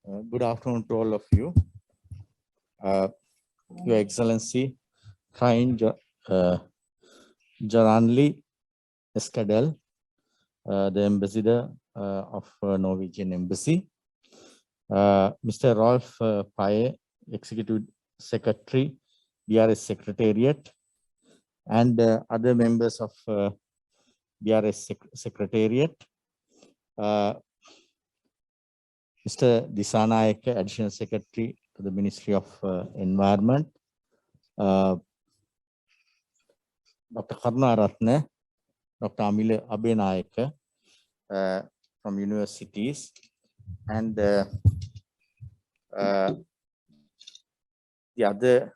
Good afternoon to all of you. Your Excellency, Trine Jaranli Eskadel, the Ambassador of Norwegian Embassy, Mr. Rolf Paye, Executive Secretary, BRS Secretariat, and other members of BRS Secretariat, Mr. Disanayake, Additional Secretary to the Ministry of Environment, Dr. Karunaratne, Dr. Amila Abenayake from universities, and the other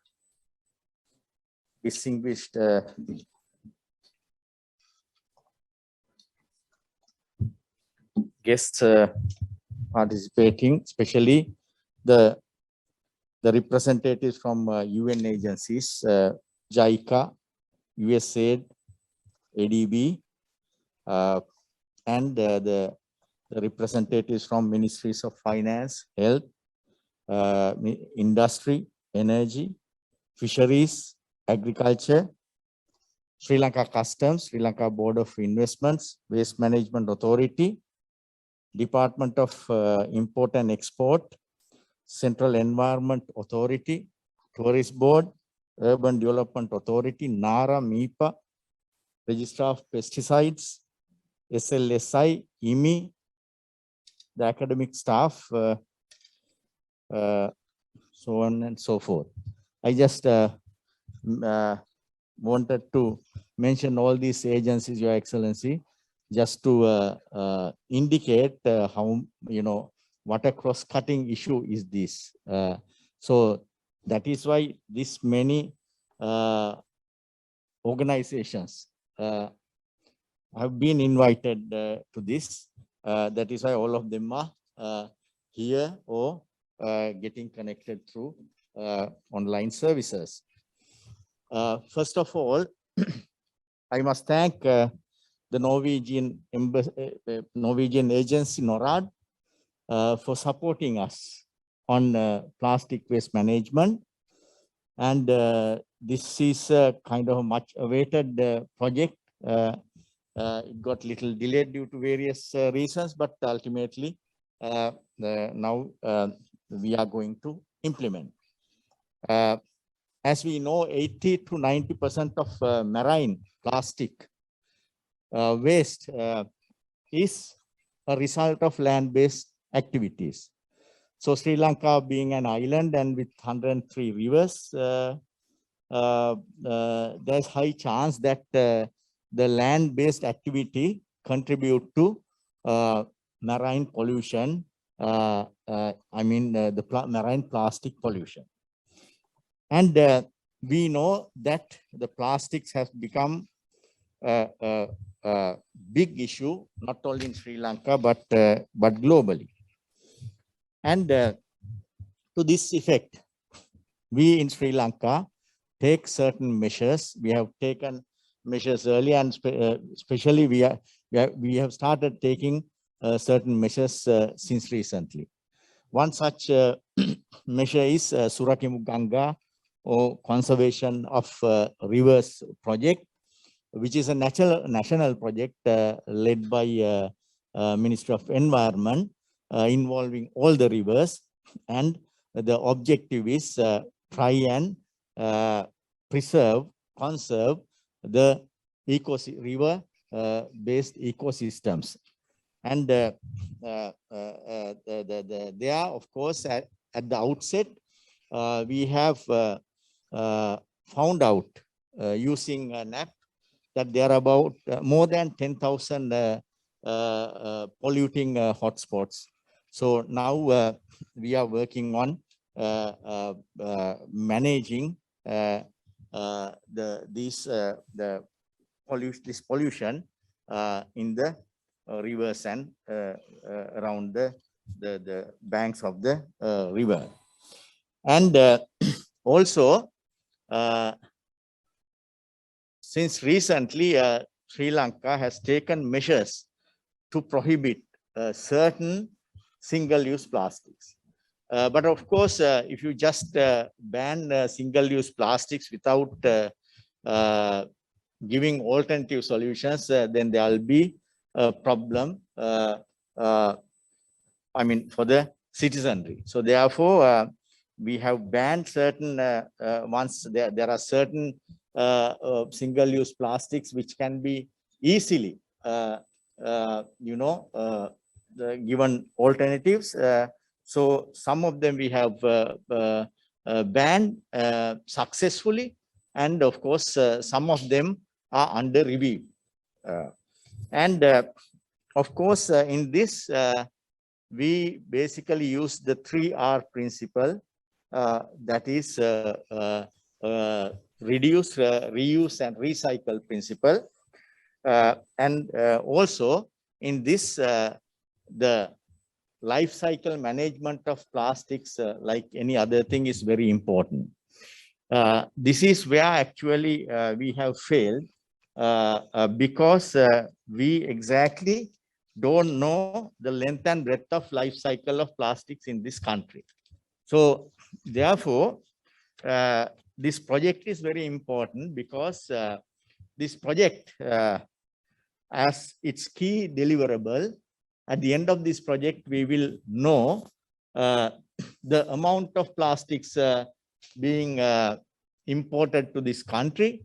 distinguished guests participating, especially the representatives from UN agencies, JICA, USAID, ADB, and the representatives from Ministries of Finance, Health, Industry, Energy, Fisheries, Agriculture, Sri Lanka Customs, Sri Lanka Board of Investments, Waste Management Authority, Department of Import and Export, Central Environment Authority, Tourist Board, Urban Development Authority, NARA, MIPA, Registrar of Pesticides, SLSI, IMI, the academic staff, so on and so forth. I just wanted to mention all these agencies, Your Excellency, just to indicate how, what a cross-cutting issue is this. So that is why this many organizations have been invited to this. That is why all of them are here or getting connected through online services. First of all, I must thank the Norwegian agency, NORAD, for supporting us on plastic waste management. And this is a kind of a much awaited project. It got little delayed due to various reasons, but ultimately now we are going to implement. As we know, 80 to 90% of marine plastic waste is a result of land-based activities. So Sri Lanka being an island and with 103 rivers, there's high chance that the land-based activity contribute to marine pollution, the marine plastic pollution. And we know that the plastics has become a big issue, not only in Sri Lanka, but globally. And to this effect, we in Sri Lanka take certain measures. We have taken measures earlier, and especially we have started taking certain measures since recently. One such measure is Surakimu Ganga, or conservation of rivers project, which is a national project led by Ministry of Environment, involving all the rivers, and the objective is try and conserve the river-based ecosystems. And there, of course, at the outset, we have found out using a NAP that there are about more than 10,000 polluting hotspots. So now we are working on managing this pollution in the rivers and around the banks of the river. And also, since recently, Sri Lanka has taken measures to prohibit certain single-use plastics. But of course, if you just ban single-use plastics without giving alternative solutions, then there will be a problem, I mean, for the citizenry. So therefore, we have banned certain once there are certain single-use plastics which can be easily, given alternatives. So some of them we have banned successfully, and of course, some of them are under review. Of course, in this, we basically use the 3R principle, that is reduce, reuse, and recycle principle. Also in this, the life cycle management of plastics, like any other thing, is very important. This is where actually we have failed, because we exactly don't know the length and breadth of life cycle of plastics in this country. So therefore, this project is very important, because this project, as its key deliverable, at the end of this project, we will know the amount of plastics being imported to this country,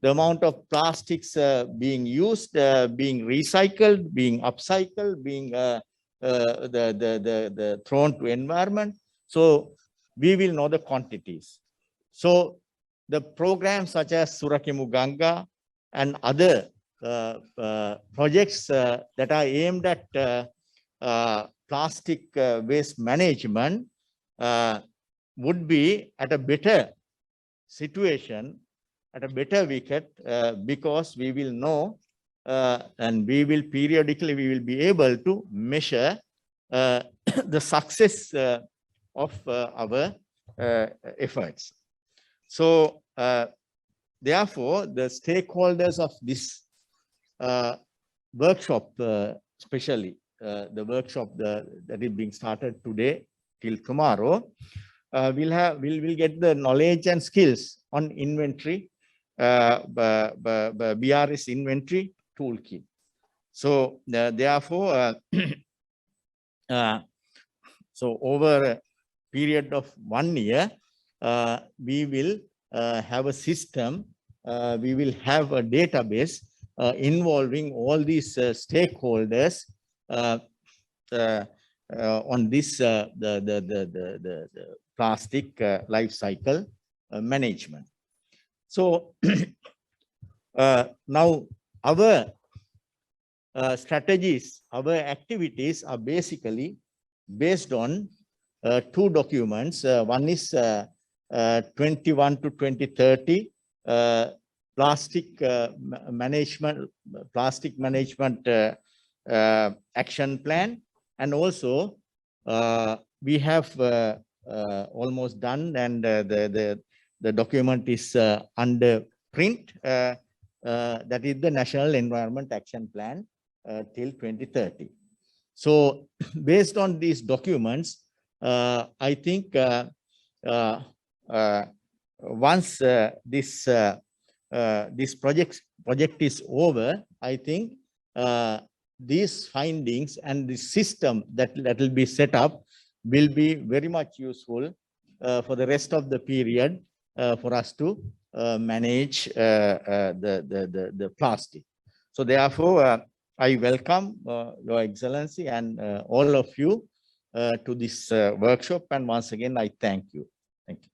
the amount of plastics being used, being recycled, being upcycled, being thrown to environment. So we will know the quantities. So the programs such as Surakemu Ganga and other projects that are aimed at plastic waste management would be at a better situation, at a better wicket, because we will know and we will periodically, we will be able to measure the success of our efforts. So therefore, the stakeholders of this workshop, especially the workshop that is being started today till tomorrow, will get the knowledge and skills on inventory, BRS inventory toolkit. So therefore, so over a period of 1 year, we will have a system, we will have a database involving all these stakeholders on this the plastic life cycle management. So now our strategies, our activities are basically based on 2 documents. One is 21 to 2030 plastic management action plan, and also we have almost done, and the document is under print, that is the National Environment Action Plan till 2030. So based on these documents, I think once this project is over, I think these findings and the system that will be set up will be very much useful for the rest of the period for us to manage the plastic. So therefore, I welcome Your Excellency and all of you to this workshop, and once again I thank you. Thank you.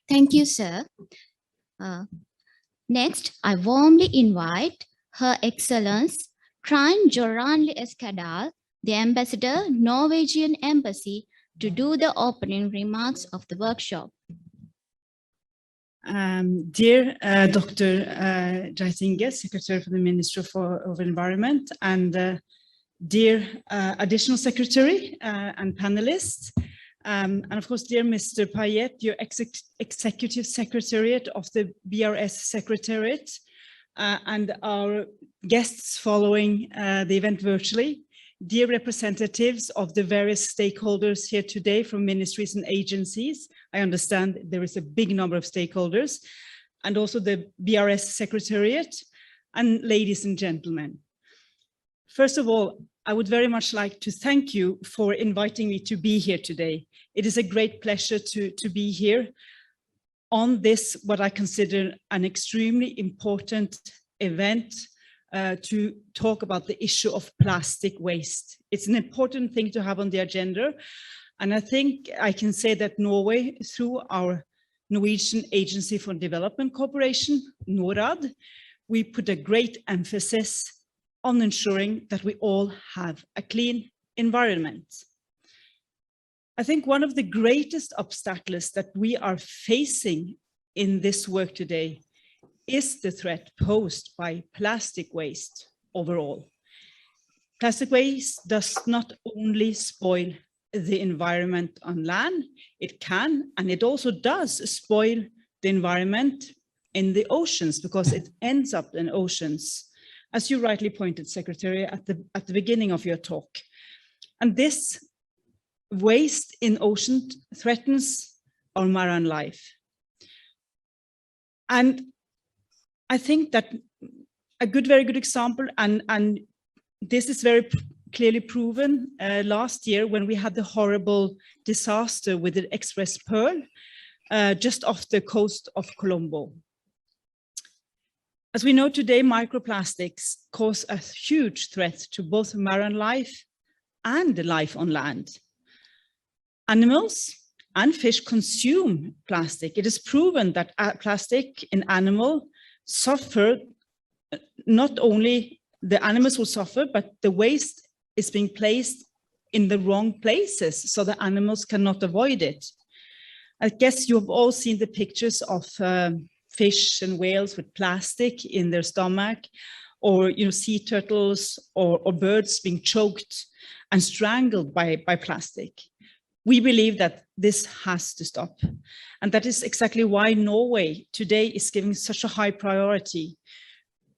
Thank you, sir. Next, I warmly invite Her Excellence Trine Joranli Eskadal, the Ambassador, Norwegian Embassy, to do the opening remarks of the workshop. Dear Dr. Jaisinge, Secretary for the Ministry of Environment, and dear Additional Secretary and panelists, and of course, dear Mr. Payet, your Executive Secretariat of the BRS Secretariat, and our guests following the event virtually, dear representatives of the various stakeholders here today from ministries and agencies. I understand there is a big number of stakeholders, and also the BRS Secretariat, and ladies and gentlemen. First of all, I would very much like to thank you for inviting me to be here today. It is a great pleasure to be here on this, what I consider an extremely important event to talk about the issue of plastic waste. It's an important thing to have on the agenda. And I think I can say that Norway, through our Norwegian Agency for Development Cooperation, NORAD, we put a great emphasis on ensuring that we all have a clean environment. I think one of the greatest obstacles that we are facing in this work today is the threat posed by plastic waste overall. Plastic waste does not only spoil the environment on land, it can, and it also does spoil the environment in the oceans because it ends up in oceans, as you rightly pointed, Secretary, at the beginning of your talk. And this waste in ocean threatens our marine life. And I think that a very good example, and this is very clearly proven last year when we had the horrible disaster with the Express Pearl just off the coast of Colombo. As we know today, microplastics cause a huge threat to both marine life and life on land. Animals and fish consume plastic. It is proven that plastic in animal suffer, not only the animals will suffer, but the waste is being placed in the wrong places so the animals cannot avoid it. I guess you have all seen the pictures of fish and whales with plastic in their stomach, or sea turtles or birds being choked and strangled by plastic. We believe that this has to stop. And that is exactly why Norway today is giving such a high priority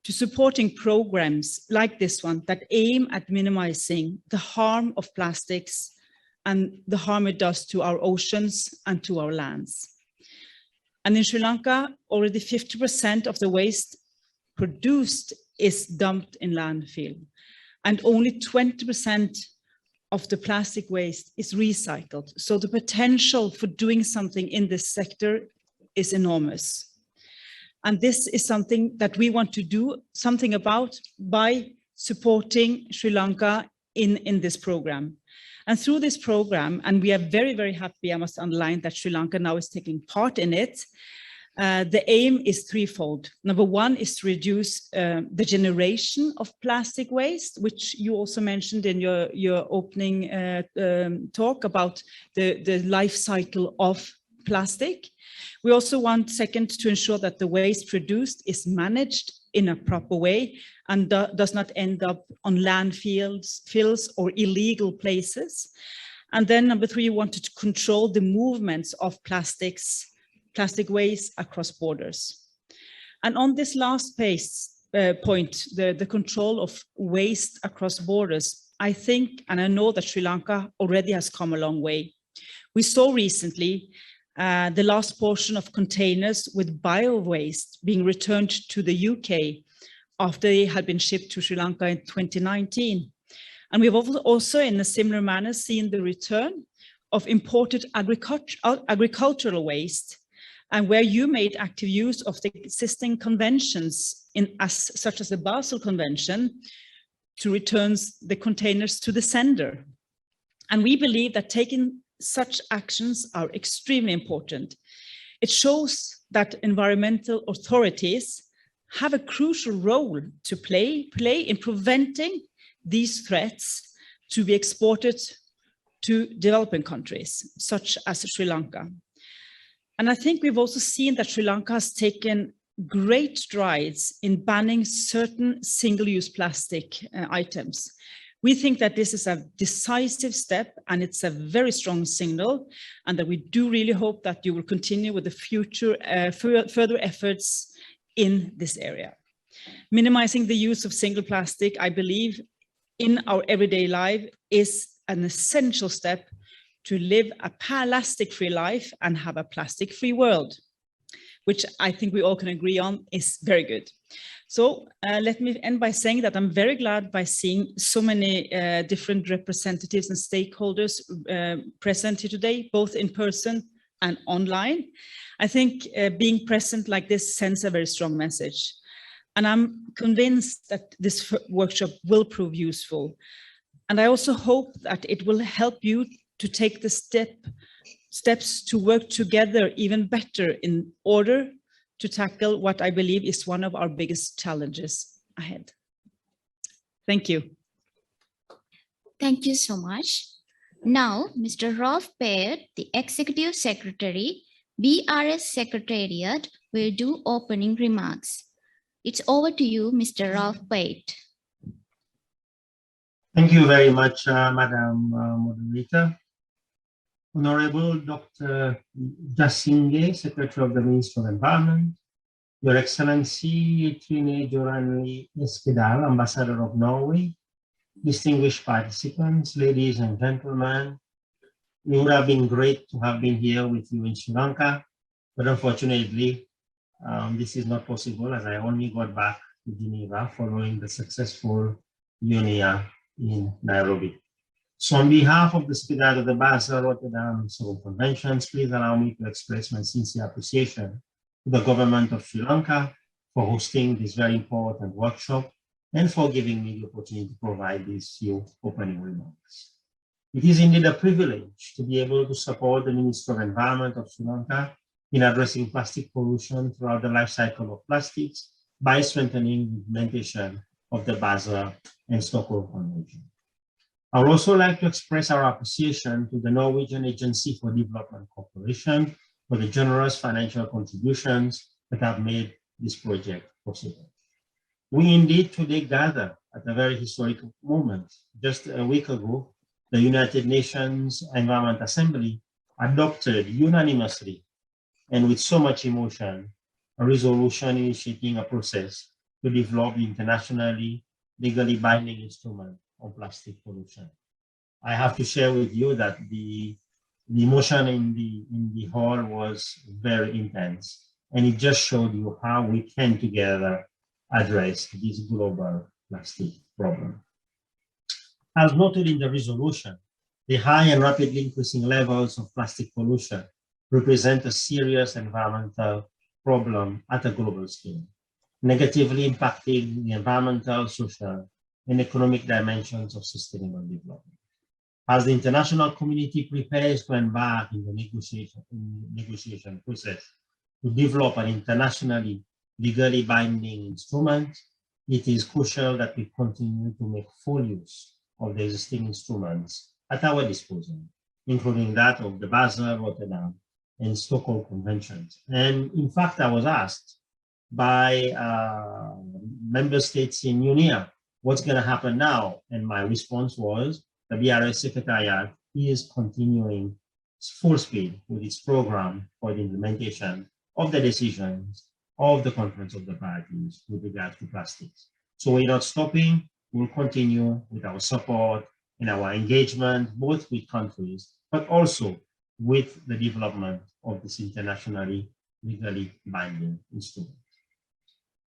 to supporting programs like this one that aim at minimizing the harm of plastics and the harm it does to our oceans and to our lands. And in Sri Lanka, already 50% of the waste produced is dumped in landfill, and only 20% of the plastic waste is recycled. So the potential for doing something in this sector is enormous. And this is something that we want to do something about by supporting Sri Lanka in this program. And through this program, and we are very happy, I must underline that Sri Lanka now is taking part in it. The aim is threefold. Number one is to reduce the generation of plastic waste, which you also mentioned in your opening talk about the life cycle of plastic. We also want, second, to ensure that the waste produced is managed in a proper way and does not end up on landfills or illegal places. And then number three, we wanted to control the movements of plastic waste across borders. And on this last point, the control of waste across borders, I think, and I know that Sri Lanka already has come a long way. We saw recently the last portion of containers with bio-waste being returned to the UK after they had been shipped to Sri Lanka in 2019. And we've also in a similar manner seen the return of imported agricultural waste, and where you made active use of the existing conventions such as the Basel Convention to return the containers to the sender. And we believe that taking such actions are extremely important. It shows that environmental authorities have a crucial role to play in preventing these threats to be exported to developing countries, such as Sri Lanka. And I think we've also seen that Sri Lanka has taken great strides in banning certain single-use plastic items. We think that this is a decisive step and it's a very strong signal, and that we do really hope that you will continue with the future further efforts in this area. Minimizing the use of single plastic, I believe, in our everyday life is an essential step to live a plastic-free life and have a plastic-free world, which I think we all can agree on is very good. So let me end by saying that I'm very glad by seeing so many different representatives and stakeholders present here today, both in person and online. I think being present like this sends a very strong message. And I'm convinced that this workshop will prove useful. And I also hope that it will help you to take the steps to work together even better in order to tackle what I believe is one of our biggest challenges ahead. Thank you. Thank you so much. Now, Mr. Rolf Baird, the Executive Secretary, BRS Secretariat, will do opening remarks. It's over to you, Mr. Rolf Baird. Thank you very much, Madam Moderator. Honorable Dr. Jasinge, Secretary of the Ministry of Environment, Your Excellency Trine Joranli Eskedal, Ambassador of Norway, distinguished participants, ladies and gentlemen, it would have been great to have been here with you in Sri Lanka, but unfortunately, this is not possible as I only got back to Geneva following the successful UNIA in Nairobi. So on behalf of the Secretariat of the Basel, Rotterdam, and Seoul Conventions, please allow me to express my sincere appreciation to the government of Sri Lanka for hosting this very important workshop and for giving me the opportunity to provide these few opening remarks. It is indeed a privilege to be able to support the Ministry of Environment of Sri Lanka in addressing plastic pollution throughout the life cycle of plastics by strengthening the implementation of the Basel and Stockholm Convention. I would also like to express our appreciation to the Norwegian Agency for Development Cooperation for the generous financial contributions that have made this project possible. We indeed today gather at a very historic moment. Just a week ago, the United Nations Environment Assembly adopted unanimously and with so much emotion a resolution initiating a process to develop the internationally legally binding instrument on plastic pollution. I have to share with you that the emotion in the hall was very intense, and it just showed you how we can together address this global plastic problem. As noted in the resolution, the high and rapidly increasing levels of plastic pollution represent a serious environmental problem at a global scale, negatively impacting the environmental, social, and economic dimensions of sustainable development. As the international community prepares to embark in the negotiation process to develop an internationally legally binding instrument, it is crucial that we continue to make full use of the existing instruments at our disposal, including that of the Basel, Rotterdam, and Stockholm Conventions. And in fact, I was asked by member states in UNIA, what's going to happen now? And my response was, the BRS Secretariat is continuing full speed with its program for the implementation of the decisions of the Conference of the Parties with regard to plastics. So we're not stopping, we'll continue with our support and our engagement, both with countries, but also with the development of this internationally legally binding instrument.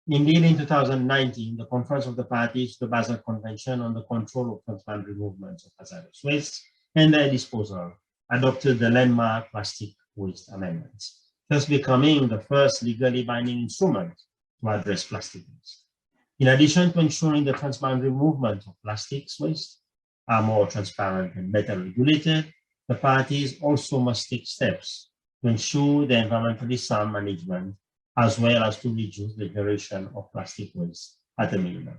Indeed, in 2019, the Conference of the Parties to the Basel Convention on the Control of Transboundary Movements of Hazardous Waste and their Disposal adopted the landmark plastic waste amendments, thus becoming the first legally binding instrument to address plastic waste. In addition to ensuring the transboundary movement of plastics waste are more transparent and better regulated, the parties also must take steps to ensure the environmentally sound management as well as to reduce the generation of plastic waste at a minimum.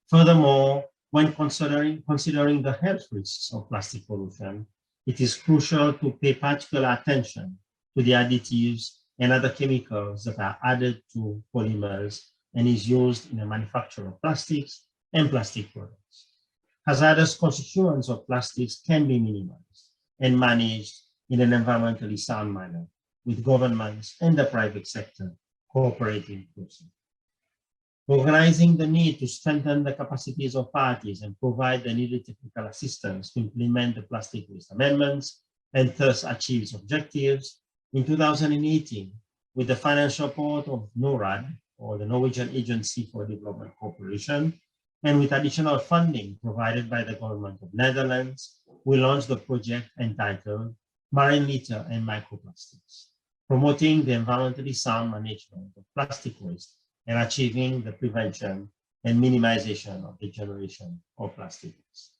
Furthermore, when considering the health risks of plastic pollution, it is crucial to pay particular attention to the additives and other chemicals that are added to polymers and is used in the manufacture of plastics and plastic products. Hazardous constituents of plastics can be minimized and managed in an environmentally sound manner, with governments and the private sector cooperating closely. recognizing the need to strengthen the capacities of parties and provide the needed technical assistance to implement the plastic waste amendments and thus achieve its objectives. In 2018, with the financial support of NORAD, or the Norwegian Agency for Development Cooperation, and with additional funding provided by the government of Netherlands, we launched the project entitled Marine Litter and Microplastics, promoting the environmentally sound management of plastic waste and achieving the prevention and minimization of the generation of plastic waste.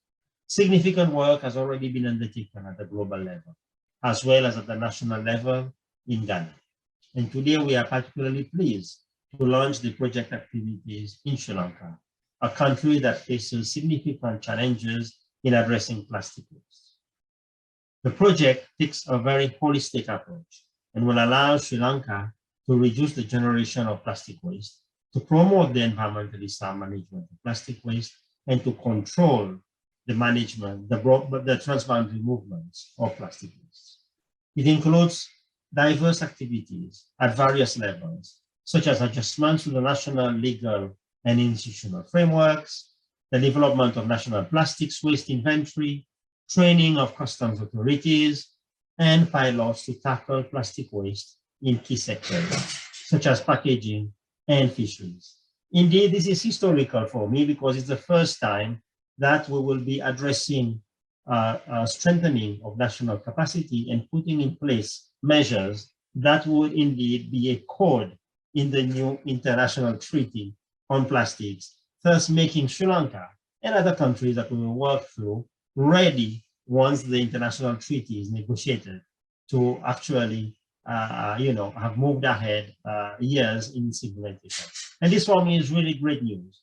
Significant work has already been undertaken at the global level, as well as at the national level in Ghana. And today we are particularly pleased to launch the project activities in Sri Lanka, a country that faces significant challenges in addressing plastic waste. The project takes a very holistic approach and will allow Sri Lanka to reduce the generation of plastic waste, to promote the environmentally sound management of plastic waste, and to control the management, the transboundary movements of plastic waste. It includes diverse activities at various levels, such as adjustments to the national legal and institutional frameworks, the development of national plastics waste inventory, training of customs authorities, and pilots to tackle plastic waste in key sectors, such as packaging and fisheries. Indeed, this is historical for me because it's the first time that we will be addressing strengthening of national capacity and putting in place measures that would indeed be a code in the new international treaty on plastics, thus making Sri Lanka and other countries that we will work through ready once the international treaty is negotiated to actually have moved ahead years in its implementation. And this for me is really great news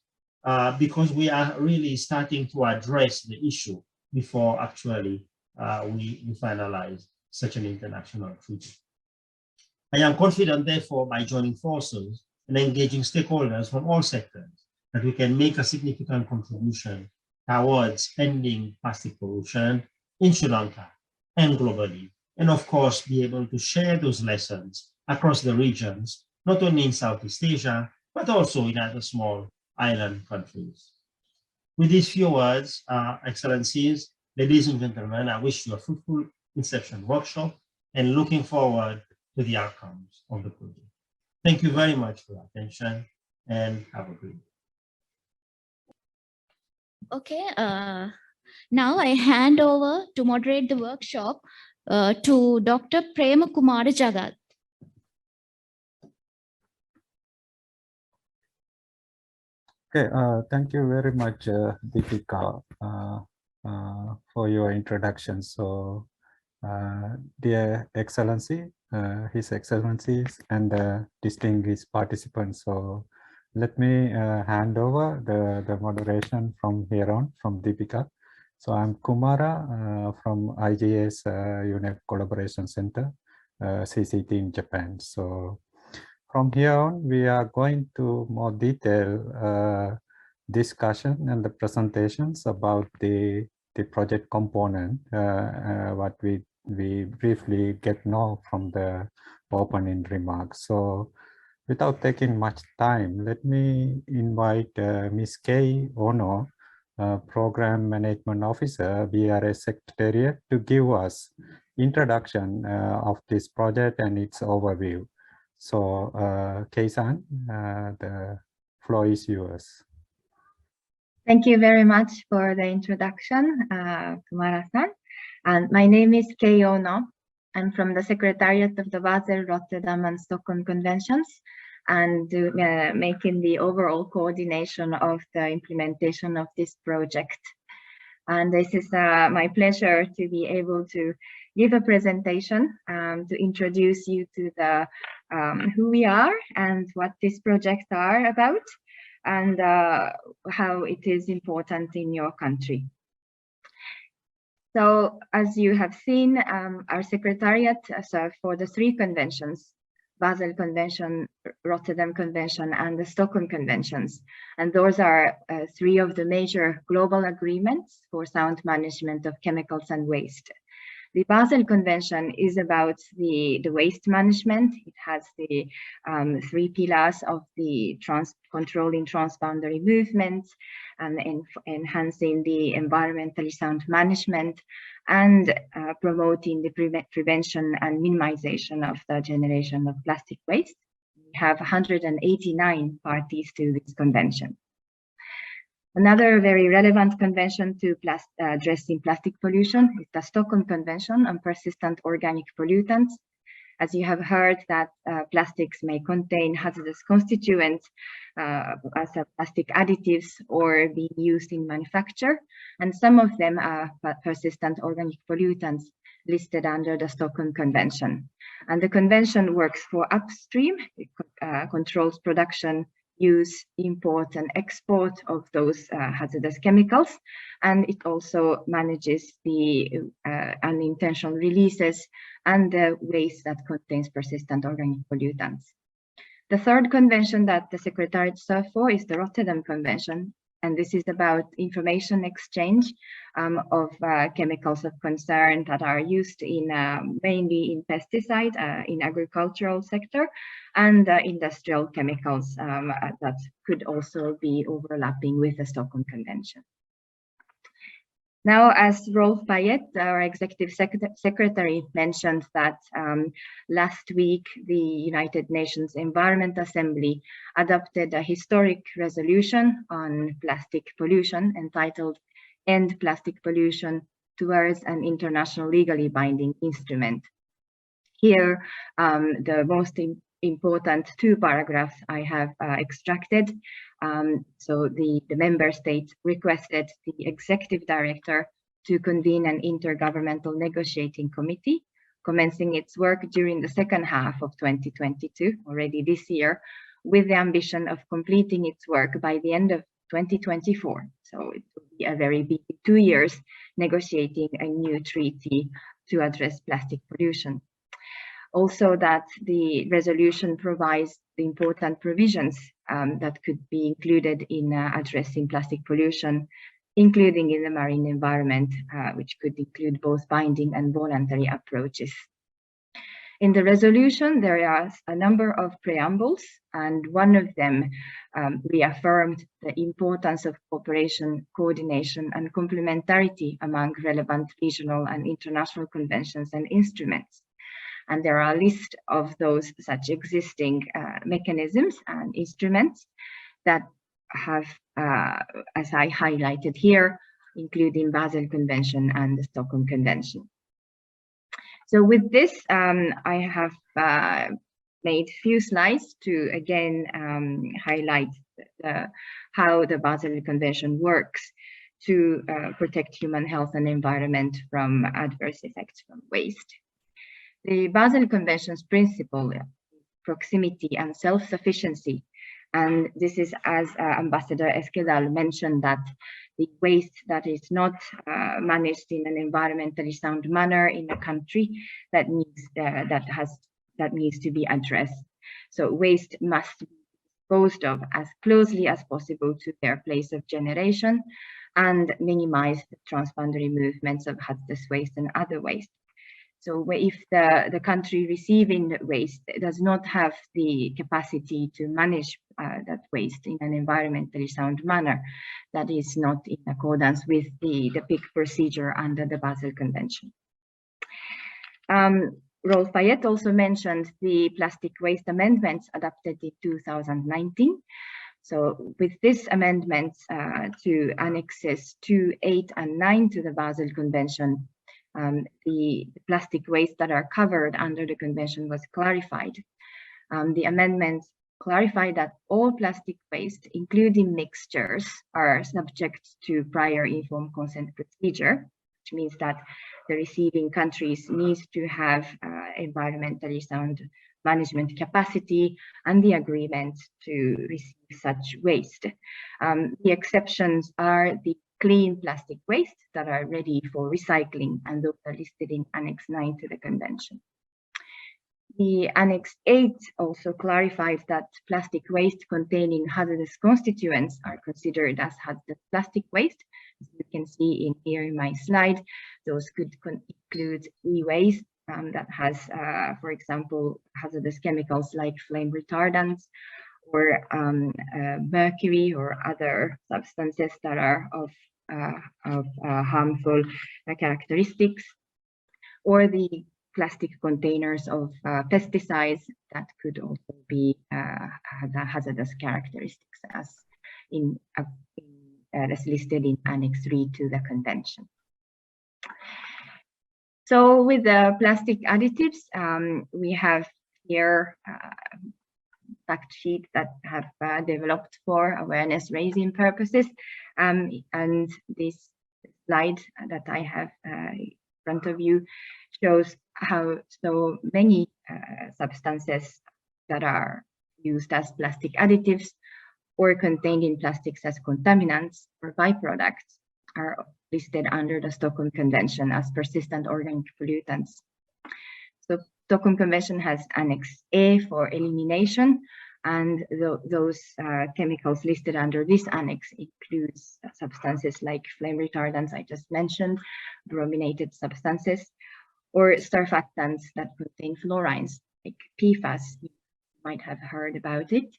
because we are really starting to address the issue before actually we finalize such an international treaty. I am confident, therefore, by joining forces and engaging stakeholders from all sectors, that we can make a significant contribution towards ending plastic pollution in Sri Lanka and globally, and of course, be able to share those lessons across the regions, not only in Southeast Asia, but also in other small island countries. With these few words, Excellencies, ladies and gentlemen, I wish you a fruitful Inception Workshop and looking forward to the outcomes of the project. Thank you very much for your attention and have a great day. Okay, now I hand over to moderate the workshop to Dr. Prema Kumara Jagat. Okay, thank you very much, Deepika, for your introduction. So, dear Excellency, His Excellencies, and distinguished participants. So, let me hand over the moderation from here on, from Deepika. So, I'm Kumara from IGS UNEP Collaboration Center, CCT in Japan. So, from here on, we are going to more detailed discussion and the presentations about the project component, what we briefly get know from the opening remarks. So without taking much time, let me invite Ms. Kei Ono, Program Management Officer, BRS Secretariat, to give us introduction of this project and its overview. So, Kei-san, the floor is yours. Thank you very much for the introduction, Kumara-san. And my name is Kei Ono. I'm from the Secretariat of the Basel, Rotterdam, and Stockholm Conventions, and making the overall coordination of the implementation of this project. And this is my pleasure to be able to give a presentation to introduce you to the who we are and what these projects are about, and how it is important in your country. So as you have seen, our secretariat for the three conventions, Basel Convention, Rotterdam Convention, and the Stockholm Conventions. And those are three of the major global agreements for sound management of chemicals and waste. The Basel Convention is about the waste management. It has the 3 pillars of the controlling transboundary movements and enhancing the environmentally sound management and promoting the prevention and minimization of the generation of plastic waste. We have 189 parties to this convention. Another very relevant convention to addressing plastic pollution is the Stockholm Convention on Persistent Organic Pollutants. As you have heard, that plastics may contain hazardous constituents as plastic additives or be used in manufacture, and some of them are persistent organic pollutants listed under the Stockholm Convention. And the convention works for upstream, it controls production, use, import and export of those hazardous chemicals, and it also manages the unintentional releases and the waste that contains persistent organic pollutants. The third convention that the Secretariat serves for is the Rotterdam Convention, and this is about information exchange of chemicals of concern that are used in mainly in pesticide, in agricultural sector, and industrial chemicals that could also be overlapping with the Stockholm Convention. Now, as Rolf Payet, our Executive Secretary, mentioned that last week, the United Nations Environment Assembly adopted a historic resolution on plastic pollution entitled End Plastic Pollution Towards an International Legally Binding Instrument. Here, the most important 2 paragraphs I have extracted. So the member states requested the executive director to convene an intergovernmental negotiating committee, commencing its work during the second half of 2022, already this year, with the ambition of completing its work by the end of 2024. So it will be a very big 2 years negotiating a new treaty to address plastic pollution. Also, that the resolution provides the important provisions that could be included in addressing plastic pollution, including in the marine environment, which could include both binding and voluntary approaches. In the resolution, there are a number of preambles, and one of them reaffirmed the importance of cooperation, coordination, and complementarity among relevant regional and international conventions and instruments. And there are a list of those such existing mechanisms and instruments that have, as I highlighted here, including Basel Convention and the Stockholm Convention. So with this, I have made few slides to again highlight how the Basel Convention works to protect human health and environment from adverse effects from waste. The Basel Convention's principle, proximity and self-sufficiency, and this is as Ambassador Esquedal mentioned, that the waste that is not managed in an environmentally sound manner in a country that needs to be addressed. So waste must be disposed of as closely as possible to their place of generation and minimize the transboundary movements of hazardous waste and other waste. So if the country receiving waste does not have the capacity to manage that waste in an environmentally sound manner, that is not in accordance with the PIC procedure under the Basel Convention. Rolf Payet also mentioned the plastic waste amendments adopted in 2019. So with this amendment to annexes 2, 8, and 9 to the Basel Convention, the plastic waste that are covered under the convention was clarified. The amendments clarify that all plastic waste, including mixtures, are subject to prior informed consent procedure, which means that the receiving countries need to have environmentally sound management capacity and the agreement to receive such waste. The exceptions are the clean plastic waste that are ready for recycling, and those are listed in Annex 9 to the Convention. The Annex 8 also clarifies that plastic waste containing hazardous constituents are considered as hazardous plastic waste. As you can see here in my slide, those could include e-waste that has, for example, hazardous chemicals like flame retardants, or mercury or other substances that are of harmful characteristics, or the plastic containers of pesticides that could also be hazardous characteristics as listed in Annex 3 to the Convention. So with the plastic additives, we have here fact sheet that have developed for awareness raising purposes, and this slide that I have in front of you shows how so many substances that are used as plastic additives or contained in plastics as contaminants or byproducts are listed under the Stockholm Convention as persistent organic pollutants. So Stockholm Convention has Annex A for elimination, and those chemicals listed under this annex includes substances like flame retardants I just mentioned, brominated substances, or surfactants that contain fluorines like PFAS. You might have heard about it,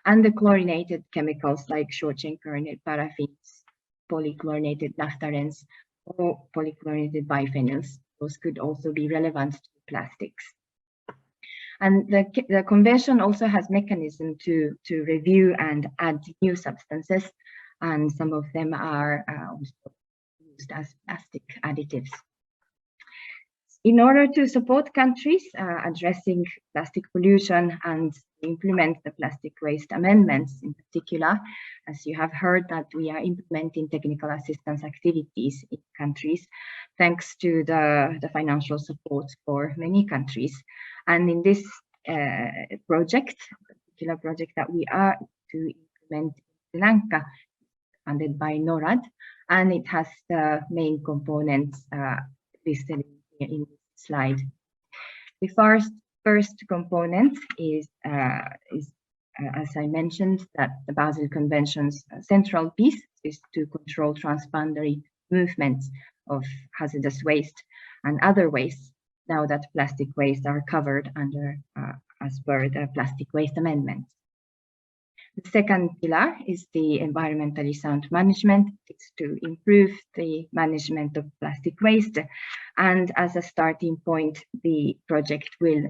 and the chlorinated chemicals like short-chain chlorinated paraffins, polychlorinated naphthalenes, or polychlorinated biphenyls. Those could also be relevant to plastics. And the convention also has mechanism to review and add new substances, and some of them are also used as plastic additives. In order to support countries addressing plastic pollution and implement the plastic waste amendments in particular, as you have heard that we are implementing technical assistance activities in countries, thanks to the financial support for many countries. And in this particular project that we are to implement in Lanka, funded by NORAD, and it has the main components listed in this slide. The first component is as I mentioned, that the Basel Convention's central piece is to control transboundary movements of hazardous waste and other wastes, now that plastic waste are covered under as per the Plastic Waste Amendment. The second pillar is the environmentally sound management. It's to improve the management of plastic waste. And as a starting point, the project will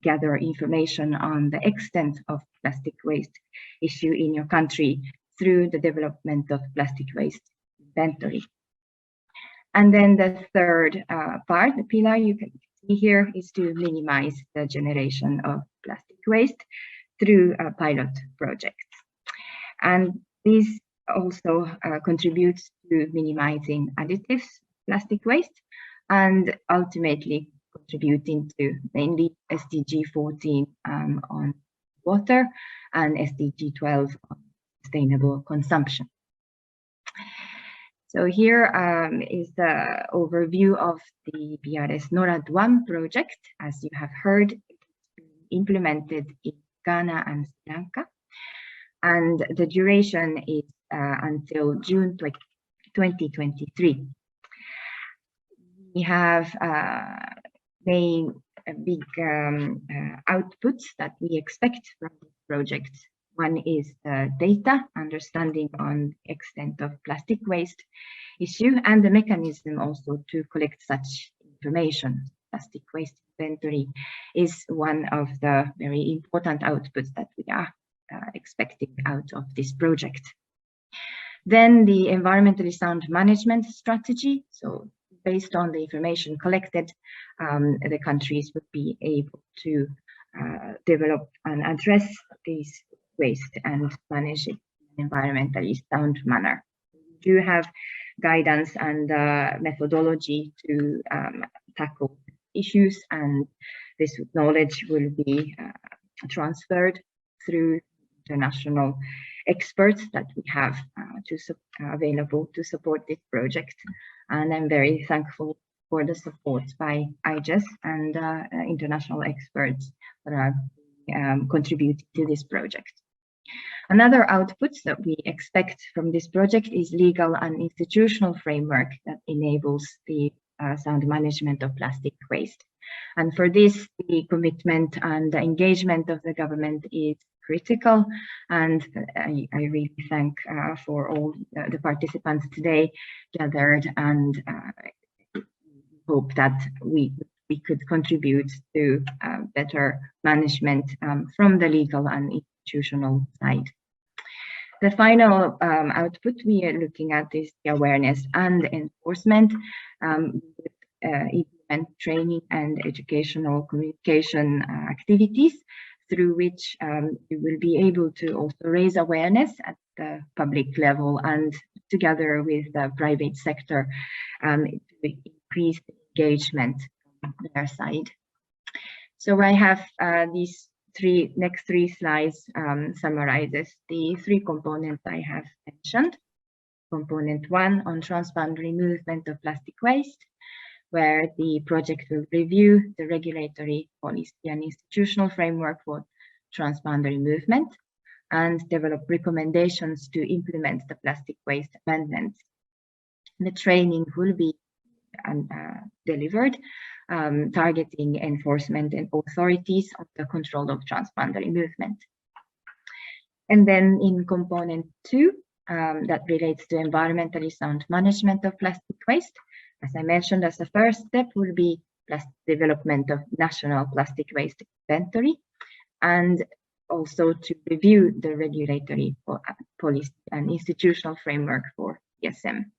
gather information on the extent of plastic waste issue in your country through the development of plastic waste inventory. And then the third part, the pillar you can see here, is to minimize the generation of plastic waste through pilot projects. And this also contributes to minimizing additives, plastic waste, and ultimately contributing to mainly SDG 14 on water and SDG 12 on sustainable consumption. So here is the overview of the PRS NORAD 1 project. As you have heard, it's been implemented in Ghana and Sri Lanka, and the duration is until June 2023. We have big outputs that we expect from this project. One is data, understanding on the extent of plastic waste issue, and the mechanism also to collect such information. Plastic waste inventory is one of the very important outputs that we are expecting out of this project. Then the environmentally sound management strategy. So based on the information collected, the countries would be able to develop and address these waste and manage it in an environmentally sound manner. We do have guidance and methodology to tackle issues, and this knowledge will be transferred through international experts that we have available to support this project. And I'm very thankful for the support by IGES and international experts that are contributing to this project. Another output that we expect from this project is legal and institutional framework that enables the sound management of plastic waste. And for this, the commitment and the engagement of the government is critical. And I really thank for all the participants today gathered, and hope that we could contribute to better management from the legal and institutional side. The final output we are looking at is the awareness and enforcement, implement training and educational communication activities through which we will be able to also raise awareness at the public level and together with the private sector to increase engagement on their side. So I have these next three slides summarizes the three components I have mentioned. Component 1 on transboundary movement of plastic waste, where the project will review the regulatory policy and institutional framework for transboundary movement and develop recommendations to implement the plastic waste amendments. The training will be delivered, targeting enforcement and authorities of the control of transboundary movement. And then in component 2, that relates to environmentally sound management of plastic waste. As I mentioned, as a first step will be development of national plastic waste inventory, and also to review the regulatory policy and institutional framework for ESM.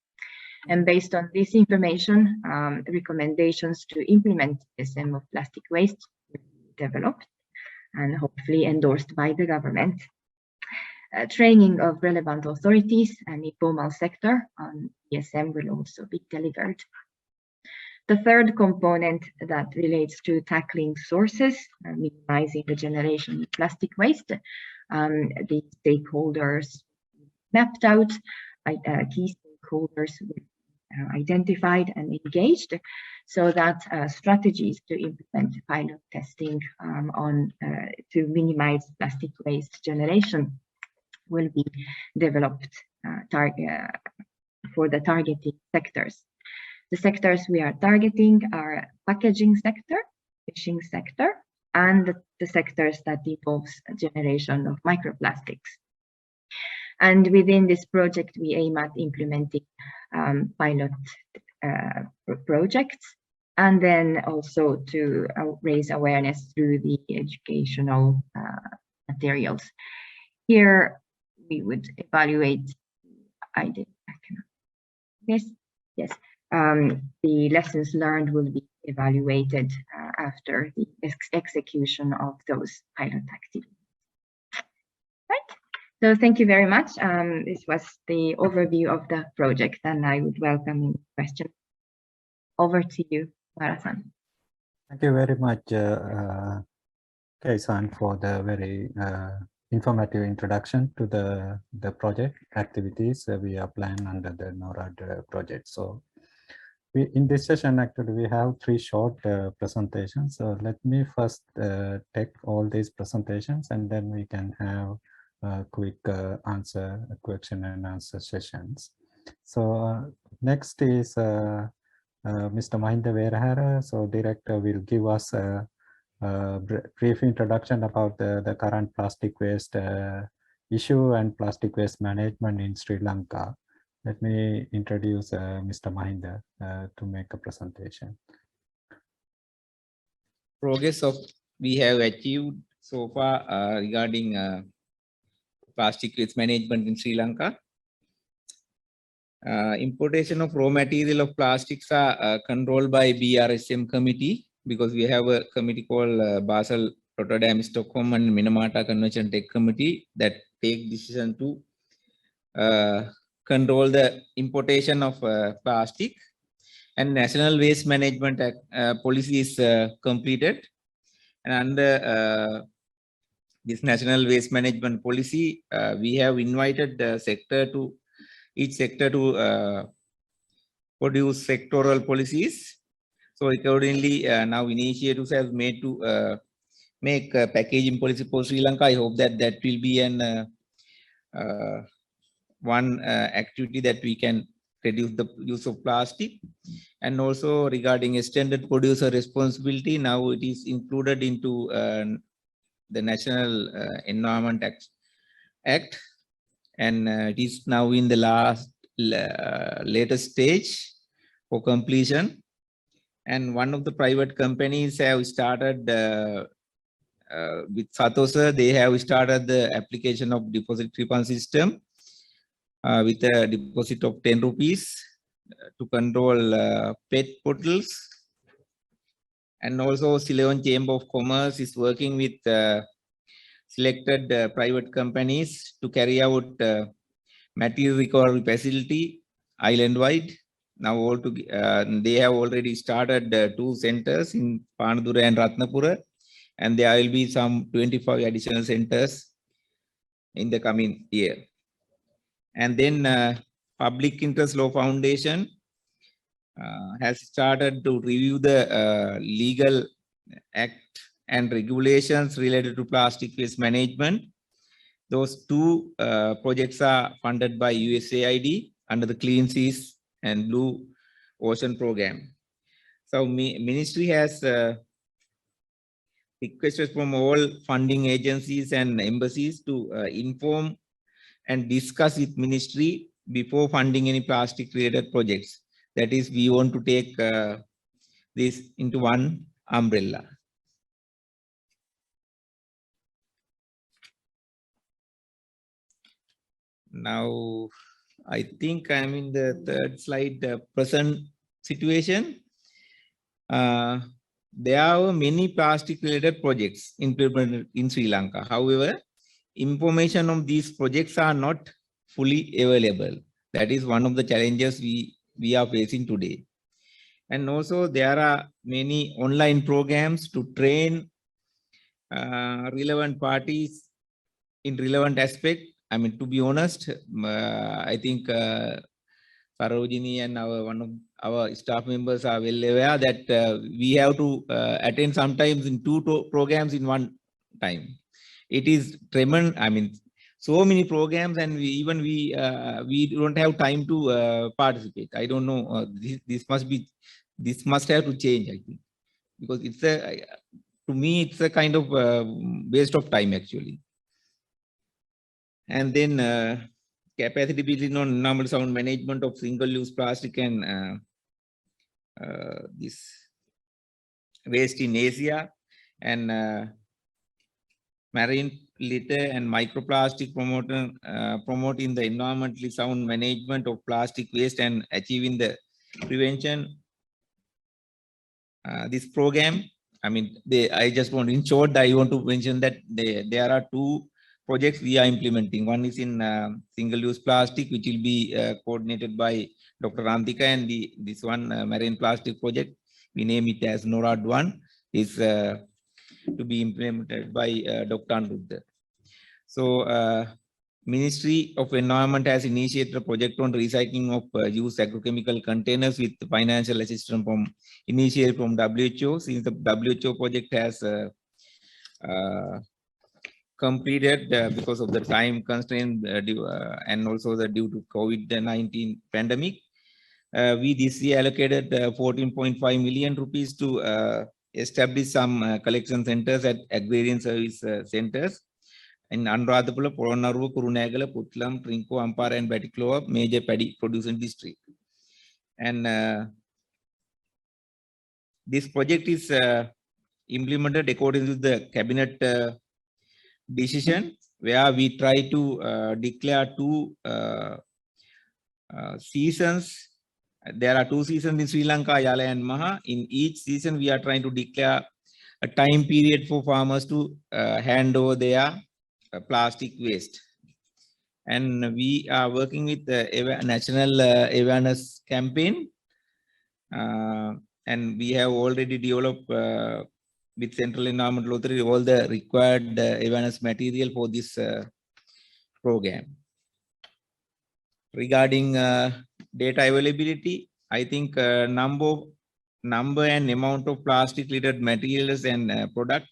And based on this information, recommendations to implement ESM of plastic waste will be developed and hopefully endorsed by the government. Training of relevant authorities and informal sector on ESM will also be delivered. The third component that relates to tackling sources, minimizing the generation of plastic waste, the stakeholders mapped out, key stakeholders will be identified and engaged, so that strategies to implement pilot testing to minimize plastic waste generation will be developed for the targeting sectors. The sectors we are targeting are packaging sector, fishing sector, and the sectors that involves generation of microplastics. And within this project, we aim at implementing pilot projects, and then also to raise awareness through the educational materials. Here, we would evaluate, the lessons learned will be evaluated after the execution of those pilot activities. Right. So thank you very much. This was the overview of the project, and I would welcome any questions. Over to you, Mara-san. Thank you very much, Kei-san, for the very informative introduction to the project activities we are planning under the NORAD project. So in this session, actually, we have 3 short presentations. So let me first take all these presentations, and then we can have quick question and answer sessions. So next is Mr. Mahinda Verahara. So director will give us a brief introduction about the current plastic waste issue and plastic waste management in Sri Lanka. Let me introduce Mr. Mahinda to make a presentation. Progress of we have achieved so far regarding plastic waste management in Sri Lanka. Importation of raw material of plastics are controlled by BRSM committee, because we have a committee called Basel, Rotterdam, Stockholm and Minamata Convention Tech Committee that take decision to control the importation of plastic, and National Waste Management policy is completed. And under this National Waste Management policy, we have invited the each sector to produce sectoral policies So accordingly, now initiatives have made to make a packaging policy for Sri Lanka. I hope that that will be an one activity that we can reduce the use of plastic. And also regarding extended producer responsibility, now it is included into the National Environment Act, and it is now in the latest stage for completion. And one of the private companies have started with Satosa, they have started the application of deposit refund system with a deposit of 10 rupees to control PET bottles. And also Ceylon Chamber of Commerce is working with selected private companies to carry out material recovery facility island-wide. Now they have already started 2 centers in Panadura and Ratnapura, and there will be some 25 additional centers in the coming year. And then Public Interest Law Foundation has started to review the legal act and regulations related to plastic waste management. Those 2 projects are funded by USAID under the Clean Seas and Blue Ocean program. So ministry has requested from all funding agencies and embassies to inform and discuss with ministry before funding any plastic related projects. That is, we want to take this into one umbrella. Now, I think I'm in the 3rd slide, the present situation. There are many plastic related projects implemented in Sri Lanka. However, information on these projects are not fully available. That is one of the challenges we are facing today. And also there are many online programs to train relevant parties in relevant aspect. I mean, to be honest, I think Sarojini and one of our staff members are well aware that we have to attend sometimes in 2 programs in one time. It is tremendous. I mean, so many programs, and we don't have time to participate. I don't know. This must have to change, I think, because it's to me it's a kind of waste of time actually. And then capacity building on normal sound management of single-use plastic and this waste in Asia, and marine litter and microplastic promoting the environmentally sound management of plastic waste and achieving the prevention. This program, I mean, I just want, in short, I want to mention that there are 2 projects we are implementing. One is in single-use plastic, which will be coordinated by Dr. Rantika, and this one marine plastic project, we name it as NORAD 1, is to be implemented by Dr. Anuruddha. So Ministry of Environment has initiated a project on recycling of used agrochemical containers with financial assistance initially from WHO. Since the WHO project has completed because of the time constraint and also due to COVID-19 pandemic, we this year allocated 14.5 million rupees to establish some collection centers at agrarian service centers in Anuradhapura, Polonnaruwa, Kurunegala, Putlam, Trinco, Ampara, and Batticaloa, major paddy producing district. And this project is implemented according to the cabinet decision, where we try to declare 2 seasons. There are 2 seasons in Sri Lanka, Yala and Maha. In each season, we are trying to declare a time period for farmers to hand over their plastic waste. And we are working with the national awareness campaign. And we have already developed with Central Environmental Authority all the required awareness material for this program. Regarding data availability, I think number of number and amount of plastic related materials and product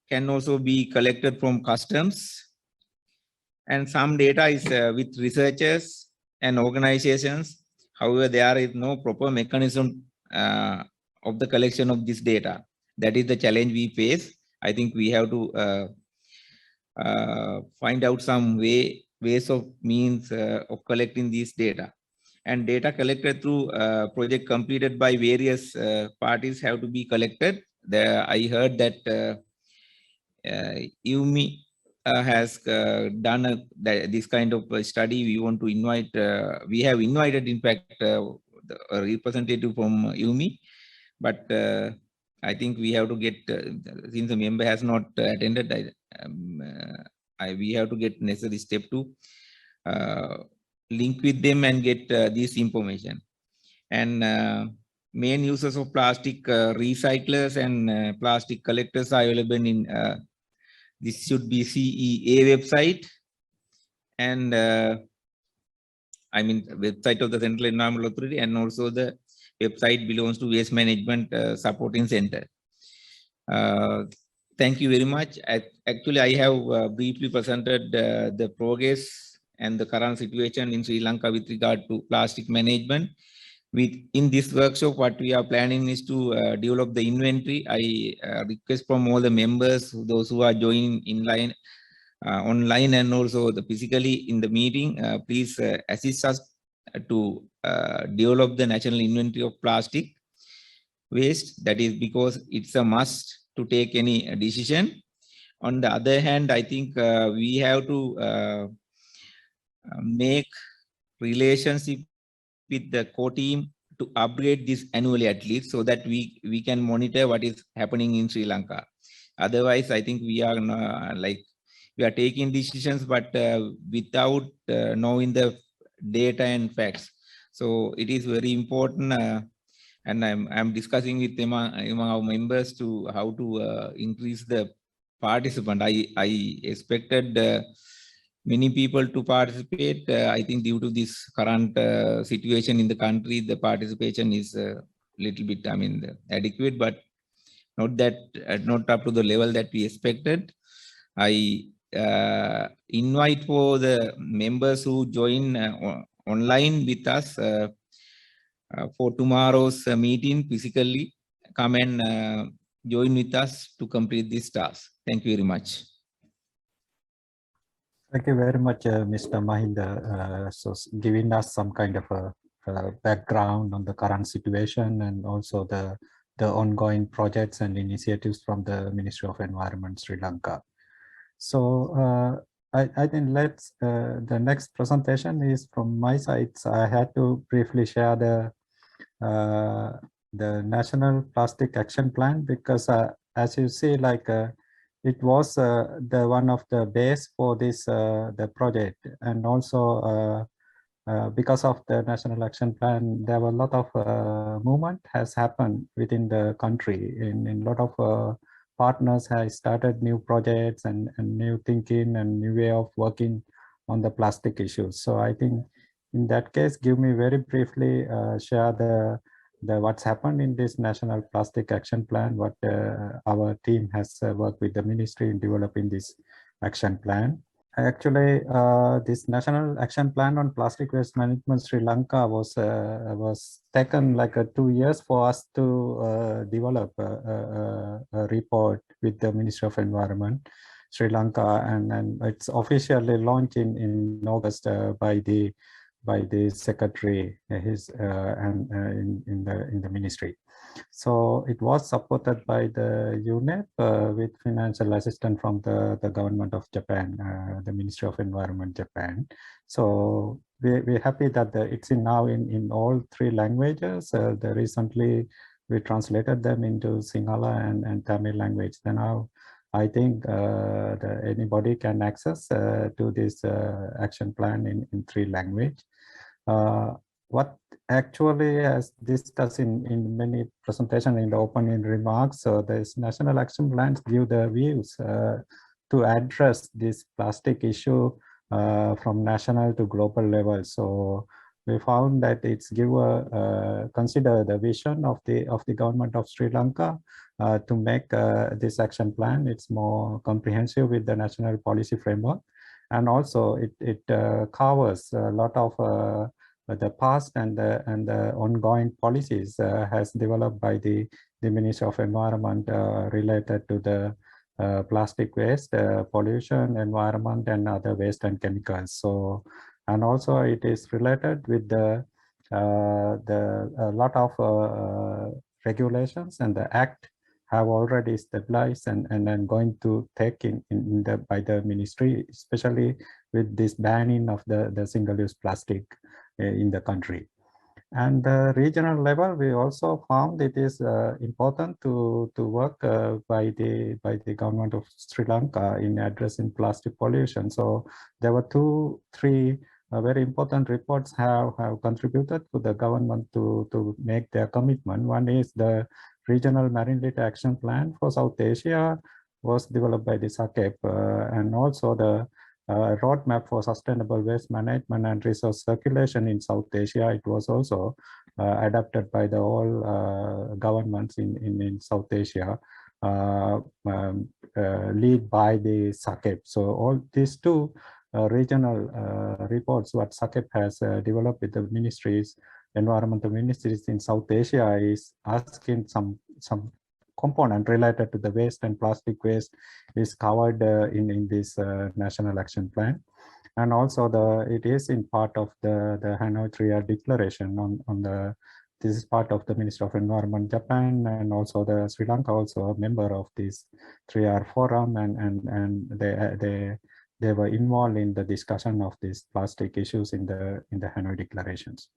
can also be collected from customs. And some data is with researchers and organizations. However, there is no proper mechanism of the collection of this data. That is the challenge we face. I think we have to find out some ways of means of collecting these data. And data collected through project completed by various parties have to be collected. I heard that UMI has done this kind of study. We want to invite, we have invited, in fact, a representative from UMI, but I think we have to get, since the member has not attended, we have to get necessary step to link with them and get this information. And main users of plastic recyclers and plastic collectors are available in this should be CEA website, and I mean website of the Central Environmental Authority, and also the website belongs to Waste Management Supporting Center. Thank you very much. Actually, I have briefly presented the progress and the current situation in Sri Lanka with regard to plastic management. In this workshop, what we are planning is to develop the inventory. I request from all the members, those who are joining online and also physically in the meeting, please assist us to develop the national inventory of plastic waste. That is because it's a must to take any decision. On the other hand, I think we have to make relationship with the core team to upgrade this annually at least, so that we can monitor what is happening in Sri Lanka. Otherwise, I think we are we are taking decisions, but without knowing the data and facts. So it is very important, and I'm discussing with among our members to how to increase the participant. I expected many people to participate. I think due to this current situation in the country, the participation is a little bit, I mean, adequate, but not up to the level that we expected. I invite for the members who join online with us for tomorrow's meeting physically, come and join with us to complete this task. Thank you very much. Thank you very much, Mr. Mahinda, so giving us some kind of a background on the current situation and also the ongoing projects and initiatives from the Ministry of Environment, Sri Lanka. So I think the next presentation is from my side. So I had to briefly share the National Plastic Action Plan, because as you see, it was the one of the base for this the project, and also because of the National Action Plan, there were a lot of movement has happened within the country. In a lot of partners have started new projects and new thinking and new way of working on the plastic issues. So I think in that case, give me very briefly share the what's happened in this National Plastic Action Plan, what our team has worked with the ministry in developing this action plan. Actually, this National Action Plan on Plastic Waste Management Sri Lanka was taken 2 years for us to develop a report with the Ministry of Environment Sri Lanka, and it's officially launched in August by the secretary and in the ministry. So it was supported by the UNEP with financial assistance from the government of Japan, the Ministry of Environment Japan. So we're happy that it's now in all 3 languages. Recently we translated them into Sinhala and Tamil language. Then now I think anybody can access to this action plan in 3 languages. What actually, as discussed in many presentations in the opening remarks, so this National Action Plans give the views to address this plastic issue from national to global level. So we found that it's consider the vision of the government of Sri Lanka to make this action plan. It's more comprehensive with the national policy framework, and also it covers a lot of the past and the ongoing policies has developed by the Ministry of Environment related to the plastic waste, pollution, environment, and other waste and chemicals. So, and also it is related with the a lot of regulations, and the act have already stabilized and then going to take in by the ministry, especially with this banning of the single-use plastic in the country. And the regional level, we also found it is important to work by the government of Sri Lanka in addressing plastic pollution. So there were three very important reports have contributed to the government to make their commitment. One is the Regional Marine Litter Action Plan for South Asia, was developed by the SACEP, and also the roadmap for sustainable waste management and resource circulation in South Asia. It was also adopted by the all governments in South Asia, led by the SACEP. So all these two regional reports what SACEP has developed with the ministries, environmental ministries in South Asia, is asking some component related to the waste and plastic waste is covered in this national action plan. And also it is in part of the Hanoi 3R declaration on the, this is part of the Ministry of Environment Japan, and also the Sri Lanka also a member of this 3R forum, and they were involved in the discussion of these plastic issues in the Hanoi declarations.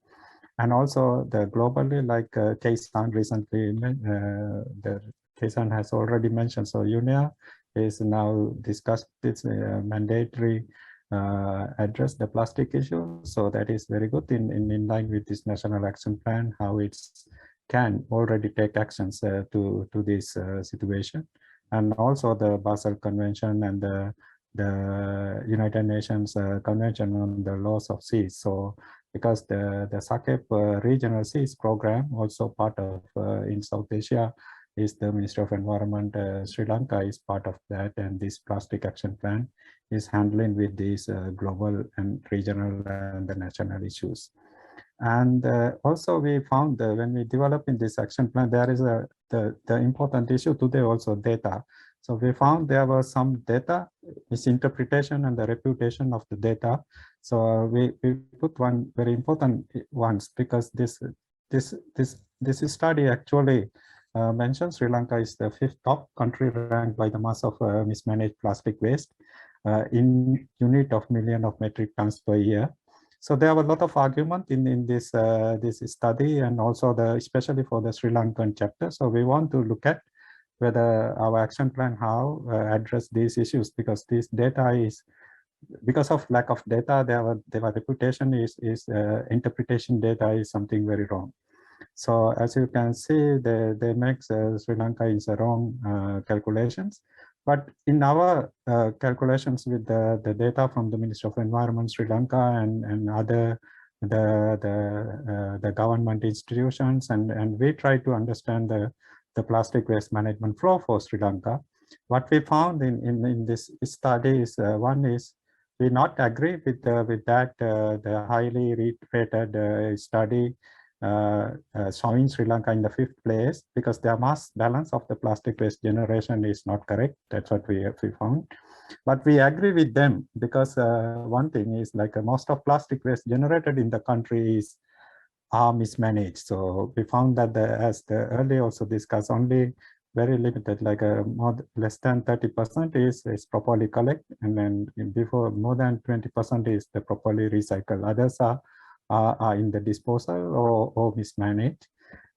And also the globally, like Keisan recently, the Keisan has already mentioned, so UNEA is now discussed its mandatory address the plastic issue. So that is very good in line with this national action plan, how it's can already take actions to this situation. And also the Basel Convention and the United Nations Convention on the Laws of Seas. So because the SACEP regional seas program, also part of in South Asia, is the Ministry of Environment. Sri Lanka is part of that, and this plastic action plan is handling with these global and regional and the national issues. And also we found when we develop in this action plan, there is the important issue today also, data. So we found there was some data misinterpretation and the reputation of the data. So we put one very important ones, because this study actually mentions Sri Lanka is the 5th top country ranked by the mass of mismanaged plastic waste in unit of million of metric tons per year. So there are a lot of argument in this this study, and also especially for the Sri Lankan chapter. So we want to look at whether our action plan how address these issues, because this data is, because of lack of data, their reputation is interpretation data is something very wrong. So as you can see, they make Sri Lanka is the wrong calculations. But in our calculations with the data from the Ministry of Environment, Sri Lanka, and other the government institutions, and we try to understand the plastic waste management flow for Sri Lanka. What we found in this study is one is we not agree with that the highly rated study showing Sri Lanka in the 5th place, because their mass balance of the plastic waste generation is not correct. That's what we found. But we agree with them, because one thing is like most of plastic waste generated in the country are mismanaged. So we found that as the earlier also discussed, only very limited, like less than 30% is properly collected, and then before more than 20% is the properly recycled. Others are in the disposal or mismanaged.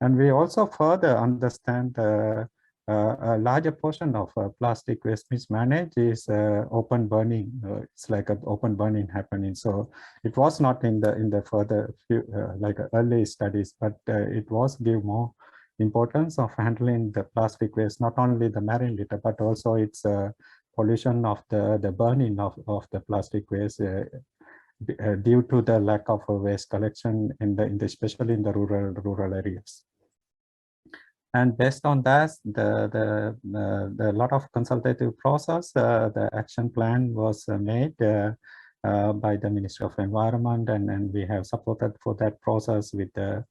And we also further understand a larger portion of plastic waste mismanaged is open burning. It's like an open burning happening. So it was not in the further like early studies, but it was give more importance of handling the plastic waste, not only the marine litter, but also its pollution of the burning of the plastic waste due to the lack of waste collection especially in the rural areas. And based on that, the lot of consultative process, the action plan was made by the Ministry of Environment, and we have supported for that process with the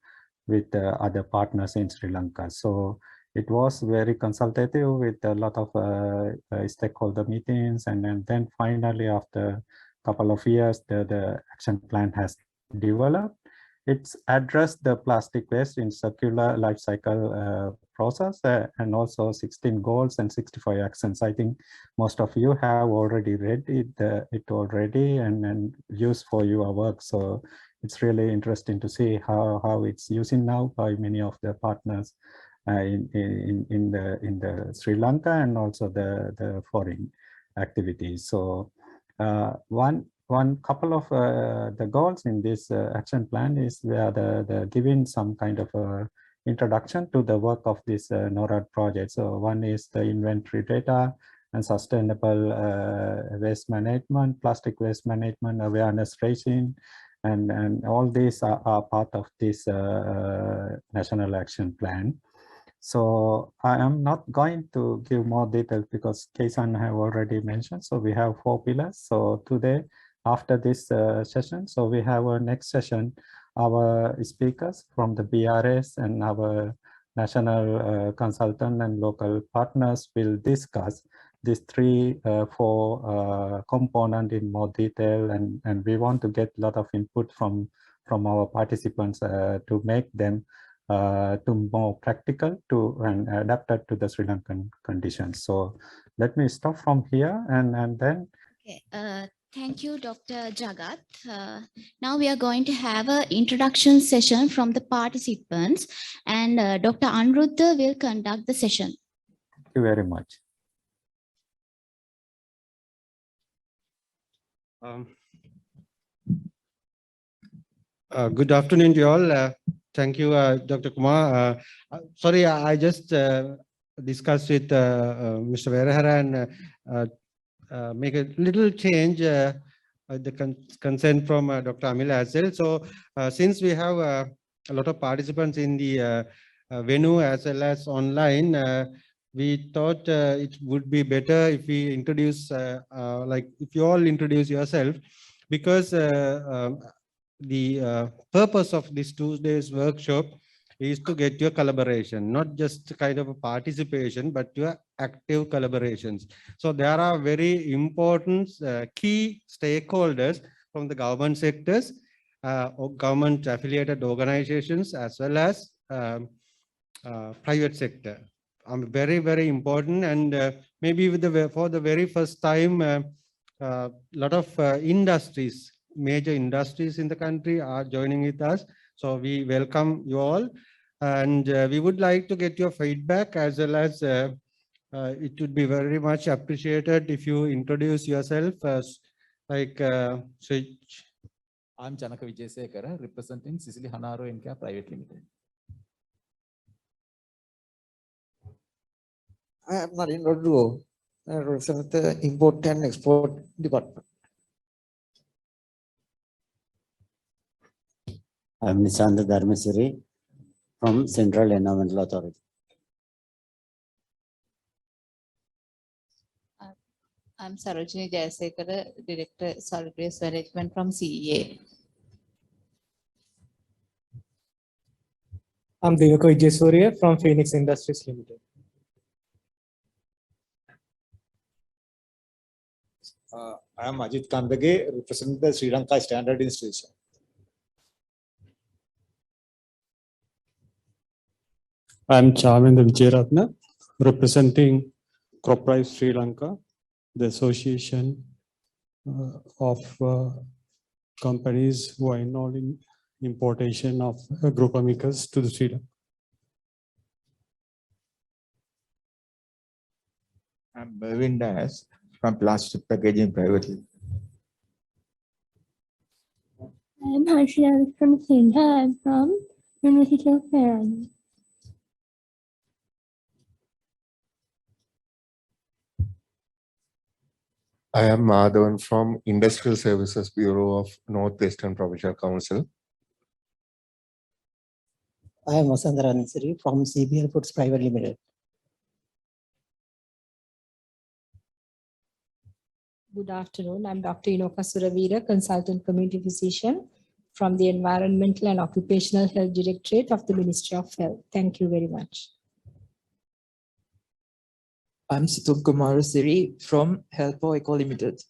other partners in Sri Lanka. So it was very consultative with a lot of stakeholder meetings, and then finally after a couple of years, the action plan has developed. It's addressed the plastic waste in circular life cycle process and also 16 goals and 65 actions. I think most of you have already read it already and used for your work. So it's really interesting to see how it's using now by many of the partners in the Sri Lanka and also the foreign activities. So one couple of the goals in this action plan is the giving some kind of introduction to the work of this NORAD project. So one is the inventory data and sustainable waste management, plastic waste management, awareness raising, and all these are part of this national action plan. So I am not going to give more details because Keisan have already mentioned. So we have 4 pillars. So today, after this session, so we have our next session, our speakers from the BRS and our national consultant and local partners will discuss these 3-4 components in more detail, and we want to get a lot of input from our participants to make them to more practical and adapted to the Sri Lankan conditions. So let me stop from here and then. Okay, thank you, Dr. Jagat. Now we are going to have an introduction session from the participants, and Dr. Anuruddha will conduct the session. Thank you very much. Good afternoon to you all. Thank you, Dr. Kumar. Sorry, I just discussed with Mr. Verahara and make a little change the consent from Dr. Amila as well. So since we have a lot of participants in the venue as well as online, we thought it would be better if we introduce, if you all introduce yourself, because the purpose of this 2 days workshop is to get your collaboration, not just kind of a participation, but your active collaborations. So there are very important key stakeholders from the government sectors, or government affiliated organizations, as well as private sector. Very, very important, and maybe for the very first time, a lot of industries, major industries in the country are joining with us. So we welcome you all, and we would like to get your feedback, as well as it would be very much appreciated if you introduce yourself as Switch. I'm Janaka Vijayasekara, representing Sicily Hanaro Inca Private Limited. I am Marin Rodrigo, I represent the Import and Export Department. I am Nisanda Dharmasiri from Central Environmental Authority. I'm Sarojini Jayasekara, Director Solid Waste Management from CEA. I'm Devaka Vijayasurya from Phoenix Industries Limited. I am Ajit Kandage, representing the Sri Lanka Standard Institution. I am Chavendra Vijayaratna, representing CropRice Sri Lanka, the association of companies who are involved in importation of agrochemicals to the Sri Lanka. I'm Mervyn Das from Plastic Packaging Privately. I'm Harshita from Sindha. I'm from University of Maryland. I am Madhavan from Industrial Services Bureau of Northwestern Provincial Council. I am Vasandhara Ansari from CBL Foods Private Limited. Good afternoon. I'm Dr. Inoka Suravira, Consultant Community Physician from the Environmental and Occupational Health Directorate of the Ministry of Health. Thank you very much. I'm Situl Kumar Siri from Helpo Eco Limited.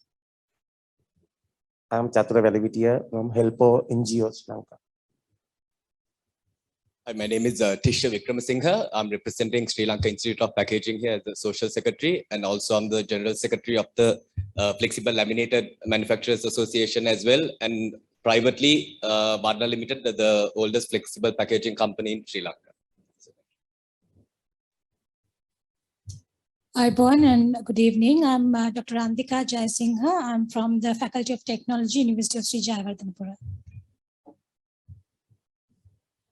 I'm Chatra Velavitia from Helpo NGO Sri Lanka. Hi, my name is Tisha Vikramasinghe. I'm representing Sri Lanka Institute of Packaging here as the Social Secretary, and also I'm the General Secretary of the Flexible Laminated Manufacturers Association as well, and privately, Varna Limited, the oldest flexible packaging company in Sri Lanka. Hi, and good evening. I'm Dr. Andika Jayasinghe. I'm from the Faculty of Technology, University of Sri Jayawardhanapura.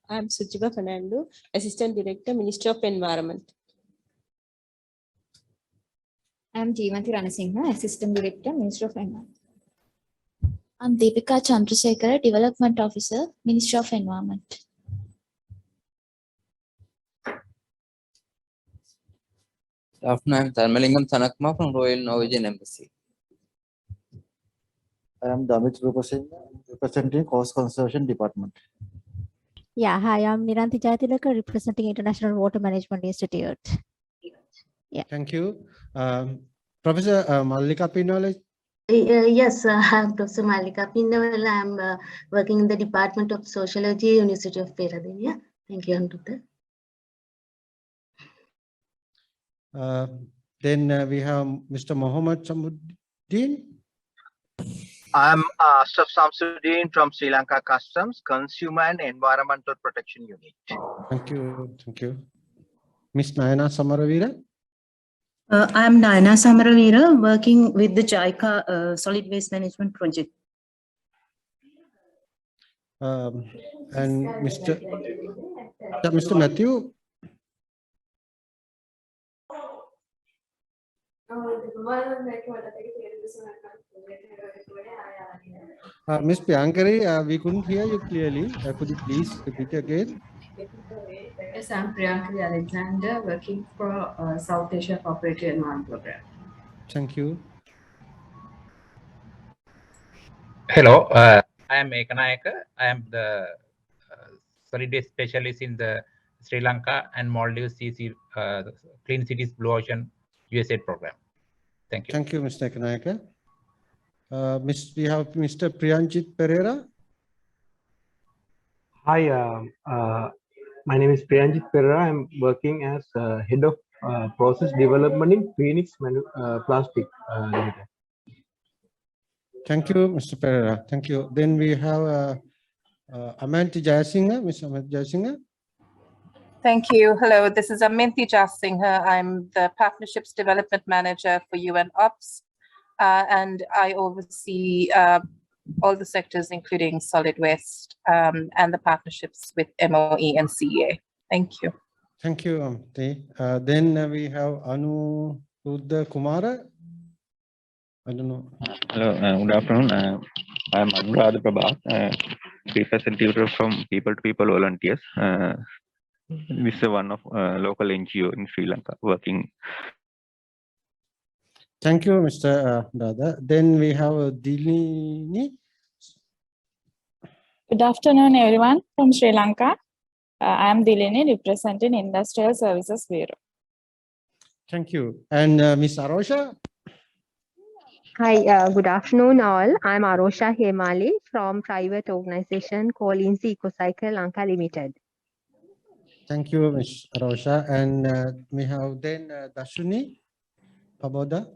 I'm Suchiba Fernando, Assistant Director, Ministry of Environment. I'm Jeevanti Ranasinghe, Assistant Director, Ministry of Environment. I'm Deepika Chandrasekhara, Development Officer, Ministry of Environment. Good afternoon, I'm Tharmalingam Sanakma from Royal Norwegian Embassy. I am Damit Rupasinghe, representing Coast Conservation Department. Yeah, hi, I'm Niranthi Jayatilaka, representing International Water Management Institute. Yeah. Thank you. Professor Mallika Pinwala. Yes, I'm Professor Mallika Pinwala. I'm working in the Department of Sociology, University of Peradeniya. Thank you, Amrita. Then we have Mr. Mohammed Samuddin. I'm Ashraf Samsuddin from Sri Lanka Customs, Consumer and Environmental Protection Unit. Thank you. Thank you. Ms. Nayana Samaravira. I'm Nayana Samaravira, working with the JICA Solid Waste Management Project. And Mr. Matthew. Ms. Piankari, we couldn't hear you clearly. Could you please repeat again? Yes, I'm Priyankari Alexander, working for South Asia Cooperative Environment Program. Thank you. Hello, I am Ekanayaka. I am the solid waste specialist in the Sri Lanka and Maldives CC Clean Cities Blue Ocean USAID program. Thank you. Thank you, Mr. Ekanayaka. We have Mr. Priyanjit Pereira. Hi, my name is Priyanjit Pereira. I'm working as Head of Process Development in Phoenix Plastic Limited. Thank you, Mr. Pereira. Thank you. Then we have Amanti Jayasinghe. Ms. Amanti Jayasinghe. Thank you. Hello, this is Aminti Jasinghe. I'm the Partnerships Development Manager for UN Ops, and I oversee all the sectors, including solid waste and the partnerships with MOE and CEA. Thank you. Thank you, Aminti. Then we have Anu Rudra Kumara. I don't know. Hello, good afternoon. I am Anuradha Prabha, representative from People to People Volunteers. This is one of local NGO in Sri Lanka working. Thank you, Mr. Dada. Then we have Dilini. Good afternoon, everyone from Sri Lanka. I am Dilini, representing Industrial Services Bureau. Thank you. And Ms. Arosha. Hi, good afternoon all. I'm Arosha Hemali from private organization called INSI EcoCycle Lanka Limited. Thank you, Ms. Arosha. And we have then Dashuni Paboda.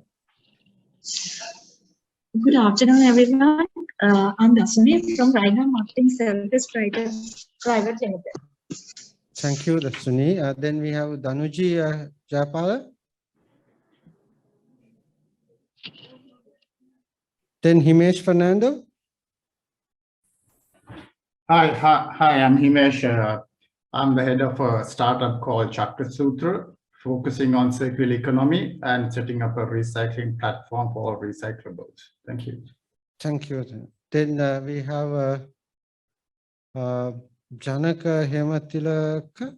Good afternoon, everyone. I'm Dasuni from Rider Marketing Services Private Limited. Thank you, Dashuni. Then we have Danuji Jayapala. Then Himesh Fernando. Hi, I'm Himesh. I'm the head of a startup called Chakra Sutra focusing on circular economy and setting up a recycling platform for recyclables. Thank you. Thank you. Then we have Janaka Hematilaka.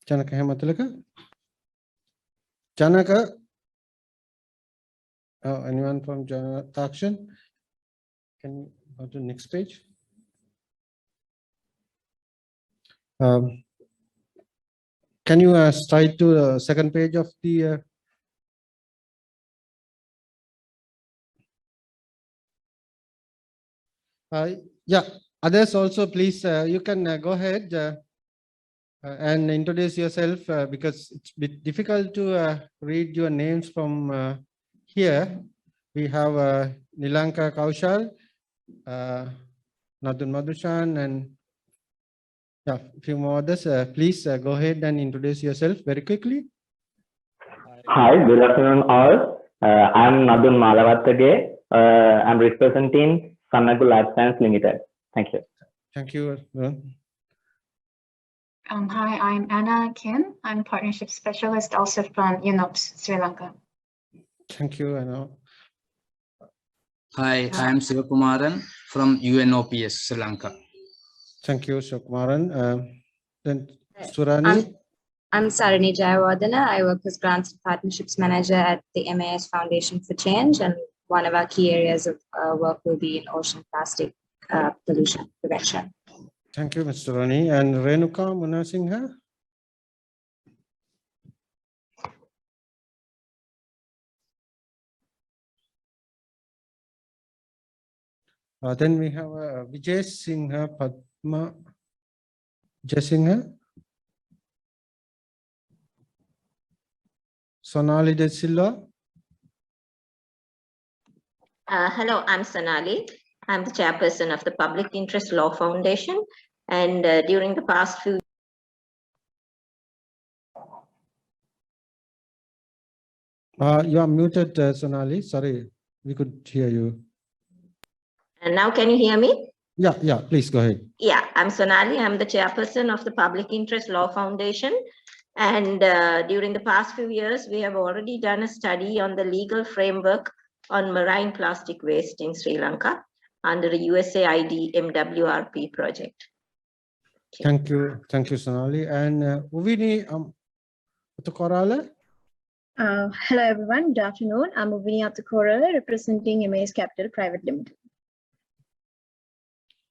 Janaka Hematilaka. Janaka. Anyone from Janaka Action? Can you go to the next page? Can you slide to the second page of the yeah, others also, please, you can go ahead and introduce yourself because it's a bit difficult to read your names from here. We have Nilanka Kaushal, Nathan Madhushan, and yeah, a few more others. Please go ahead and introduce yourself very quickly. Hi, good afternoon all. I'm Nadun Malavatage. I'm representing Sanagu Life Science Limited. Thank you. Thank you. Hi, I'm Anna Kim. I'm Partnership Specialist also from UNOPS, Sri Lanka. Thank you, Anna. Hi, I'm Sivakumaran from UNOPS, Sri Lanka. Thank you, Sivakumaran. Then Surani. I'm Sarini Jayawardena. I work as Grants and Partnerships Manager at the MAS Foundation for Change, and one of our key areas of work will be in ocean plastic pollution prevention. Thank you, Mr. Rani. And Renuka Munasingha. Then we have Vijay Singha Padma Jasingha. Sonali De Silva. Hello, I'm Sonali. I'm the chairperson of the Public Interest Law Foundation. And during the past few you are muted, Sonali. Sorry, we could hear you. And now can you hear me? Yeah, please go ahead. Yeah, I'm Sonali. I'm the chairperson of the Public Interest Law Foundation. And during the past few years, we have already done a study on the legal framework on marine plastic waste in Sri Lanka under the USAID MWRP project. Thank you, Sonali. And Uvini Atukorala. Hello, everyone. Good afternoon. I'm Uvini Atukorala, representing MAS Capital Private Limited.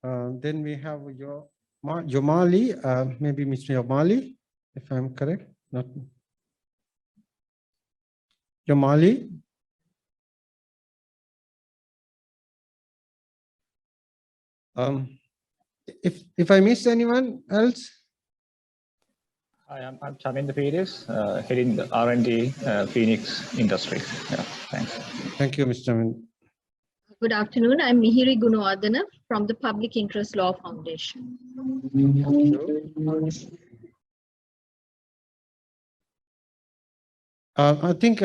Then we have Yomali, maybe Mr. Yomali, if I'm correct. Not Yomali. If I missed anyone else. Hi, I'm Chaminda Pires, heading the R&D Phoenix industry. Yeah, thanks. Thank you, Mr. Chaminda. Good afternoon. I'm Mihiri Gunawardena from the Public Interest Law Foundation. I think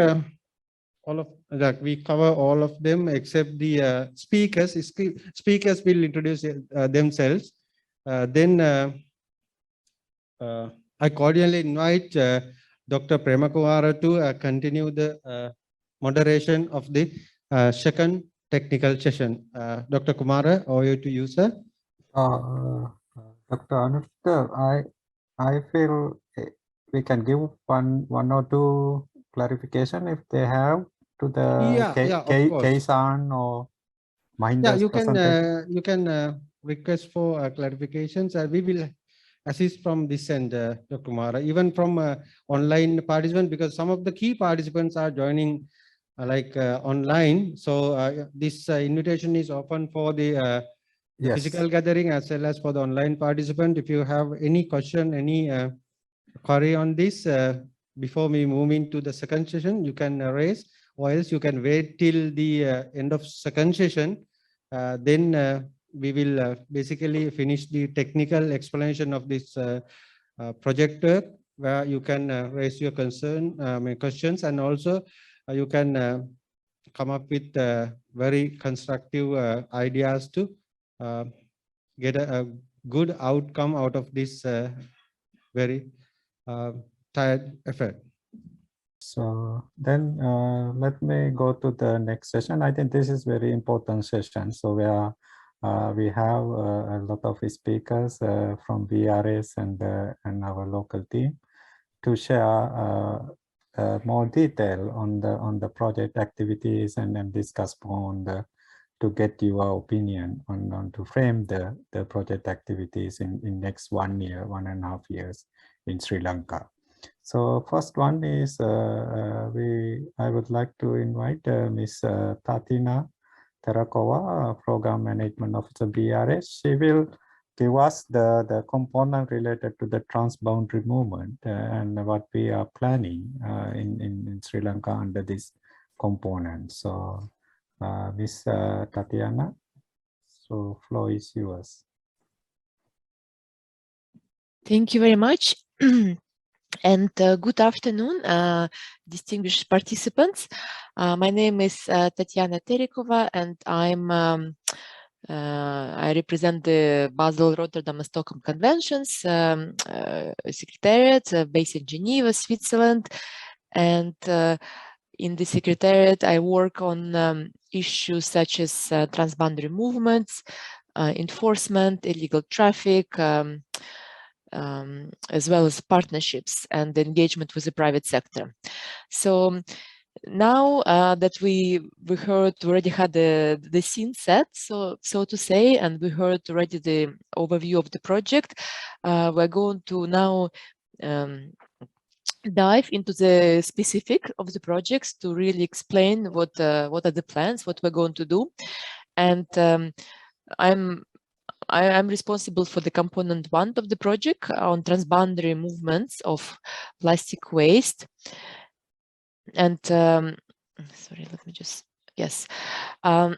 all of that we cover all of them except the speakers. Speakers will introduce themselves. Then I cordially invite Dr. Premakumara to continue the moderation of the second technical session. Dr. Kumara, over to you, sir. Dr. Anushka, I feel we can give one or two clarification if they have to the case on or Mahinda's presentation. You can request for clarifications. We will assist from this end, Dr. Kumara, even from online participants, because some of the key participants are joining online. So this invitation is open for the physical gathering as well as for the online participant. If you have any question, any query on this, before we move into the second session, you can raise, or else you can wait till the end of second session. Then we will basically finish the technical explanation of this project work, where you can raise your questions, and also you can come up with very constructive ideas to get a good outcome out of this very tired effort. So then let me go to the next session. I think this is very important session. So we have a lot of speakers from VRS and our local team to share more detail on the project activities and then discuss more on to get your opinion on to frame the project activities in next 1 year, 1.5 years in Sri Lanka. So first one is I would like to invite Ms. Tatina Terakova, Program Management Officer BRS. She will give us the component related to the transboundary movement and what we are planning in Sri Lanka under this component. So Ms. Tatiana, so floor is yours. Thank you very much. And good afternoon, distinguished participants. My name is Tatiana Terekova, and I represent the Basel, Rotterdam, and Stockholm Conventions Secretariat based in Geneva, Switzerland. And in the Secretariat, I work on issues such as transboundary movements, enforcement, illegal traffic, as well as partnerships and engagement with the private sector. So now that we already had the scene set, so to say, and we heard already the overview of the project, we're going to now dive into the specific of the projects to really explain what are the plans, what we're going to do. And I'm responsible for the component 1 of the project on transboundary movements of plastic waste. And sorry, let me just, yes. As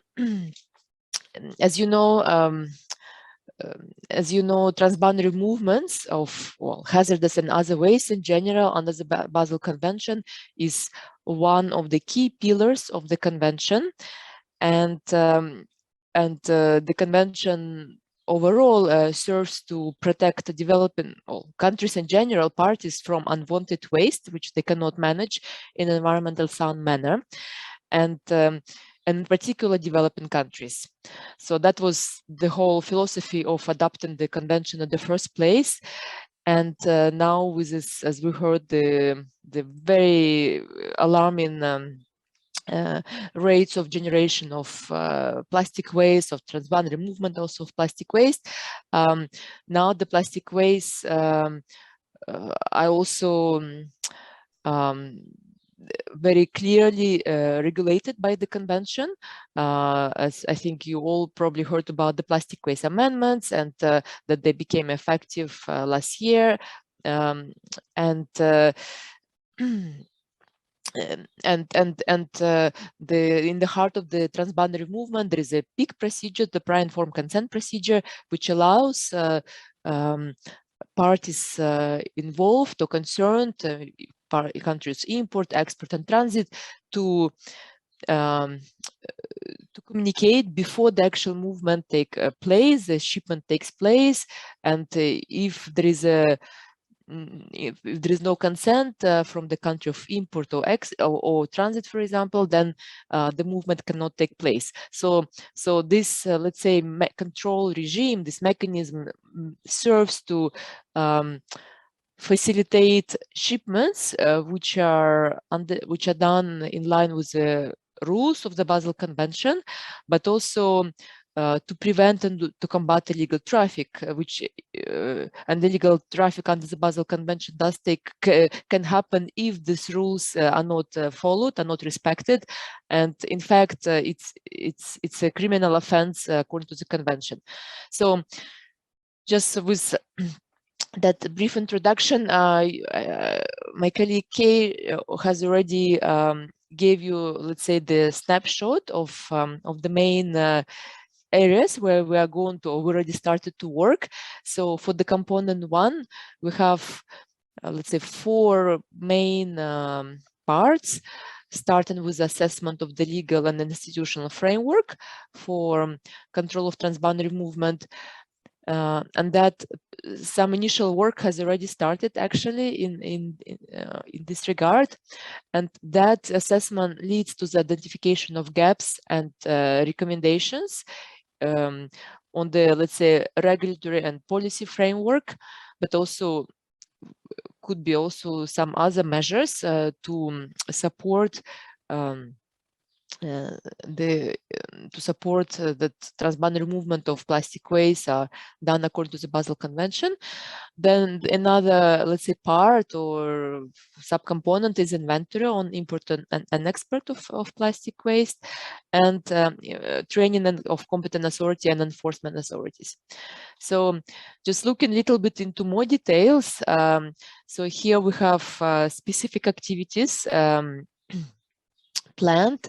you know, transboundary movements of hazardous and other waste in general under the Basel Convention is one of the key pillars of the convention. And the convention overall serves to protect the developing countries in general, parties from unwanted waste, which they cannot manage in an environmental sound manner, and in particular developing countries. So that was the whole philosophy of adopting the convention in the first place. And now with this, as we heard, the very alarming rates of generation of plastic waste, of transboundary movement also of plastic waste. Now the plastic waste I also very clearly regulated by the convention. As I think you all probably heard about the plastic waste amendments and that they became effective last year. In the heart of the transboundary movement, there is a PIC procedure, the prior informed consent procedure, which allows parties involved or concerned, countries import, export, and transit to communicate before the actual movement take place, the shipment takes place, and if there is no consent from the country of import or transit, for example, then the movement cannot take place. So this, let's say, control regime, this mechanism serves to facilitate shipments which are done in line with the rules of the Basel Convention, but also to prevent and to combat illegal traffic, which and illegal traffic under the Basel Convention can happen if these rules are not followed, are not respected, and in fact it's a criminal offense according to the convention. So just with that brief introduction, my colleague Kay has already gave you, let's say, the snapshot of the main areas where we are going to, or we already started to work. So for the component 1, we have, let's say, 4 main parts, starting with assessment of the legal and institutional framework for control of transboundary movement. and that some initial work has already started actually in this regard, and that assessment leads to the identification of gaps and recommendations on the, let's say, regulatory and policy framework, but also could be also some other measures to support that transboundary movement of plastic waste are done according to the Basel Convention. Then another, let's say, part or subcomponent is inventory on import and export of plastic waste, and training of competent authority and enforcement authorities. So just looking a little bit into more details. So here we have specific activities planned.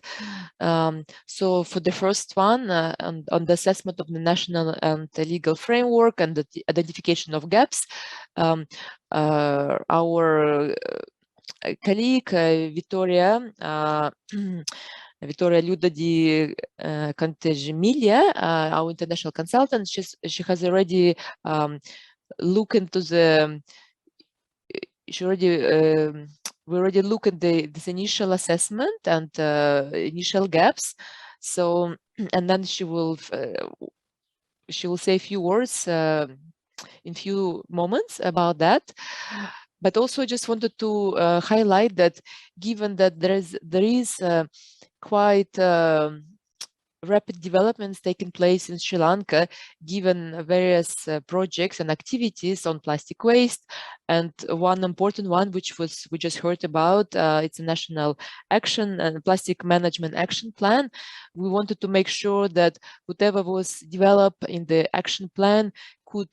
So for the first one, on the assessment of the national and the legal framework and the identification of gaps, our colleague Vittoria Luda di Cantegemilia, our international consultant, she has already looked into the we already look at this initial assessment and initial gaps. So, and then she will say a few words in few moments about that. But also just wanted to highlight that given that there is quite rapid developments taking place in Sri Lanka, given various projects and activities on plastic waste, and one important one which we just heard about, it's a national action and plastic management action plan. We wanted to make sure that whatever was developed in the action plan we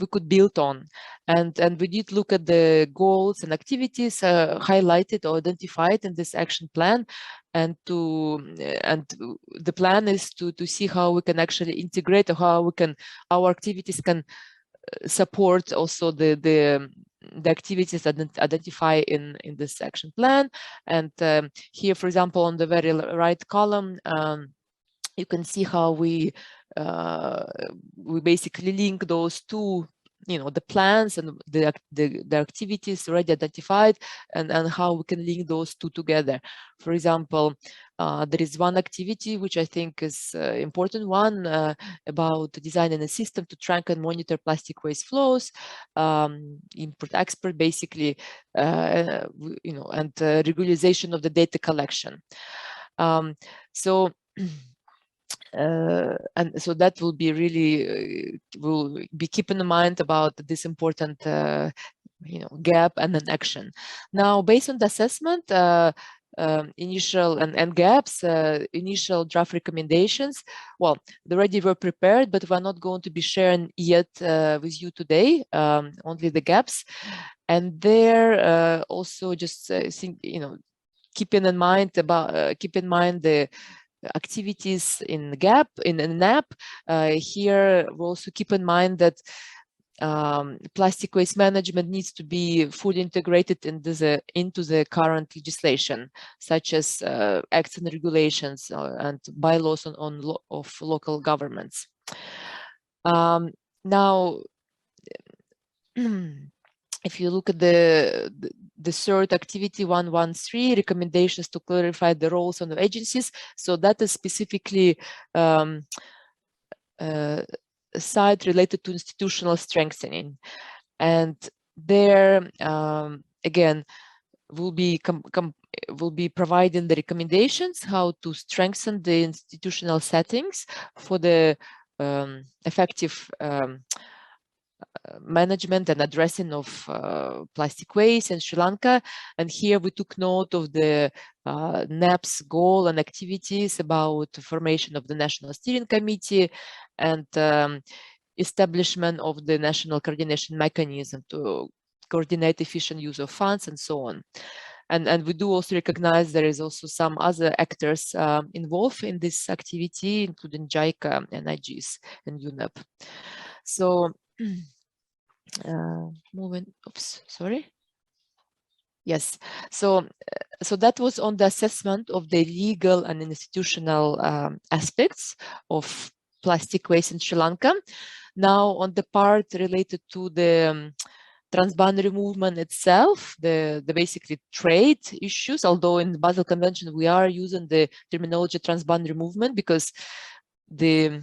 could build on, and we did look at the goals and activities highlighted or identified in this action plan, and the plan is to see how we can actually integrate, or how our activities can support also the activities that identify in this action plan. And here, for example, on the very right column, you can see how we basically link those two, the plans and the activities already identified, and how we can link those two together. For example, there is one activity which I think is an important one about designing a system to track and monitor plastic waste flows, import-export basically, and regularization of the data collection. So. And so that will be really will be keeping in mind about this important gap and an action. Now, based on the assessment, initial and gaps, initial draft recommendations, well, they already were prepared, but we're not going to be sharing yet with you today, only the gaps. And there also just keeping in mind the activities in GAP, in NAP. Here we also keep in mind that plastic waste management needs to be fully integrated into the current legislation, such as acts and regulations and bylaws of local governments. Now, if you look at the third activity, 113, recommendations to clarify the roles of the agencies. So that is specifically side related to institutional strengthening. And there, again, we'll be providing the recommendations how to strengthen the institutional settings for the effective management and addressing of plastic waste in Sri Lanka. And here we took note of the NAP's goal and activities about the formation of the National Steering Committee and establishment of the National Coordination Mechanism to coordinate efficient use of funds and so on. And we do also recognize there is also some other actors involved in this activity, including JICA, NIGs, and UNEP. So Yes, so that was on the assessment of the legal and institutional aspects of plastic waste in Sri Lanka. Now on the part related to the transboundary movement itself, the basically trade issues, although in the Basel Convention we are using the terminology transboundary movement because the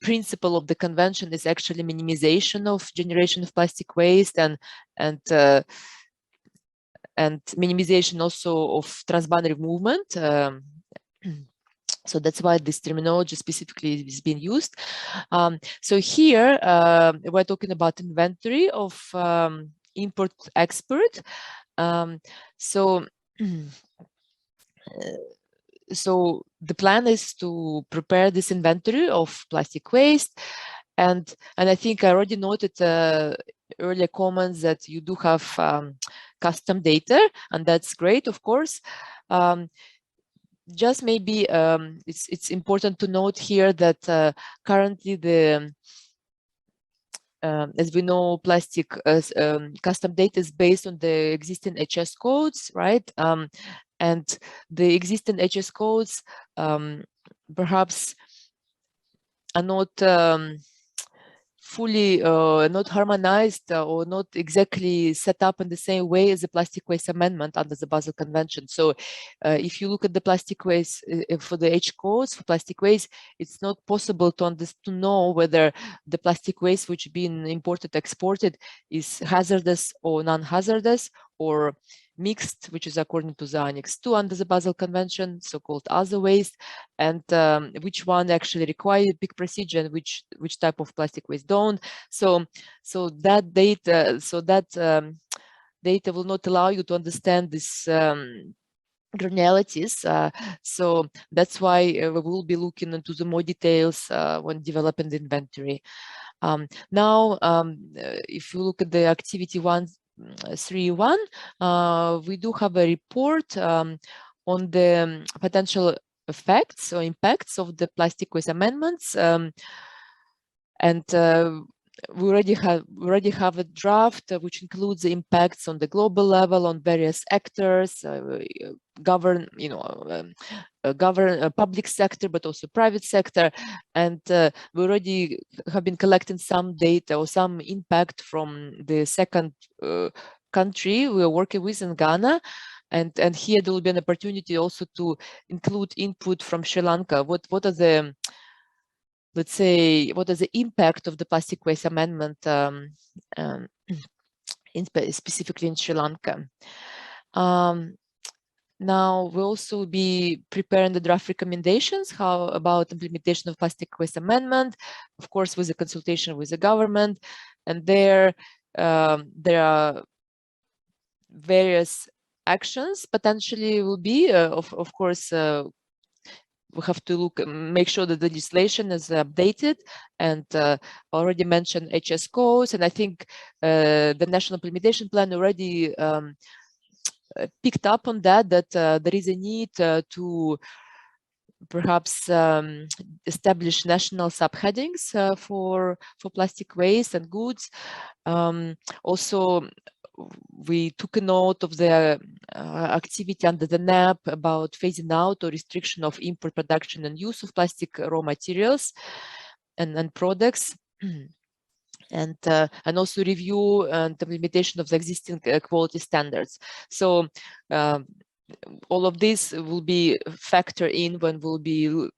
principle of the convention is actually minimization of generation of plastic waste and minimization also of transboundary movement. So that's why this terminology specifically is being used. So here we're talking about inventory of import-export. So the plan is to prepare this inventory of plastic waste, and I think I already noted earlier comments that you do have custom data, and that's great, of course. Just maybe it's important to note here that currently the as we know, plastic custom data is based on the existing HS codes, right? And the existing HS codes perhaps are not fully not harmonized or not exactly set up in the same way as the plastic waste amendment under the Basel Convention. So if you look at the plastic waste for the H codes for plastic waste, it's not possible to know whether the plastic waste which been imported, exported is hazardous or non-hazardous or mixed, which is according to the Annex 2 under the Basel Convention, so-called other waste, and which one actually require big procedure and which type of plastic waste don't. So that data, data will not allow you to understand this granularities. So that's why we will be looking into the more details when developing the inventory. Now, if you look at the activity 1.3.1, we do have a report on the potential effects or impacts of the plastic waste amendments, and we already have a draft which includes the impacts on the global level on various actors, public sector, but also private sector, and we already have been collecting some data or some impact from the second country we are working with in Ghana. And here there will be an opportunity also to include input from Sri Lanka. What are the, let's say, what is the impact of the plastic waste amendment specifically in Sri Lanka? Now we'll also be preparing the draft recommendations about implementation of plastic waste amendment, of course, with a consultation with the government. And there are various actions potentially will be, of course, we have to make sure that the legislation is updated, and already mentioned HS codes, and I think the National Implementation Plan already picked up on that there is a need to perhaps establish national subheadings for plastic waste and goods. Also, we took a note of the activity under the NAP about phasing out or restriction of import, production and use of plastic raw materials and products. And also review and implementation of the existing quality standards. So all of this will be factored in when we'll be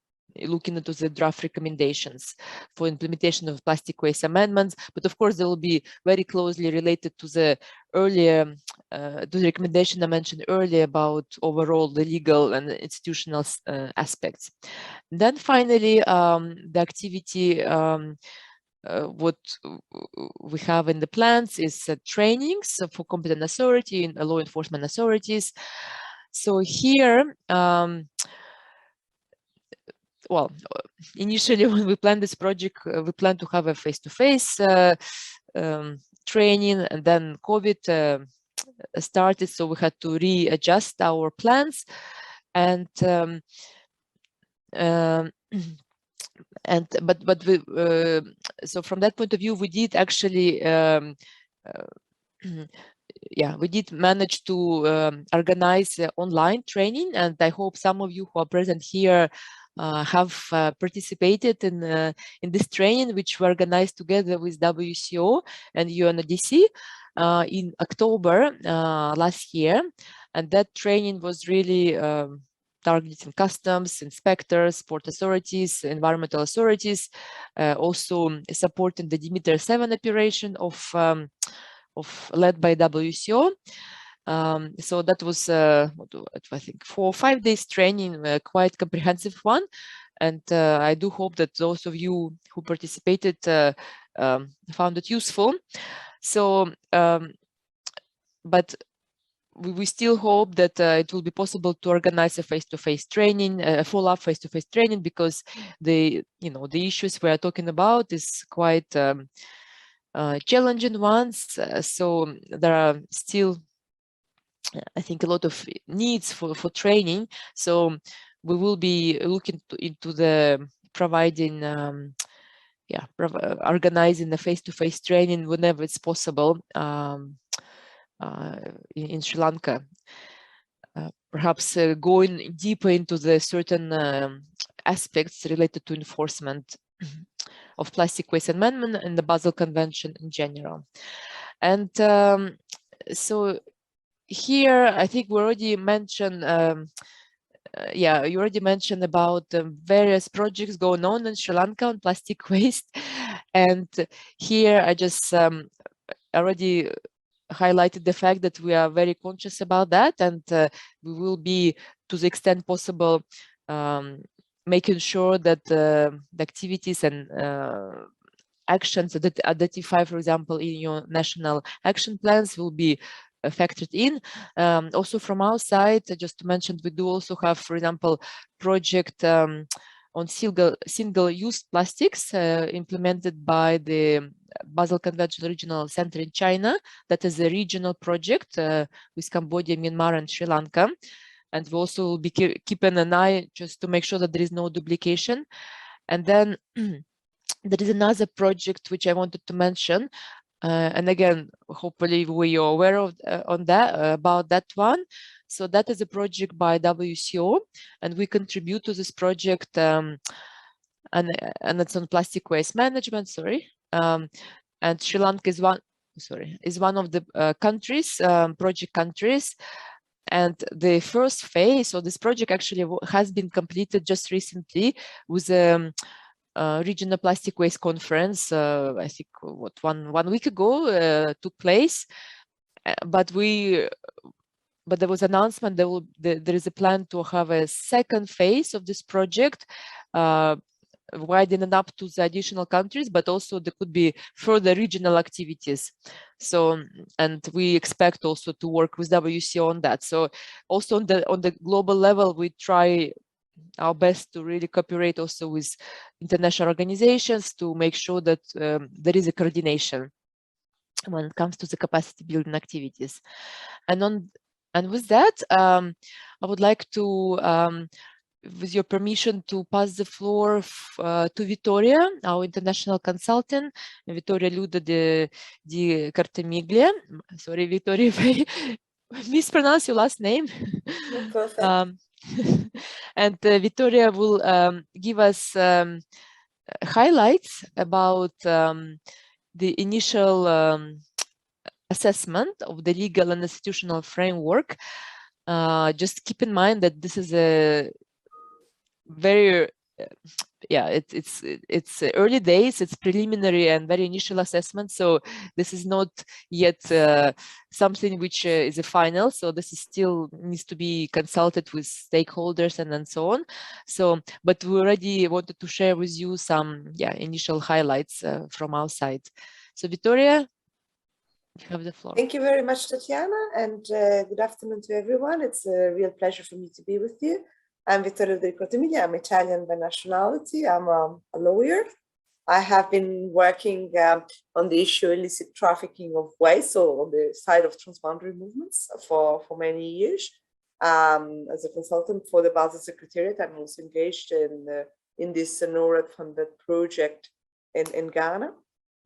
looking into the draft recommendations for implementation of plastic waste amendments. But of course, they will be very closely related to the earlier, to the recommendation I mentioned earlier about overall the legal and institutional aspects. And then finally, the activity what we have in the plans is trainings for competent authority and law enforcement authorities. So here, well, initially when we planned this project, we planned to have a face-to-face training, and then COVID started, so we had to readjust our plans, and but we so from that point of view, we did actually yeah, we did manage to organize online training, and I hope some of you who are present here have participated in this training, which we organized together with WCO and UNODC in October last year. And that training was really targeting customs, inspectors, port authorities, environmental authorities, also supporting the Demeter 7 operation led by WCO. So that was, I think, 4 or 5 days training, quite comprehensive one. And I do hope that those of you who participated found it useful. So, but we still hope that it will be possible to organize a face-to-face training, a follow-up face-to-face training, because the issues we are talking about is quite challenging ones. So there are still, I think, a lot of needs for training. So we will be looking into the providing, organizing the face-to-face training whenever it's possible. In Sri Lanka, perhaps going deeper into the certain aspects related to enforcement of plastic waste amendment and the Basel Convention in general. And so here, I think we already mentioned, you already mentioned about various projects going on in Sri Lanka on plastic waste. And here I just already highlighted the fact that we are very conscious about that, and we will be, to the extent possible, making sure that the activities and actions that identify, for example, in your national action plans will be factored in. Also from our side, just to mention, we do also have, for example, project on single-use plastics implemented by the Basel Convention Regional Center in China. That is a regional project with Cambodia, Myanmar, and Sri Lanka. And we also will be keeping an eye just to make sure that there is no duplication. And then there is another project which I wanted to mention. And again, hopefully we are aware of about that one. So that is a project by WCO, and we contribute to this project, and it's on plastic waste management. And Sri Lanka is one of the countries, project countries. And the first phase of this project actually has been completed just recently with regional plastic waste conference. I think one week ago took place, but there was an announcement there is a plan to have a second phase of this project, widening up to the additional countries, but also there could be further regional activities. So, and we expect also to work with WCO on that. So also on the global level, we try our best to really cooperate also with international organizations to make sure that there is a coordination when it comes to the capacity building activities. And with that, I would like to, with your permission, to pass the floor to Vittoria, our international consultant, Vittoria Luda di Cartemiglia. Sorry, Vittoria, if I mispronounce your last name. No, perfect. And Vittoria will give us highlights about the initial assessment of the legal and institutional framework. Just keep in mind that this is a very it's early days, it's preliminary and very initial assessment, so this is not yet something which is a final, so this is still needs to be consulted with stakeholders and so on. So but we already wanted to share with you some initial highlights from our side. So Vittoria, you have the floor. Thank you very much, Tatiana, and good afternoon to everyone. It's a real pleasure for me to be with you. I'm Vittoria di Cartemiglia. I'm Italian by nationality. I'm a lawyer. I have been working on the issue of illicit trafficking of waste, so on the side of transboundary movements for many years. As a consultant for the Basel Secretariat, I'm also engaged in this NORAD-funded project in Ghana.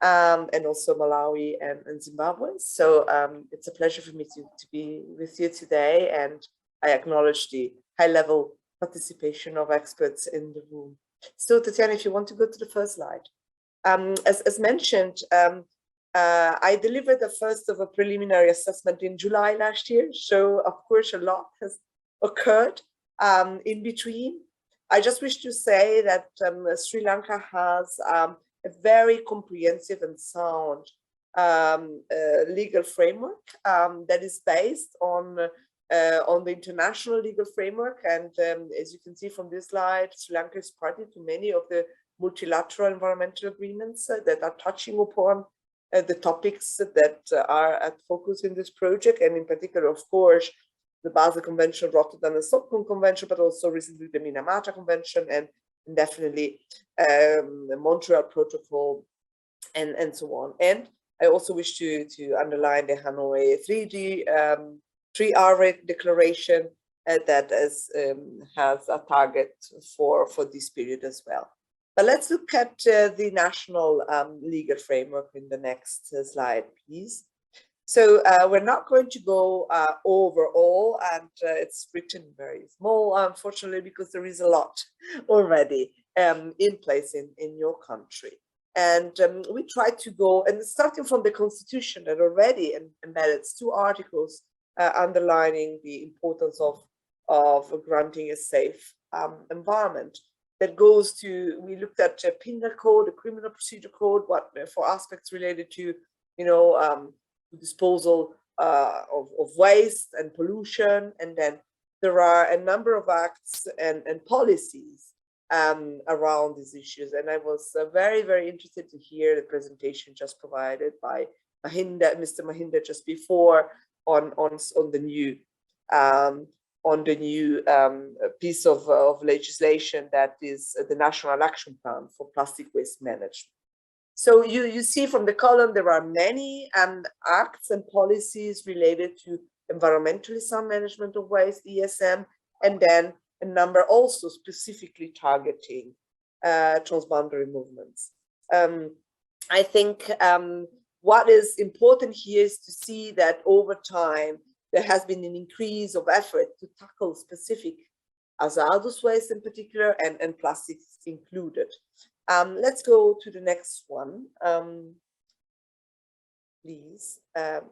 And also Malawi and Zimbabwe. So it's a pleasure for me to be with you today, and I acknowledge the high-level participation of experts in the room. So Tatiana, if you want to go to the first slide. As mentioned, I delivered the first of a preliminary assessment in July last year. So of course, a lot has occurred in between. I just wish to say that Sri Lanka has a very comprehensive and sound legal framework that is based on the international legal framework. And as you can see from this slide, Sri Lanka is party to many of the multilateral environmental agreements that are touching upon the topics that are at focus in this project. And in particular, of course, the Basel Convention, Rotterdam and Stockholm Convention, but also recently the Minamata Convention, and definitely the Montreal Protocol, and so on. And I also wish to underline the Hanoi 3R declaration that has a target for this period as well. But let's look at the national legal framework in the next slide, please. So we're not going to go over all, and it's written very small, unfortunately, because there is a lot already in place in your country. And we try to go, and starting from the Constitution that already embedded 2 articles underlining the importance of granting a safe environment. That goes to, we looked at the penal code, the criminal procedure code, what for aspects related to, disposal of waste and pollution. And then there are a number of acts and policies around these issues. And I was very, very interested to hear the presentation just provided by Mr. Mahinda just before on the new piece of legislation that is the National Action Plan for Plastic Waste Management. So you see from the column, there are many acts and policies related to environmentally sound management of waste, ESM, and then a number also specifically targeting transboundary movements. I think what is important here is to see that over time, there has been an increase of effort to tackle specific hazardous waste in particular, and plastics included. Let's go to the next one, please.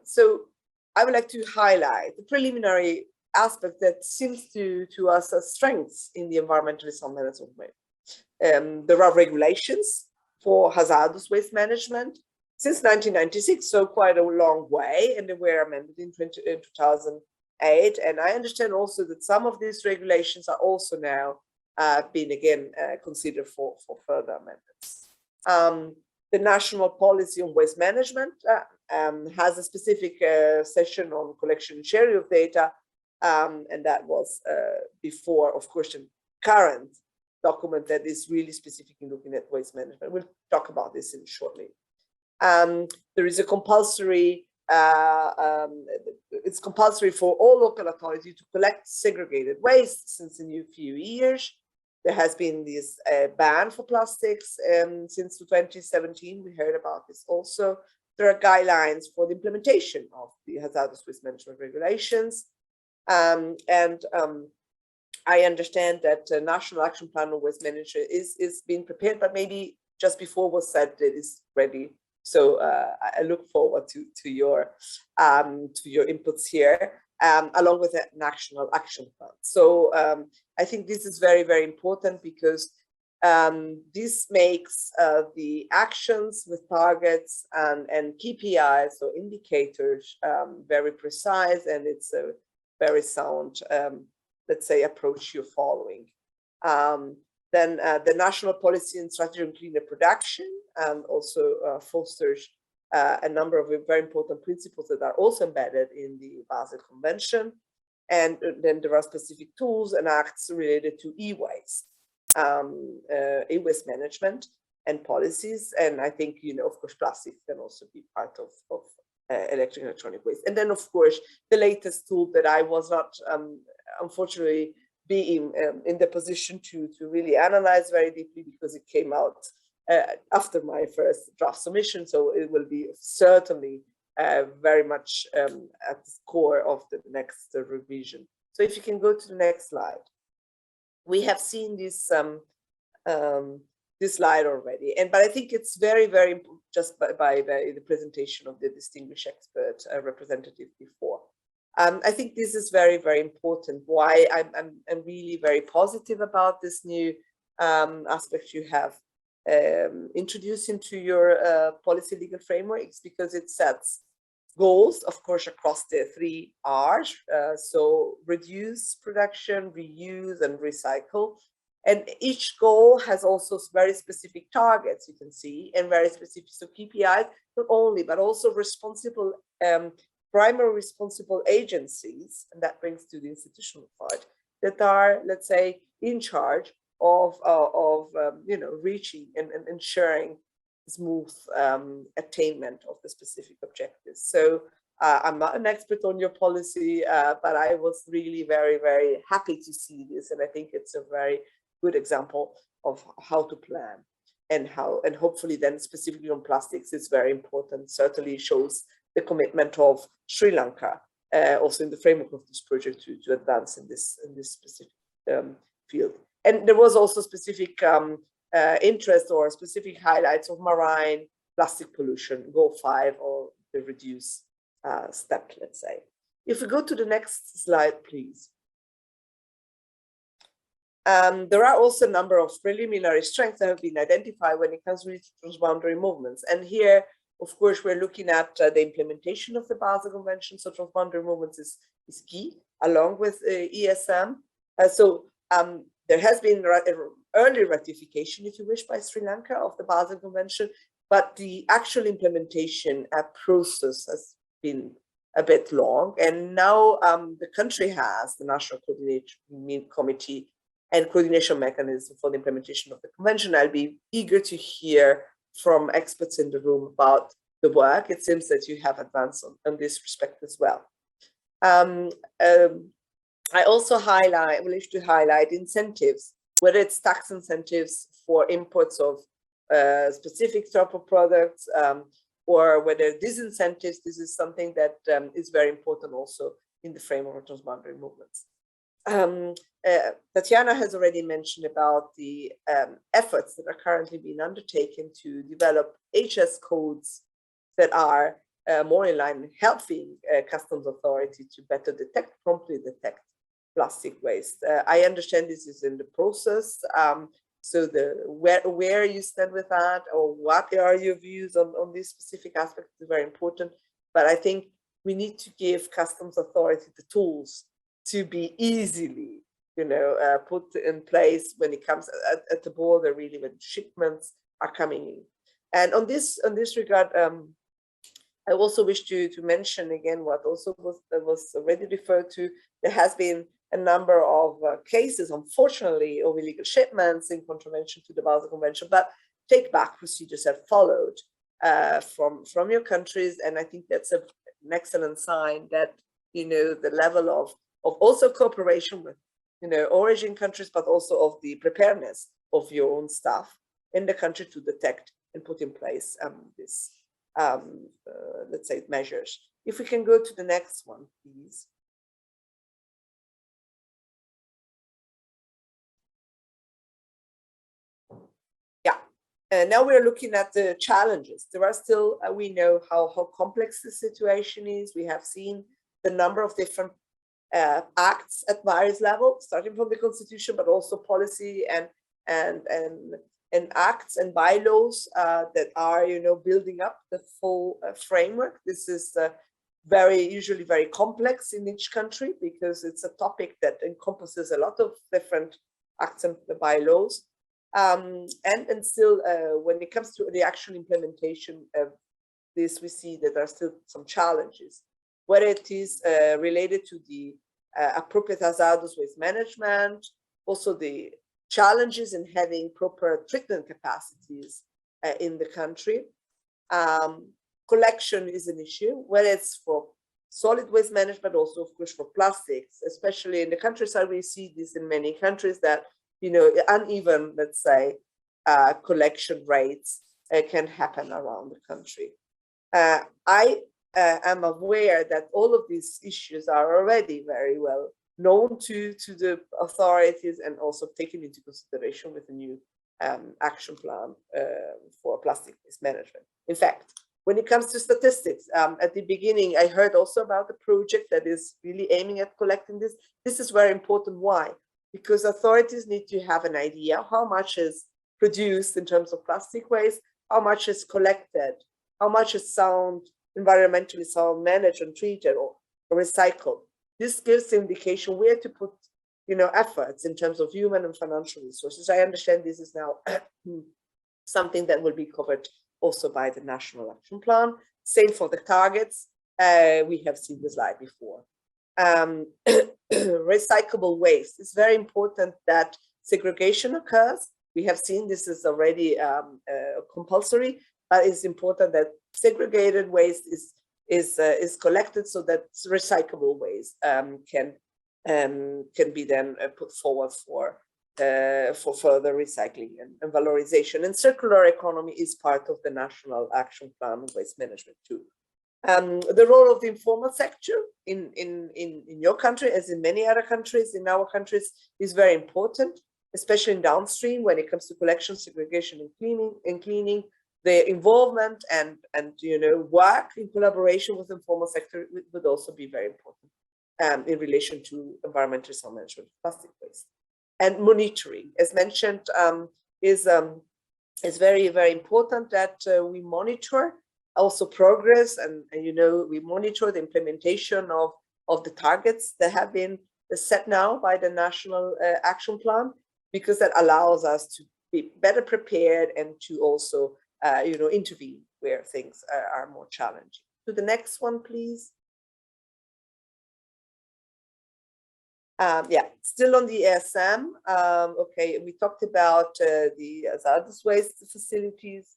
So I would like to highlight the preliminary aspect that seems to us as strengths in the environmentally sound management way. There are regulations for hazardous waste management since 1996, so quite a long way, and they were amended in 2008. And I understand also that some of these regulations are also now being again considered for further amendments. The National Policy on Waste Management has a specific session on collection and sharing of data, and that was before, of course, the current document that is really specifically looking at waste management. We'll talk about this shortly. There is a compulsory, it's compulsory for all local authorities to collect segregated waste since a few years. There has been this ban for plastics since 2017. We heard about this also. There are guidelines for the implementation of the hazardous waste management regulations. I understand that the National Action Plan on Waste Management is being prepared, but maybe just before was said that it's ready. So I look forward to your inputs here, along with a National Action Plan. So I think this is very, very important because this makes the actions with targets and KPIs, so indicators, very precise, and it's a very sound, let's say, approach you're following. Then the National Policy and Strategy on Cleaner Production also fosters a number of very important principles that are also embedded in the Basel Convention. And then there are specific tools and acts related to e-waste, e-waste management and policies. And I think, of course, plastics can also be part of electronic waste. And then, of course, the latest tool that I was not, unfortunately, being in the position to really analyze very deeply because it came out after my first draft submission. So it will be certainly very much at the core of the next revision. So if you can go to the next slide. we have seen this this slide already, but I think it's very, very important just by the presentation of the distinguished expert representative before. I think this is very, very important. Why I'm really very positive about this new aspect you have introduced into your policy legal framework. It's because it sets goals, of course, across the 3 R's. So reduce, production, reuse, and recycle. And each goal has also very specific targets, you can see, and very specific, so KPIs, not only, but also responsible, primary responsible agencies, and that brings to the institutional part, that are, let's say, in charge of you know, reaching and ensuring smooth attainment of the specific objectives. So I'm not an expert on your policy, but I was really very, very happy to see this, and I think it's a very good example of how to plan and hopefully then specifically on plastics is very important. Certainly shows the commitment of Sri Lanka also in the framework of this project to advance in this specific field. And there was also specific interest or specific highlights of marine plastic pollution, goal 5, or the reduce step, let's say. If we go to the next slide, please. There are also a number of preliminary strengths that have been identified when it comes to transboundary movements. And here, of course, we're looking at the implementation of the Basel Convention. So transboundary movements is key, along with ESM. There has been early ratification, if you wish, by Sri Lanka of the Basel Convention, but the actual implementation process has been a bit long. And now the country has the National Coordination Committee and coordination mechanism for the implementation of the convention. I'll be eager to hear from experts in the room about the work. It seems that you have advanced on this respect as well. I also wish to highlight incentives, whether it's tax incentives for imports of specific type of products, or whether disincentives. This is something that is very important also in the framework of transboundary movements. Tatiana has already mentioned about the efforts that are currently being undertaken to develop HS codes that are more in line with helping customs authority to better promptly detect plastic waste. I understand this is in the process. So where you stand with that, or what are your views on this specific aspect is very important. But I think we need to give customs authority the tools to be easily, you know, put in place when it comes at the border, really, when shipments are coming in. And on this regard, I also wish to mention again what also was already referred to. There has been a number of cases, unfortunately, of illegal shipments in contravention to the Basel Convention, but take-back procedures have followed from your countries, and I think that's an excellent sign that, you know, the level of also cooperation with, you know, origin countries, but also of the preparedness of your own staff in the country to detect and put in place this, let's say, measures. If we can go to the next one, please. Now we're looking at the challenges. There are still, we know how complex the situation is. We have seen the number of different acts at various levels, starting from the constitution, but also policy and acts and bylaws that are, you know, building up the full framework. This is usually very complex in each country because it's a topic that encompasses a lot of different acts and bylaws. And still, when it comes to the actual implementation of this, we see that there are still some challenges, whether it is related to the appropriate hazardous waste management, also the challenges in having proper treatment capacities in the country. Collection is an issue, whether it's for solid waste management, also, of course, for plastics, especially in the countryside. We see this in many countries that, you know, uneven, let's say, collection rates can happen around the country. I am aware that all of these issues are already very well known to the authorities and also taken into consideration with the new action plan for plastic waste management. In fact, when it comes to statistics, at the beginning, I heard also about the project that is really aiming at collecting this. This is very important. Why? Because authorities need to have an idea how much is produced in terms of plastic waste, how much is collected, how much is environmentally sound, managed and treated or recycled. This gives indication where to put, efforts in terms of human and financial resources. I understand this is now something that will be covered also by the National Action Plan. Same for the targets. We have seen the slide before. Recyclable waste. It's very important that segregation occurs. We have seen this is already compulsory, but it's important that segregated waste is collected so that recyclable waste can be then put forward for further recycling and valorization. And circular economy is part of the National Action Plan on Waste Management too. The role of the informal sector in your country, as in many other countries, in our countries, is very important, especially in downstream when it comes to collection, segregation, and cleaning. The involvement and work in collaboration with the informal sector would also be very important in relation to environmental sound management of plastic waste. And monitoring, as mentioned, is very, very important that we monitor also progress and we monitor the implementation of the targets that have been set now by the National Action Plan, because that allows us to be better prepared and to also intervene where things are more challenging. To the next one, please. Yeah, still on the ASM. Okay, we talked about the hazardous waste facilities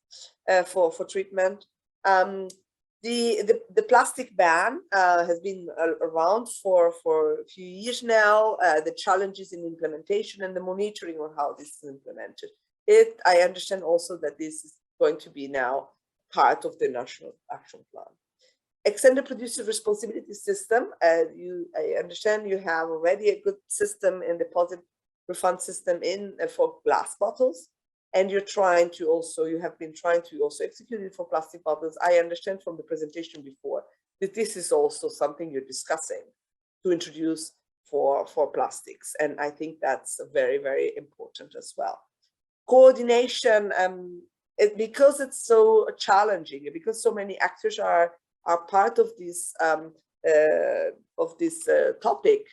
for treatment. The plastic ban has been around for a few years now. The challenges in implementation and the monitoring on how this is implemented. I understand also that this is going to be now part of the National Action Plan. Extended producer responsibility system. I understand you have already a good system in deposit refund system for glass bottles, and you have been trying to also execute it for plastic bottles. I understand from the presentation before that this is also something you're discussing to introduce for plastics, and I think that's very, very important as well. Coordination, because it's so challenging, because so many actors are part of this topic,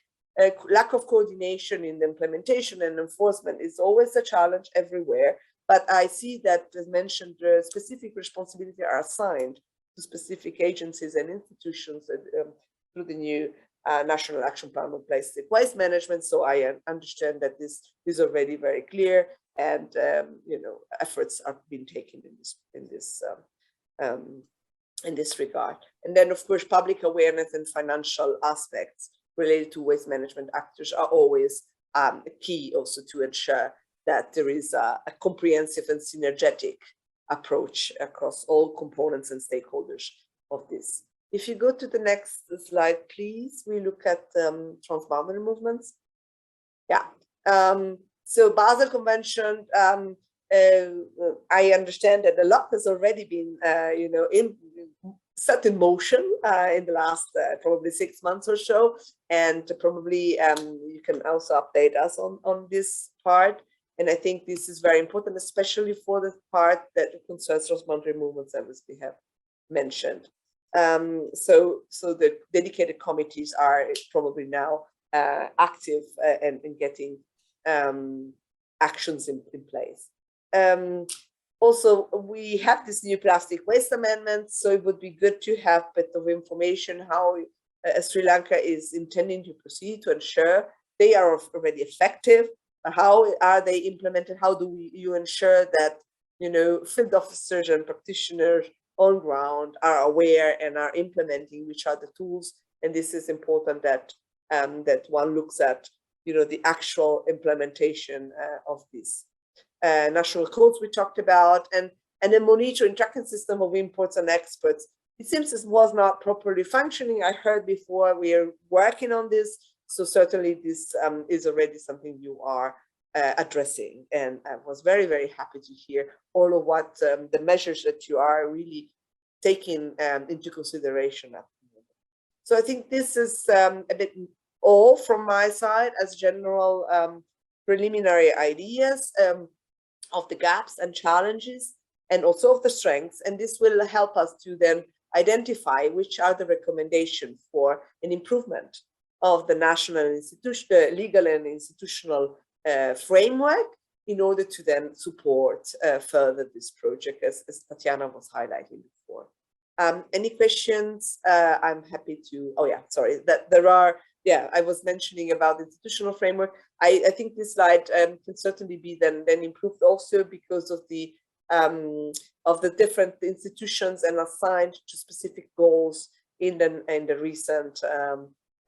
lack of coordination in the implementation and enforcement is always a challenge everywhere. But I see that, as mentioned, specific responsibility are assigned to specific agencies and institutions through the new National Action Plan on Plastic Waste Management. So I understand that this is already very clear, and efforts are being taken in this regard. And then, of course, public awareness and financial aspects related to waste management actors are always key also to ensure that there is a comprehensive and synergetic approach across all components and stakeholders of this. If you go to the next slide, please, we look at transboundary movements. Yeah. So Basel Convention, I understand that a lot has already been, set in motion in the last probably 6 months or so, and probably you can also update us on this part. And I think this is very important, especially for the part that concerns transboundary movements, as we have mentioned. So the dedicated committees are probably now active and getting actions in place. Also, we have this new plastic waste amendment, so it would be good to have a bit of information how Sri Lanka is intending to proceed to ensure they are already effective. How are they implemented? How do you ensure that field officers and practitioners on ground are aware and are implementing which are the tools? And this is important that that one looks at the actual implementation of these national codes we talked about, and a monitoring tracking system of imports and exports. It seems this was not properly functioning. I heard before we are working on this, So certainly this is already something you are addressing. And I was very, very happy to hear all of what the measures that you are really taking into consideration at the moment. So I think this is a bit all from my side as general preliminary ideas of the gaps and challenges and also of the strengths. And this will help us to then identify which are the recommendations for an improvement of the national legal and institutional framework in order to then support further this project, as Tatiana was highlighting before. Any questions? I'm happy to, oh yeah, sorry, that there are, yeah, I was mentioning about the institutional framework. I think this slide can certainly be then improved also because of the different institutions and assigned to specific goals in the recent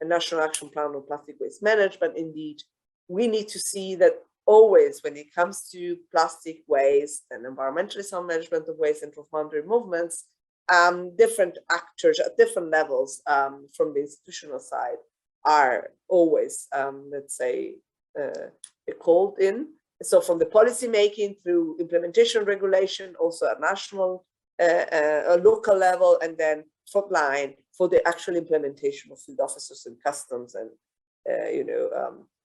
National Action Plan on Plastic Waste Management. Indeed, we need to see that always when it comes to plastic waste and environmentally sound management of waste and transboundary movements, different actors at different levels from the institutional side are always, let's say, called in. So from the policy making through implementation regulation, also at national, local level, and then frontline for the actual implementation of field officers and customs and,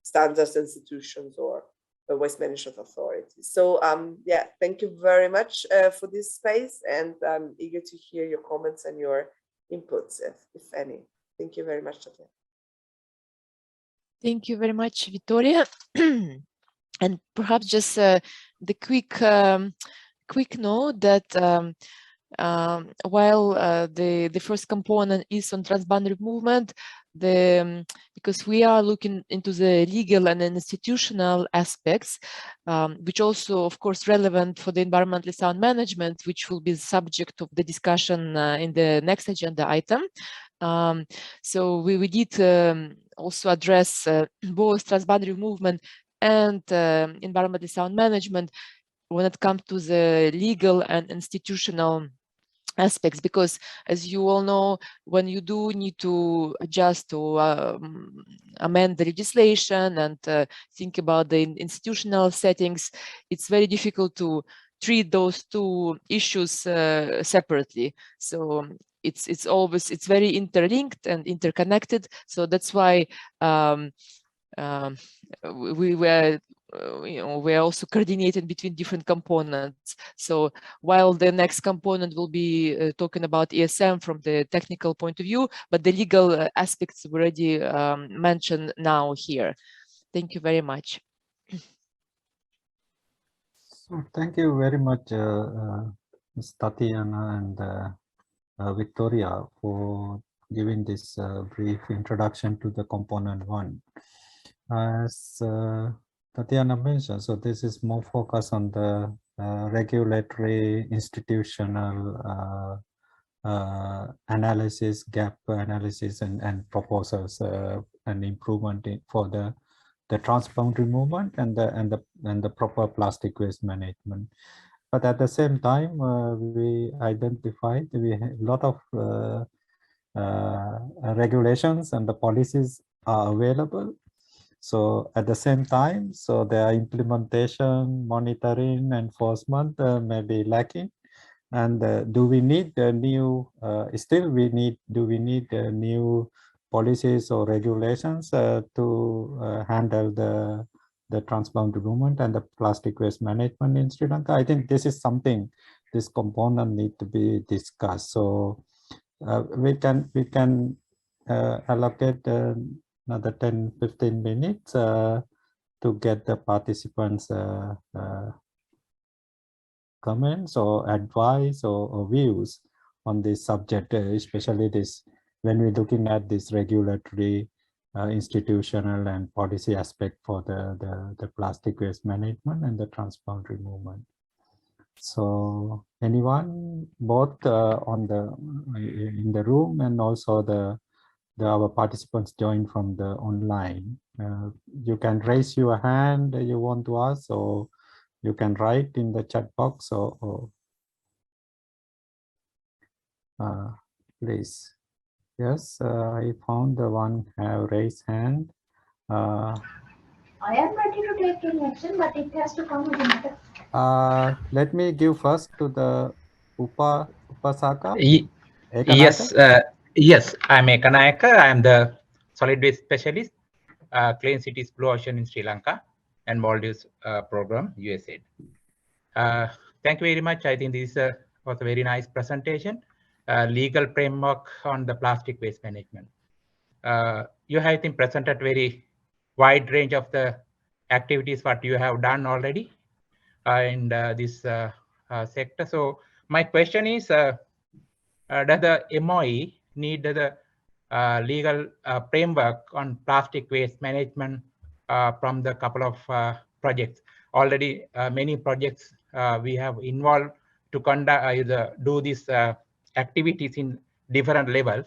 standards institutions or waste management authorities. So yeah, thank you very much for this space, and I'm eager to hear your comments and your inputs, if any. Thank you very much, Tatiana. Thank you very much, Vittoria. And perhaps just the quick note that while the first component is on transboundary movement, because we are looking into the legal and institutional aspects, which also, of course, relevant for the environmentally sound management, which will be the subject of the discussion in the next agenda item. So we did also address both transboundary movement and environmentally sound management when it comes to the legal and institutional aspects, because as you all know, when you do need to adjust or amend the legislation and think about the institutional settings, it's very difficult to treat those two issues separately. So it's very interlinked and interconnected. So that's why we're also coordinating between different components. So while the next component will be talking about ESM from the technical point of view, but the legal aspects were already mentioned now here. Thank you very much. So thank you very much, Ms. Tatiana and Victoria, for giving this brief introduction to the component one. As Tatiana mentioned, so this is more focused on the regulatory institutional analysis, gap analysis, and proposals and improvement for the transboundary movement and the proper plastic waste management. But at the same time, we identified we have a lot of regulations and the policies are available. So at the same time, so their implementation, monitoring, enforcement may be lacking. And do we need the new? Do we need new policies or regulations to handle the transboundary movement and the plastic waste management in Sri Lanka? I think this is something, this component need to be discussed. So we can allocate another 10-15 minutes to get the participants comments or advice or views on this subject, especially this when we're looking at this regulatory, institutional and policy aspect for the plastic waste management and the transboundary movement. So anyone, both in the room and also our participants join from the online, you can raise your hand you want to ask, or you can write in the chat box, or please. Yes, I found the one have raised hand. I am ready to take any action, but it has to come with another. Let me give first to the Upasaka. Yes, yes, I'm Ekanayaka. I'm the solid waste specialist, Clean Cities Blue Ocean in Sri Lanka and Maldives program, USAID. Thank you very much. I think this was a very nice presentation. Legal framework on the plastic waste management. You have, I think, presented very wide range of the activities what you have done already in this sector. So my question is, does the MOE need the legal framework on plastic waste management from the couple of projects? Already many projects we have involved to conduct do these activities in different levels.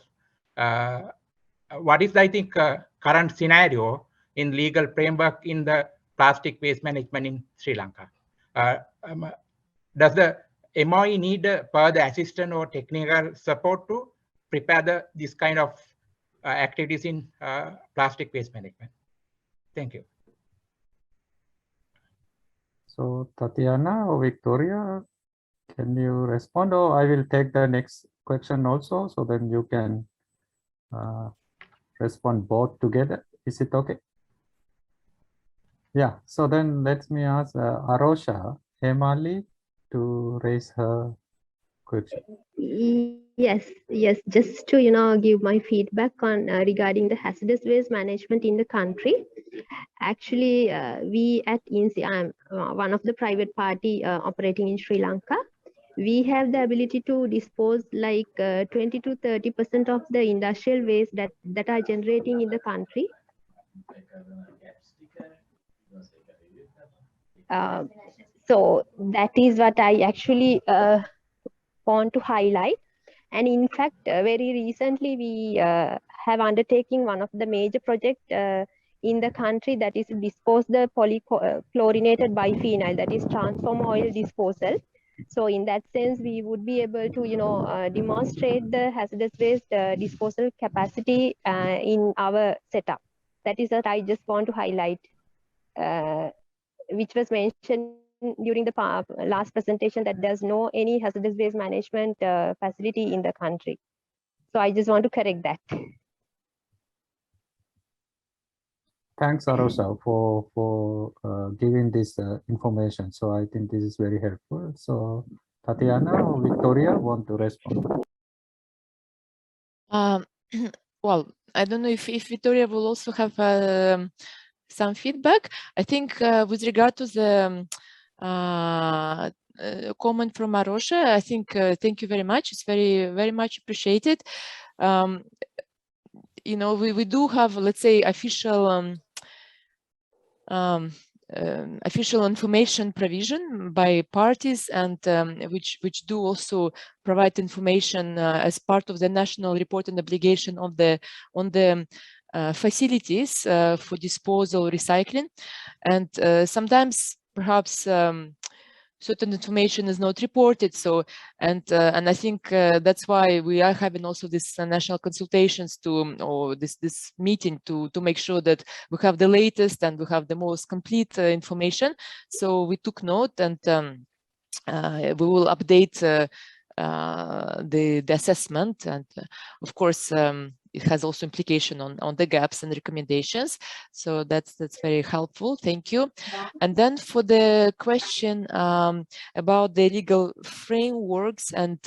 What is, I think, current scenario in legal framework in the plastic waste management in Sri Lanka? Does the MOE need further assistance or technical support to prepare this kind of activities in plastic waste management? Thank you. So Tatiana or Victoria, can you respond, or I will take the next question also, so then you can respond both together. Is it okay? Yeah, so then let me ask Arosha Hemali to raise her question. Yes, just to give my feedback on regarding the hazardous waste management in the country. Actually, we at INSI, I'm one of the private party operating in Sri Lanka. We have the ability to dispose like 20 to 30% of the industrial waste that are generating in the country. So that is what I actually want to highlight. And in fact, very recently we have undertaken one of the major projects in the country, that is to dispose the polychlorinated biphenyl, that is transformer oil disposal. So in that sense, we would be able to demonstrate the hazardous waste disposal capacity in our setup. That is what I just want to highlight, which was mentioned during the last presentation, that there's no any hazardous waste management facility in the country. So I just want to correct that. Thanks, Arosha, for giving this information. So I think this is very helpful. So Tatiana or Victoria want to respond? Well, I don't know if Victoria will also have some feedback. I think with regard to the comment from Arosha, I think thank you very much. It's very much appreciated. We do have, let's say, official official information provision by parties, and which do also provide information as part of the national reporting obligation on the facilities for disposal recycling. And sometimes perhaps certain information is not reported. So, and I think that's why we are having also this national consultations or this meeting to make sure that we have the latest and we have the most complete information. So we took note, and we will update the assessment, and of course it has also implication on the gaps and recommendations. So that's very helpful. Thank you. And then for the question about the legal frameworks, and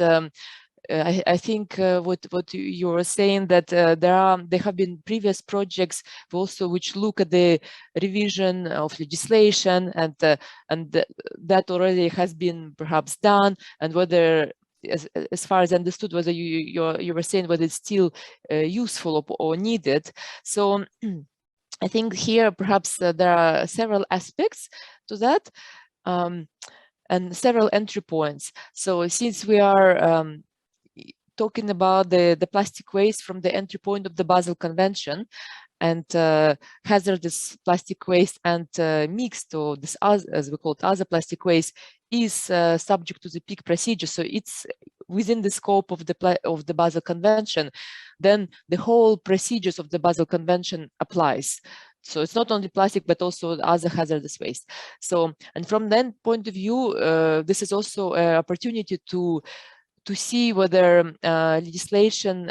I think what you were saying, that there have been previous projects also which look at the revision of legislation, and that already has been perhaps done, and whether, as far as I understood, whether you were saying whether it's still useful or needed. So I think here perhaps there are several aspects to that, and several entry points. So since we are talking about the plastic waste from the entry point of the Basel Convention, and hazardous plastic waste and mixed, or this, as we call it, other plastic waste, is subject to the PIC procedure. So it's within the scope of the Basel Convention. Then the whole procedures of the Basel Convention applies So it's not only plastic, but also other hazardous waste. So, and from that point of view, this is also an opportunity to see whether existing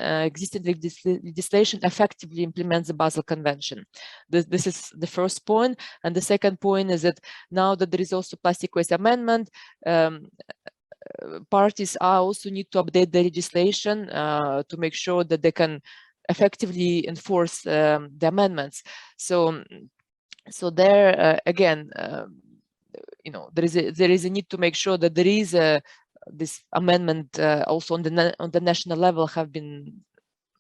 legislation effectively implements the Basel Convention. This is the first point. And the second point is that now that there is also plastic waste amendment, parties also need to update the legislation to make sure that they can effectively enforce the amendments. So there again, there is a need to make sure that there is this amendment also on the national level have been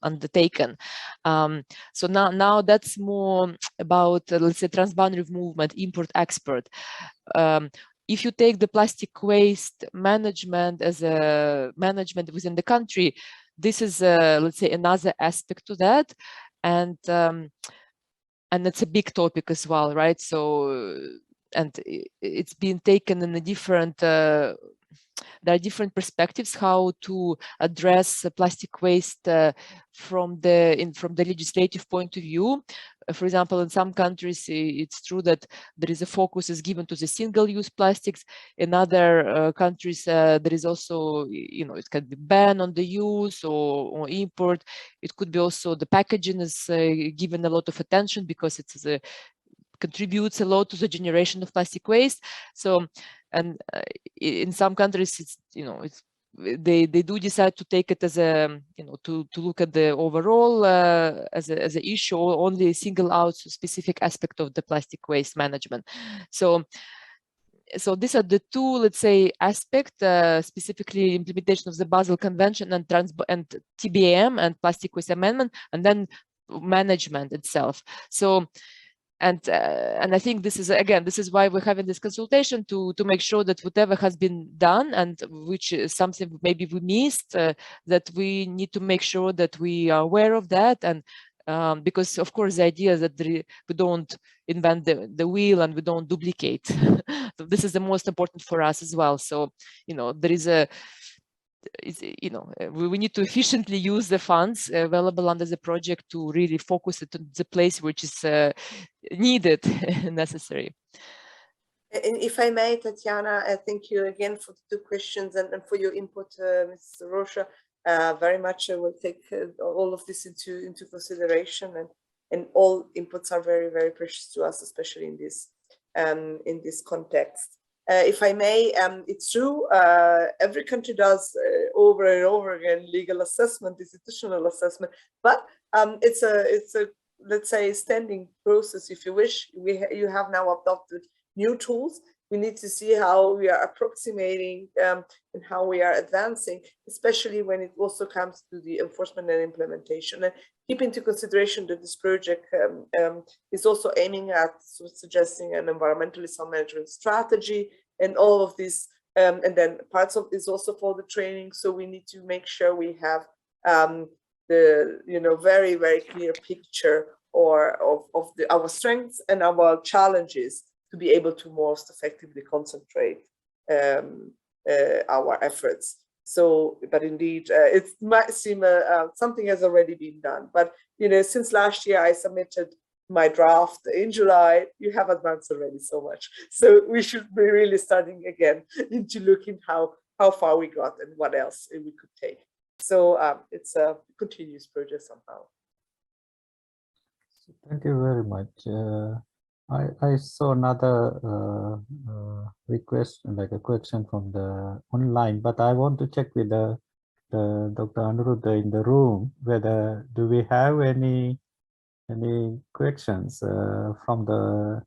undertaken. So now that's more about let's say transboundary movement, import-export. If you take the plastic waste management as a management within the country, this is let's say another aspect to that, and it's a big topic as well, right? So and it's been taken in a different there are different perspectives how to address plastic waste from the legislative point of view. For example, in some countries, it's true that there is a focus is given to the single-use plastics. In other countries, there is also, it can be ban on the use or import. It could be also the packaging is given a lot of attention because it's contributes a lot to the generation of plastic waste. So, and in some countries, it's they do decide to take it as a to look at the overall as an issue, or only single out specific aspect of the plastic waste management. So these are the two, let's say, aspects, specifically implementation of the Basel Convention and TBAM and plastic waste amendment, and then management itself. So. And I think this is why we're having this consultation to make sure that whatever has been done, and which is something maybe we missed, that we need to make sure that we are aware of that. And because of course the idea is that we don't invent the wheel and we don't duplicate. So this is the most important for us as well. So there is we need to efficiently use the funds available under the project to really focus it on the place which is needed, necessary. And if I may, Tatiana, thank you again for the two questions and for your input, Ms. Rocha. Very much I will take all of this into consideration, and all inputs are very, very precious to us, especially in this context. If I may, it's true, every country does over and over again legal assessment, institutional assessment, but it's a let's say standing process, if you wish. You have now adopted new tools. We need to see how we are approximating and how we are advancing, especially when it also comes to the enforcement and implementation. And keep into consideration that this project is also aiming at suggesting an environmentally sound management strategy and all of this. And then parts of this also for the training. So we need to make sure we have the very, very clear picture of our strengths and our challenges to be able to most effectively concentrate our efforts. So, but indeed, it might seem something has already been done. But since last year I submitted my draft in July. You have advanced already so much. So we should be really starting again into looking how far we got and what else we could take. So it's a continuous project somehow. Thank you very much. I saw another request, like a question from the online, but I want to check with the Dr. Anuruddha in the room whether do we have any questions from the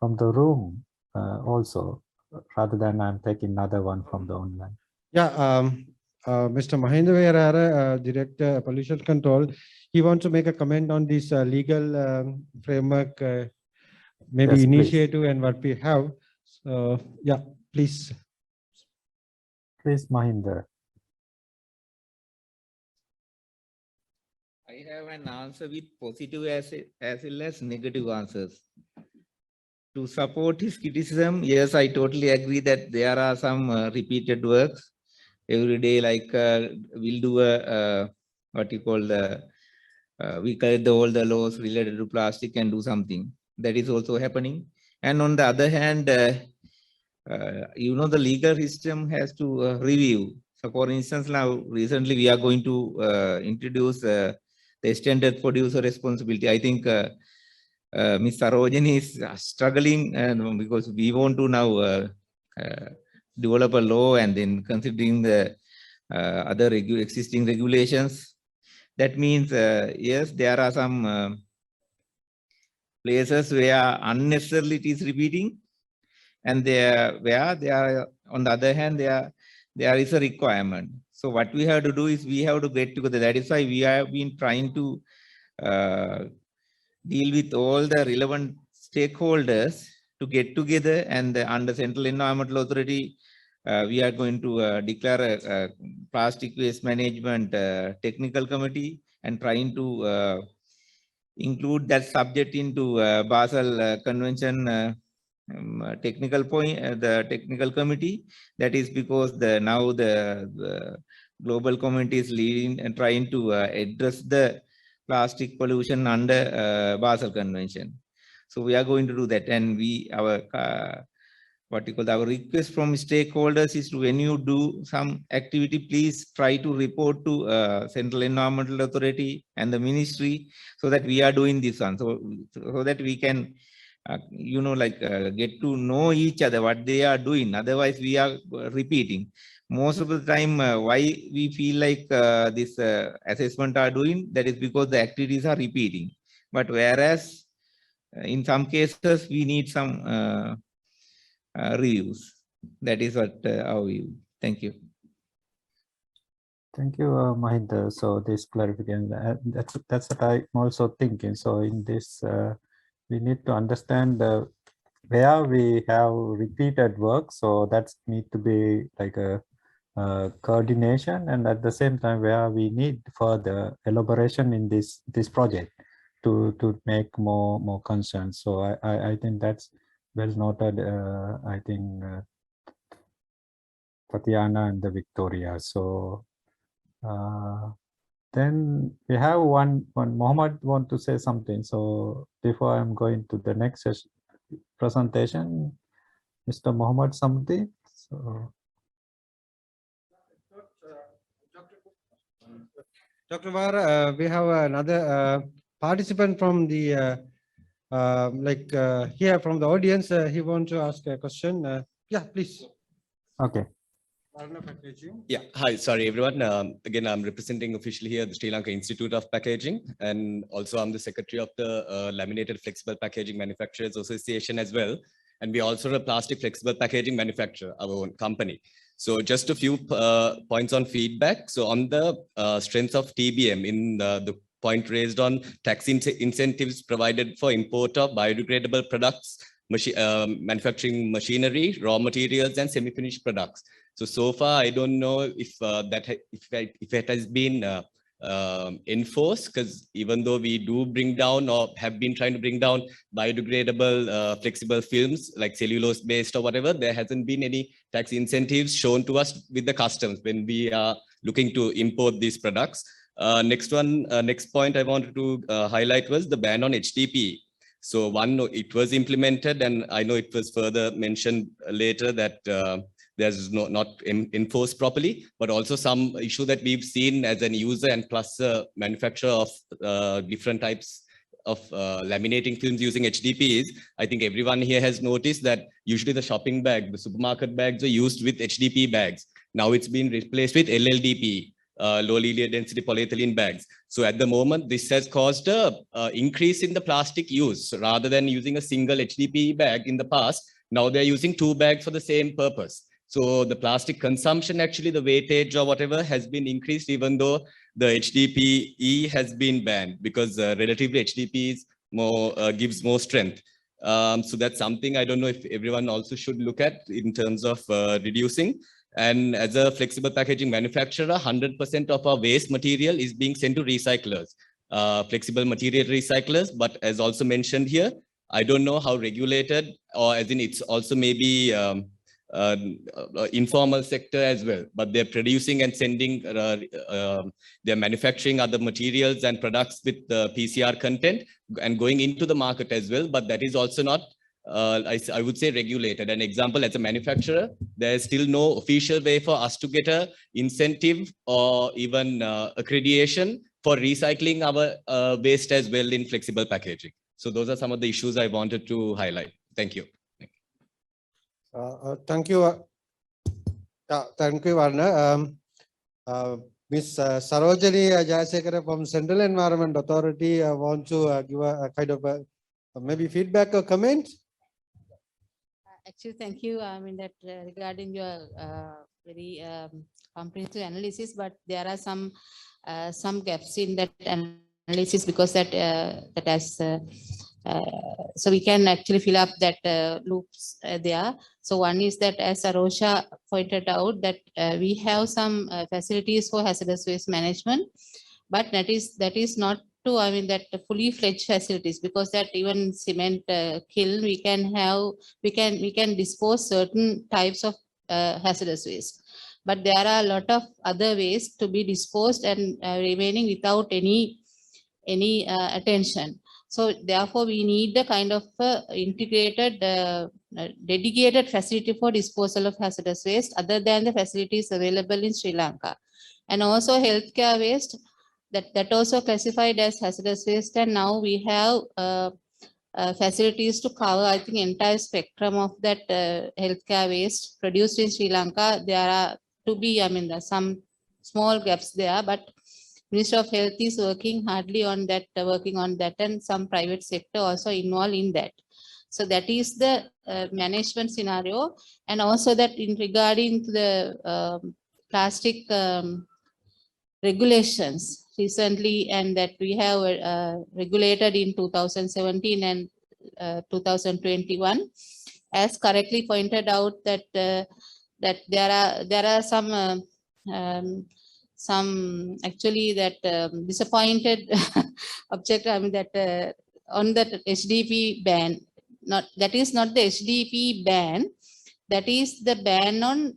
room also, rather than I'm taking another one from the online. Yeah, Mr. Mahendra Verara, Director Pollution Control, he wants to make a comment on this legal framework, maybe yes, initiative please. And what we have. So yeah, please. Please, Mahendra. I have an answer with positive as well as negative answers. To support his criticism, yes, I totally agree that there are some repeated works every day, like we'll do a what you call the we collect all the laws related to plastic and do something. That is also happening. And on the other hand, you know, the legal system has to review. So for instance, now recently we are going to introduce the extended producer responsibility. I think Ms. Sarojini is struggling because we want to now develop a law, and then considering the other existing regulations. That means, yes, there are some places where unnecessarily it is repeating, and where they are, on the other hand, there is a requirement. So what we have to do is we have to get together. That is why we have been trying to deal with all the relevant stakeholders to get together, and under Central Environmental Authority, we are going to declare a plastic waste management technical committee, and trying to include that subject into Basel Convention technical point, the technical committee. That is because now the global community is leading and trying to address the plastic pollution under Basel Convention. So we are going to do that, and our request from stakeholders is to, when you do some activity, please try to report to Central Environmental Authority and the ministry, so that we are doing this one, so that we can you know, like get to know each other, what they are doing. Otherwise we are repeating. Most of the time, why we feel like this assessment are doing, that is because the activities are repeating. But whereas in some cases we need some reviews. That is what our view. Thank you. Thank you, Mahinda. So this clarification, that's what I'm also thinking. So in this, we need to understand where we have repeated work. So that's need to be like a coordination, and at the same time where we need further elaboration in this project to make more concerns. So I think that's well noted. I think Tatiana and the Victoria. So then we have one Mohammed want to say something. So before I'm going to the next presentation, Mr. Mohammed something. So Dr. Vara, we have another participant from the here from the audience. He wants to ask a question. Yeah, please. Okay. Yeah, hi, sorry everyone. Again, I'm representing officially here the Sri Lanka Institute of Packaging, and also I'm the secretary of the Laminated Flexible Packaging Manufacturers Association as well. And we also a plastic flexible packaging manufacturer, our own company. So just a few points on feedback. So on the strength of TBM, in the point raised on tax incentives provided for import of biodegradable products, manufacturing machinery, raw materials, and semi-finished products. So far, I don't know if it has been enforced, because even though we do bring down or have been trying to bring down biodegradable flexible films like cellulose based or whatever, there hasn't been any tax incentives shown to us with the customs when we are looking to import these products. Next point I wanted to highlight was the ban on HDPE. So one, it was implemented, and I know it was further mentioned later that there's not enforced properly, but also some issue that we've seen as an user and plus manufacturer of different types of laminating films using HDPEs. I think everyone here has noticed that usually the shopping bag, the supermarket bags are used with HDPE bags. Now it's been replaced with LLDPE, low linear density polyethylene bags. So at the moment, this has caused a increase in the plastic use. Rather than using a single HDPE bag in the past, now they're using 2 bags for the same purpose. So the plastic consumption, actually the weightage or whatever has been increased, even though the HDPE has been banned, because relatively HDPE gives more strength. So that's something I don't know if everyone also should look at in terms of reducing. And as a flexible packaging manufacturer, 100% of our waste material is being sent to recyclers, flexible material recyclers. But as also mentioned here, I don't know how regulated, or as in it's also maybe informal sector as well, but they're producing and sending, they're manufacturing other materials and products with the PCR content and going into the market as well. But that is also not, I would say, regulated. An example, as a manufacturer, there is still no official way for us to get a incentive or even accreditation for recycling our waste as well in flexible packaging. So those are some of the issues I wanted to highlight. Thank you. Thank you. Thank you, Varna. Ms. Sarojini Jayasekara from Central Environment Authority want to give a kind of maybe feedback or comment? Actually, thank you. I mean that regarding your very comprehensive analysis, but there are some gaps in that analysis because that has so we can actually fill up that loops there. So one is that, as Arosha pointed out, that we have some facilities for hazardous waste management, but that is not to, I mean, that fully fledged facilities, because that even cement kiln we can dispose certain types of hazardous waste, but there are a lot of other ways to be disposed and remaining without any attention. So therefore, we need the kind of integrated, dedicated facility for disposal of hazardous waste other than the facilities available in Sri Lanka. And also healthcare waste, that also classified as hazardous waste. And now we have facilities to cover, I think, entire spectrum of that healthcare waste produced in Sri Lanka. There are to be, I mean, there's some small gaps there, but Ministry of Health is working hardly on that, and some private sector also involved in that. So that is the management scenario. And also that in regarding to the plastic regulations recently, and that we have regulated in 2017 and 2021, as correctly pointed out, that that there are some actually that disappointed object, I mean, that on that HDP ban, that is not the HDP ban, that is the ban on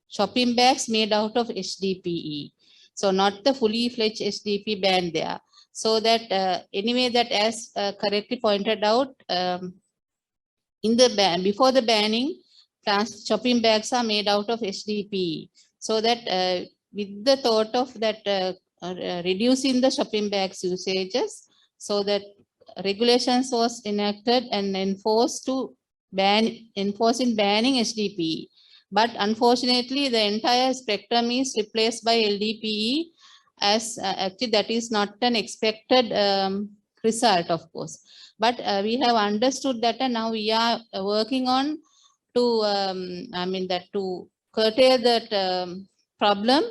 shopping bags made out of HDPE. So not the fully fledged HDP ban there. So that anyway, that as correctly pointed out, in the ban, before the banning, shopping bags are made out of HDPE. So that with the thought of that reducing the shopping bags usages, so that regulations was enacted and enforced to enforce in banning HDPE. But unfortunately, the entire spectrum is replaced by LDPE, as actually that is not an expected result, of course. But we have understood that, and now we are working on to, I mean, that to curtail that problem.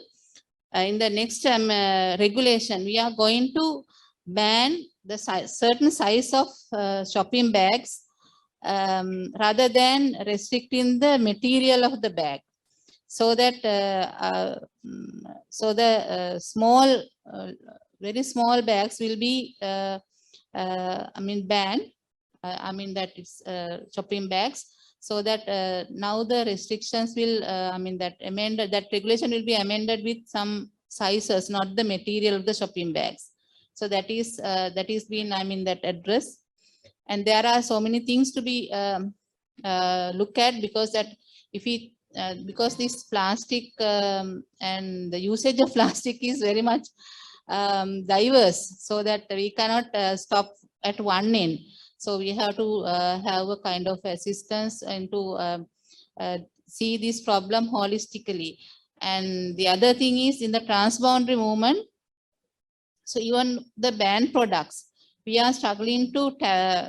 In the next regulation, we are going to ban the certain size of shopping bags rather than restricting the material of the bag, so that so the small, very small bags will be, I mean, banned. I mean that it's shopping bags. So that now the restrictions will, I mean, that regulation will be amended with some sizes, not the material of the shopping bags. So that is been, I mean, that address. And there are so many things to be looked at, because that if we because this plastic and the usage of plastic is very much diverse, so that we cannot stop at one end. So we have to have a kind of assistance and to see this problem holistically. And the other thing is in the transboundary movement. So even the banned products, we are struggling to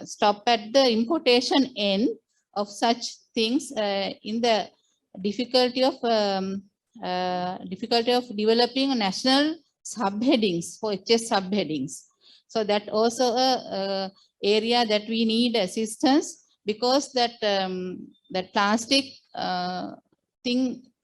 stop at the importation end of such things in the difficulty of developing national subheadings for HS subheadings. So that also a area that we need assistance, because that that plastic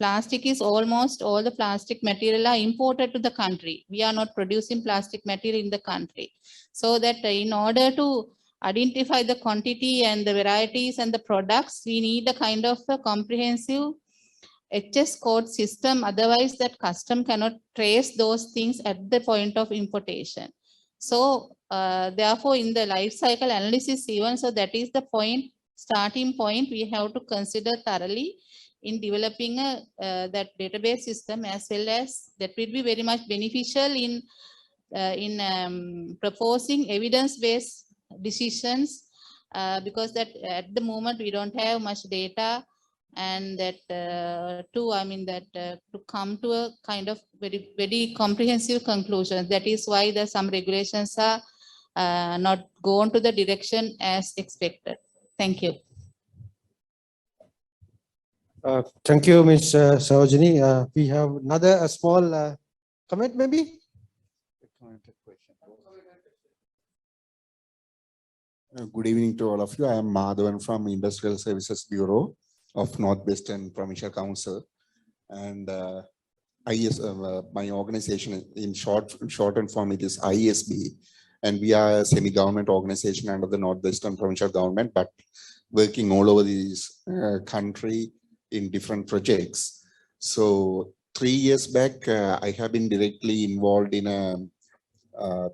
plastic is almost all the plastic material are imported to the country. We are not producing plastic material in the country. So that in order to identify the quantity and the varieties and the products, we need a kind of a comprehensive HS code system. Otherwise, that custom cannot trace those things at the point of importation. So therefore, in the life cycle analysis even, so that is the starting point we have to consider thoroughly in developing that database system, as well as that will be very much beneficial in proposing evidence-based decisions, because that at the moment we don't have much data, and that to come to a kind of very comprehensive conclusion. That is why some regulations are not gone to the direction as expected. Thank you. Thank you, Ms. Sarojini. We have another small comment, maybe? Good evening to all of you. I am Madhavan from Industrial Services Bureau of Northwestern Provincial Council, and my organization in shortened form, it is ISB, and we are a semi-government organization under the Northwestern Provincial Government, but working all over this country in different projects. So 3 years back, I have been directly involved in a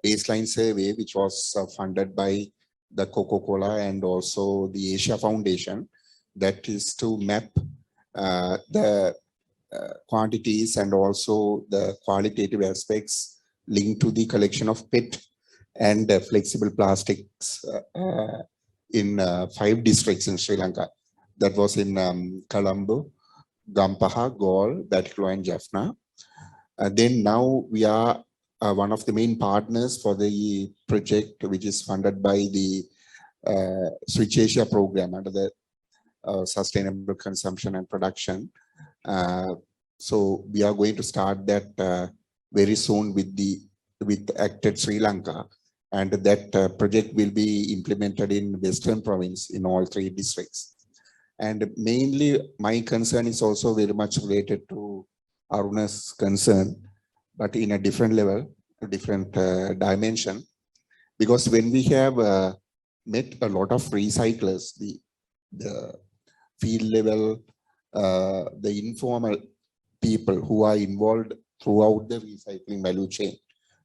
baseline survey, which was funded by the Coca-Cola and also the Asia Foundation, that is to map the quantities and also the qualitative aspects linked to the collection of PET and flexible plastics in 5 districts in Sri Lanka. That was in Colombo, Gampaha, Galle, Batticaloa and Jaffna. Then now we are one of the main partners for the project, which is funded by the Switch Asia program under the Sustainable Consumption and Production. So we are going to start that very soon with Acted Sri Lanka, and that project will be implemented in Western Province in all 3 districts. And mainly my concern is also very much related to Aruna's concern, but in a different level, a different dimension. Because when we have met a lot of recyclers, the field level, the informal people who are involved throughout the recycling value chain,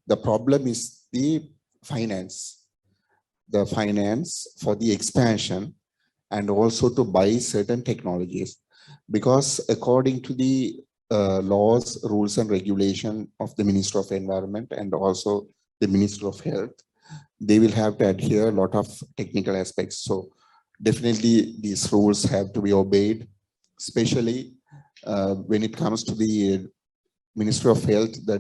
the problem is the finance for the expansion and also to buy certain technologies. Because according to the laws, rules and regulation of the Ministry of Environment and also the Ministry of Health, they will have to adhere a lot of technical aspects. So definitely these rules have to be obeyed, especially when it comes to the Ministry of Health, the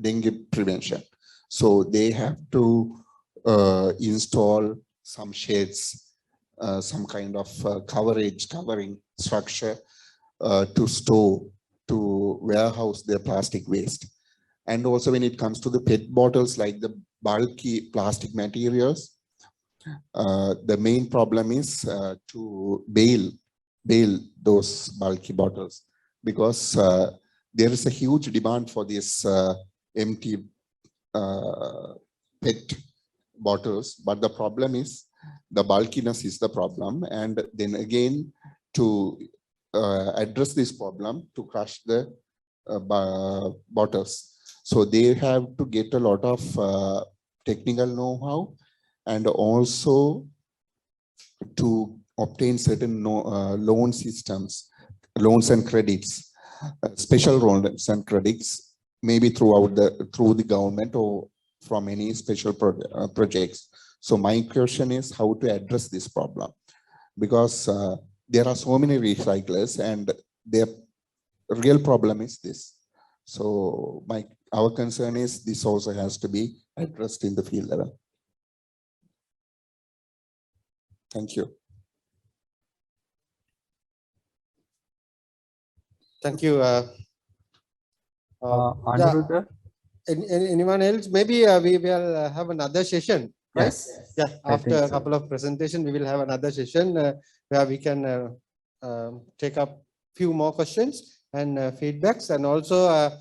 dengue prevention. So they have to install some sheds, some kind of covering structure to store, to warehouse their plastic waste. And also when it comes to the PET bottles, like the bulky plastic materials, the main problem is to bail those bulky bottles, because there is a huge demand for this empty PET bottles, but the problem is the bulkiness is the problem. And then again, to address this problem, to crush the bottles, so they have to get a lot of technical know-how, and also to obtain certain loan systems, loans and credits, special loans and credits, maybe through the government or from any special projects. So my question is how to address this problem, because there are so many recyclers and their real problem is this. So our concern is this also has to be addressed in the field level. Thank you. Thank you. Anuruddha? Anyone else? Maybe we will have another session, right? Yes. Yeah, after so. a couple of presentations, we will have another session where we can take up few more questions and feedbacks. And also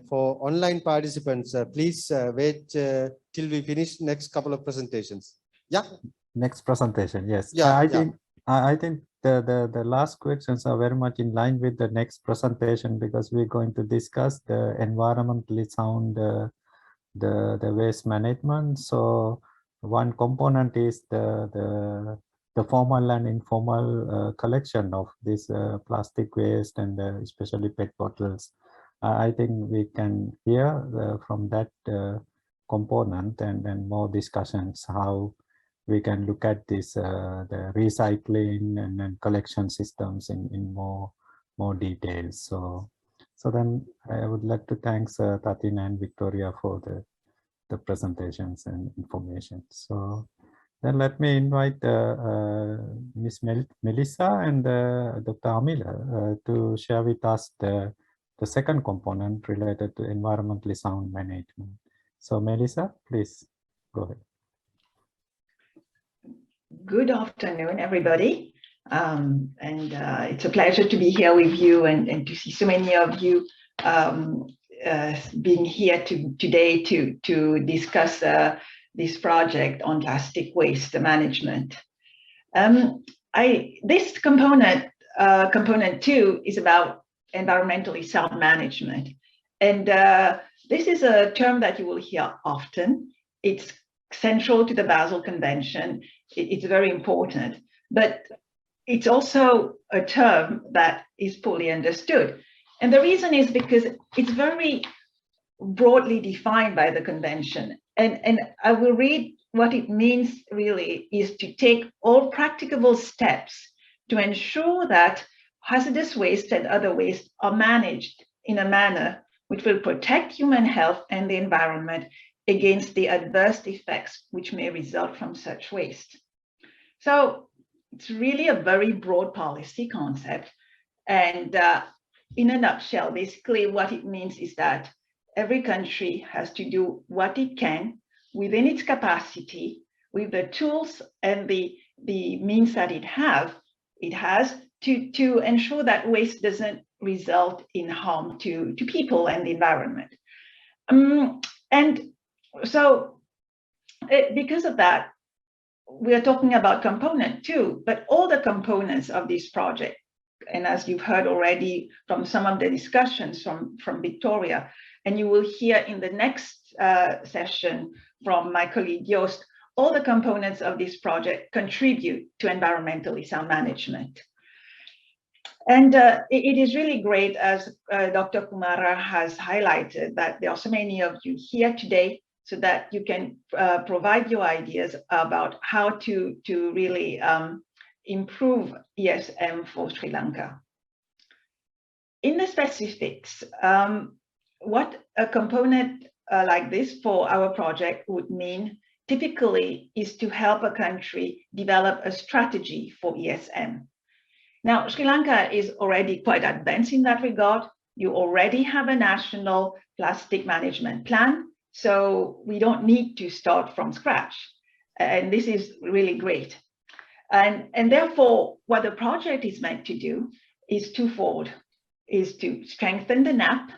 for online participants, please wait till we finish next couple of presentations. Yeah. Next presentation, yes. Yeah, I think the last questions are very much in line with the next presentation, because we're going to discuss the environmentally sound the waste management. So one component is the formal and informal collection of this plastic waste, and especially PET bottles. I think we can hear from that component and more discussions how we can look at this the recycling and collection systems in more details. So then I would like to thank Tatina and Victoria for the presentations and information. So then let me invite Ms. Melissa and Dr. Amila to share with us the second component related to environmentally sound management. So Melissa, please go ahead. Good afternoon, everybody. It's a pleasure to be here with you and to see so many of you being here today to discuss this project on plastic waste management. This component 2 is about environmentally sound management. And this is a term that you will hear often. It's central to the Basel Convention. It's very important, but it's also a term that is poorly understood. And the reason is because it's very broadly defined by the convention. And I will read what it means really is to take all practicable steps to ensure that hazardous waste and other waste are managed in a manner which will protect human health and the environment against the adverse effects which may result from such waste. So it's really a very broad policy concept. And in a nutshell, basically what it means is that every country has to do what it can within its capacity, with the tools and the means that it has to ensure that waste doesn't result in harm to people and the environment. And so because of that, we are talking about component 2, but all the components of this project, and as you've heard already from some of the discussions from Victoria, and you will hear in the next session from my colleague Joost, all the components of this project contribute to environmentally sound management. And it is really great, as Dr. Kumara has highlighted, that there are so many of you here today so that you can provide your ideas about how to really improve ESM for Sri Lanka. In the specifics, what a component like this for our project would mean typically is to help a country develop a strategy for ESM. Now, Sri Lanka is already quite advanced in that regard. You already have a national plastic management plan, so we don't need to start from scratch. And this is really great. And therefore, what the project is meant to do is twofold, is to strengthen the NAP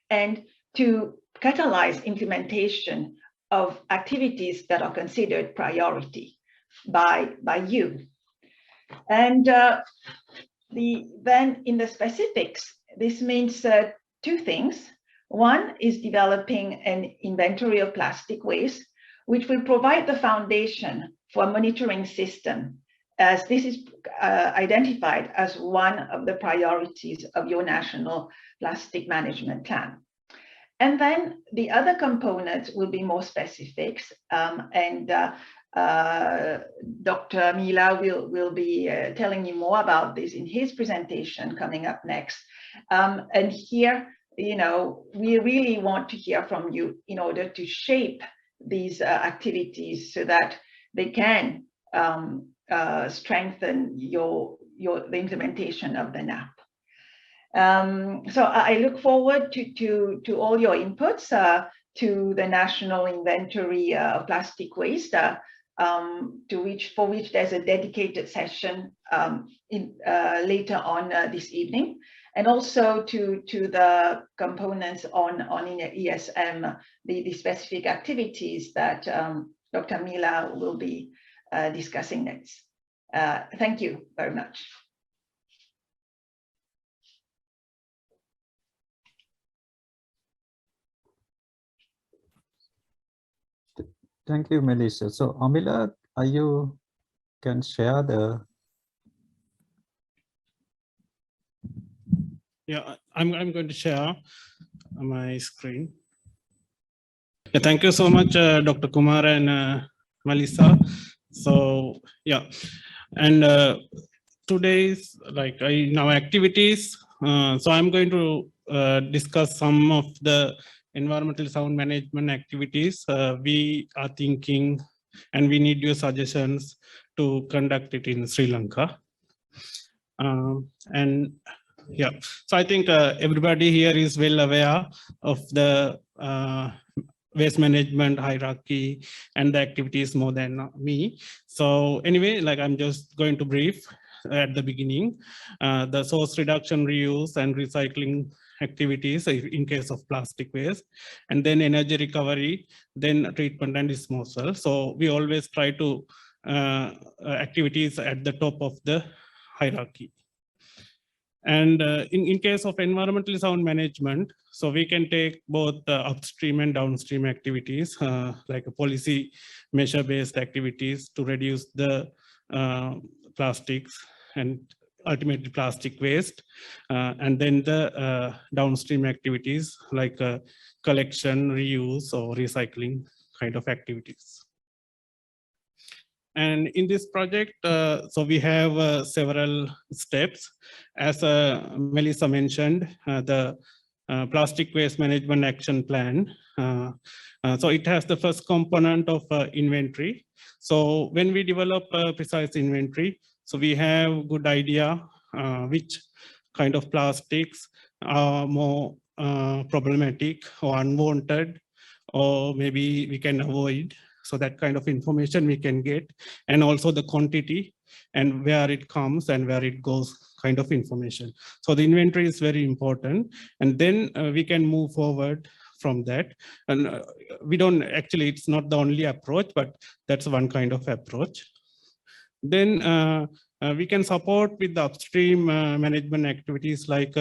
and to catalyze implementation of activities that are considered priority by you. And then in the specifics, this means two things. One is developing an inventory of plastic waste, which will provide the foundation for a monitoring system, as this is identified as one of the priorities of your national plastic management plan. And then the other components will be more specifics, and Dr. Mila will be telling you more about this in his presentation coming up next. And here, you know, we really want to hear from you in order to shape these activities so that they can strengthen the implementation of the NAP. So I look forward to all your inputs to the national inventory of plastic waste, for which there's a dedicated session later on this evening, and also to the components on ESM, the specific activities that Dr. Mila will be discussing next. Thank you very much. Thank you, Melissa. So, Amila, you can share the. Yeah, I'm going to share my screen. Yeah, thank you so much, Dr. Kumar and Melissa. So, yeah, and today's in our activities. So I'm going to discuss some of the environmental sound management activities we are thinking, and we need your suggestions to conduct it in Sri Lanka. And yeah, so I think everybody here is well aware of the waste management hierarchy and the activities more than me. So anyway, I'm just going to brief at the beginning, the source reduction, reuse and recycling activities in case of plastic waste, and then energy recovery, then treatment and disposal. So we always try to activities at the top of the hierarchy. And in case of environmental sound management, so we can take both upstream and downstream activities, like a policy measure-based activities to reduce the plastics and ultimately plastic waste, and then the downstream activities like collection, reuse, or recycling kind of activities. And in this project, so we have several steps. As Melissa mentioned, the plastic waste management action plan. So it has the first component of inventory. So when we develop a precise inventory, so we have good idea which kind of plastics are more problematic or unwanted, or maybe we can avoid. So that kind of information we can get, and also the quantity and where it comes and where it goes kind of information. So the inventory is very important, and then we can move forward from that. And we don't actually, it's not the only approach, but that's one kind of approach. Then we can support with the upstream management activities like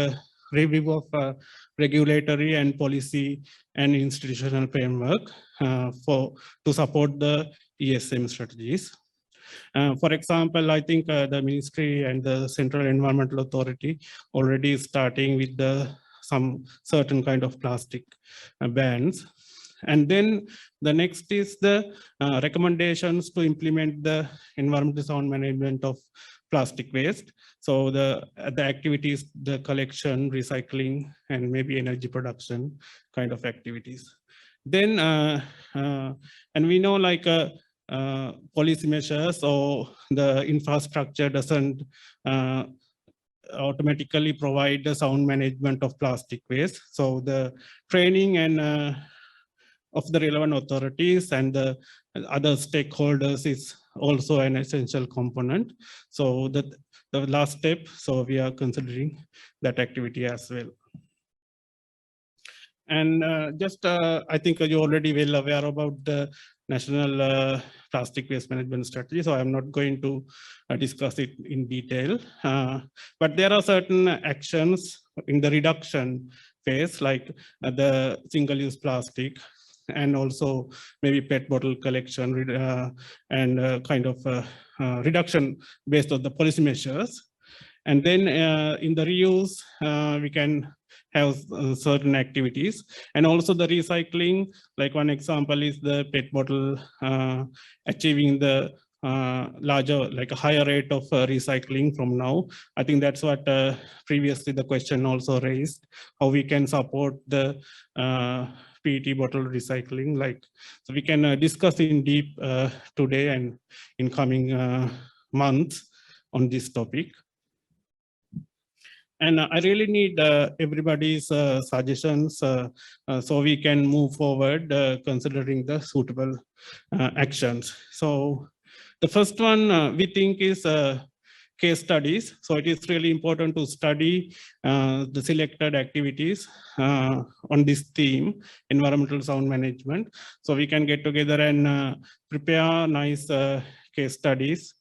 review of regulatory and policy and institutional framework to support the ESM strategies. For example, I think the ministry and the Central Environmental Authority already starting with some certain kind of plastic bans. And then the next is the recommendations to implement the environmental sound management of plastic waste. So the activities, the collection, recycling, and maybe energy production kind of activities. Then, and we know policy measures or the infrastructure doesn't automatically provide the sound management of plastic waste. So the training and of the relevant authorities and the other stakeholders is also an essential component. So the last step, so we are considering that activity as well. And I think you're already well aware about the National Plastic Waste Management Strategy, so I'm not going to discuss it in detail. But there are certain actions in the reduction phase, like the single-use plastic, and also maybe PET bottle collection and kind of reduction based on the policy measures. And then in the reuse, we can have certain activities, and also the recycling. Like one example is the PET bottle achieving the larger, like a higher rate of recycling from now. I think that's what previously the question also raised, how we can support the PET bottle recycling. So we can discuss in deep today and in coming months on this topic. And I really need everybody's suggestions so we can move forward considering the suitable actions. So the first one we think is case studies. So it is really important to study the selected activities on this theme, environmental sound management. So we can get together and prepare nice case studies,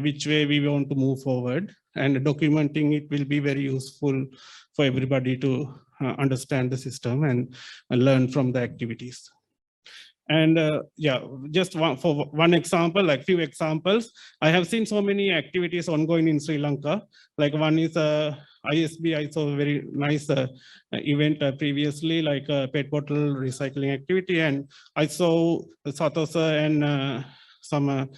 which way we want to move forward, and documenting it will be very useful for everybody to understand the system and learn from the activities. And yeah, just for one example, like few examples, I have seen so many activities ongoing in Sri Lanka. Like one is ISB, I saw a very nice event previously, like a PET bottle recycling activity. And I saw Satosa and some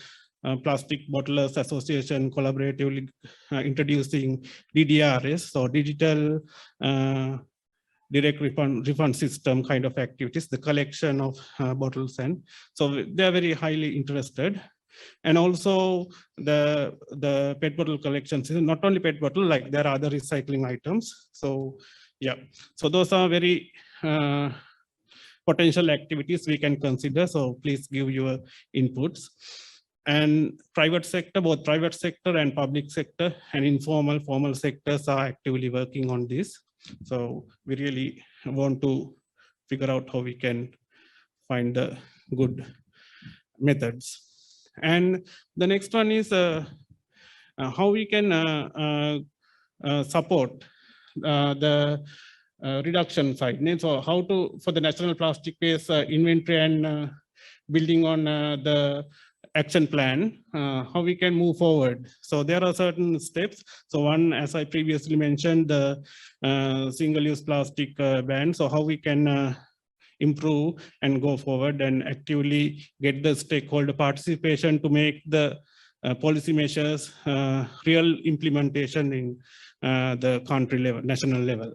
Plastic Bottlers Association collaboratively introducing DDRS, so digital direct refund system kind of activities, the collection of bottles, and so they are very highly interested. And also the PET bottle collections, not only PET bottle, like there are other recycling items. So yeah, so those are very potential activities we can consider. So please give your inputs. And private sector, both private sector and public sector and informal, formal sectors are actively working on this. So we really want to figure out how we can find the good methods. And the next one is how we can support the reduction side. So how to, for the national plastic waste inventory and building on the action plan, how we can move forward. So there are certain steps. So one, as I previously mentioned, the single-use plastic ban. So how we can improve and go forward and actively get the stakeholder participation to make the policy measures real implementation in the country level, national level.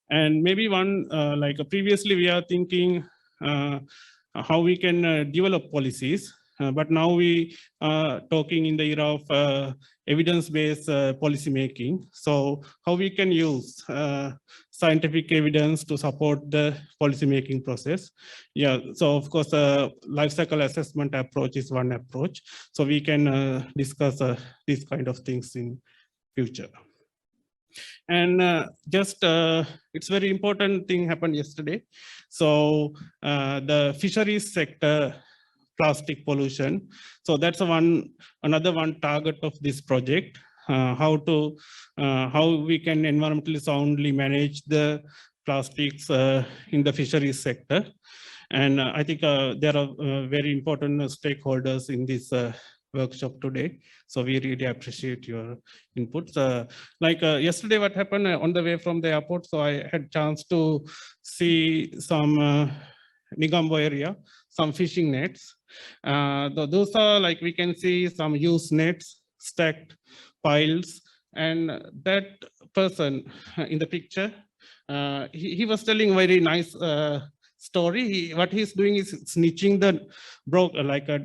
And maybe one, like previously we are thinking how we can develop policies, but now we are talking in the era of evidence-based policy making. So how we can use scientific evidence to support the policy making process. Yeah, so of course, life cycle assessment approach is one approach. So we can discuss these kind of things in future. And it's very important thing happened yesterday. So the fisheries sector plastic pollution. So that's another one target of this project. How we can environmentally soundly manage the plastics in the fisheries sector. And I think there are very important stakeholders in this workshop today. So we really appreciate your inputs. Like yesterday, what happened on the way from the airport, so I had chance to see some Nigambo area, some fishing nets. Those are, like, we can see some used nets, stacked piles, and that person in the picture, he was telling very nice story. What he's doing is snitching the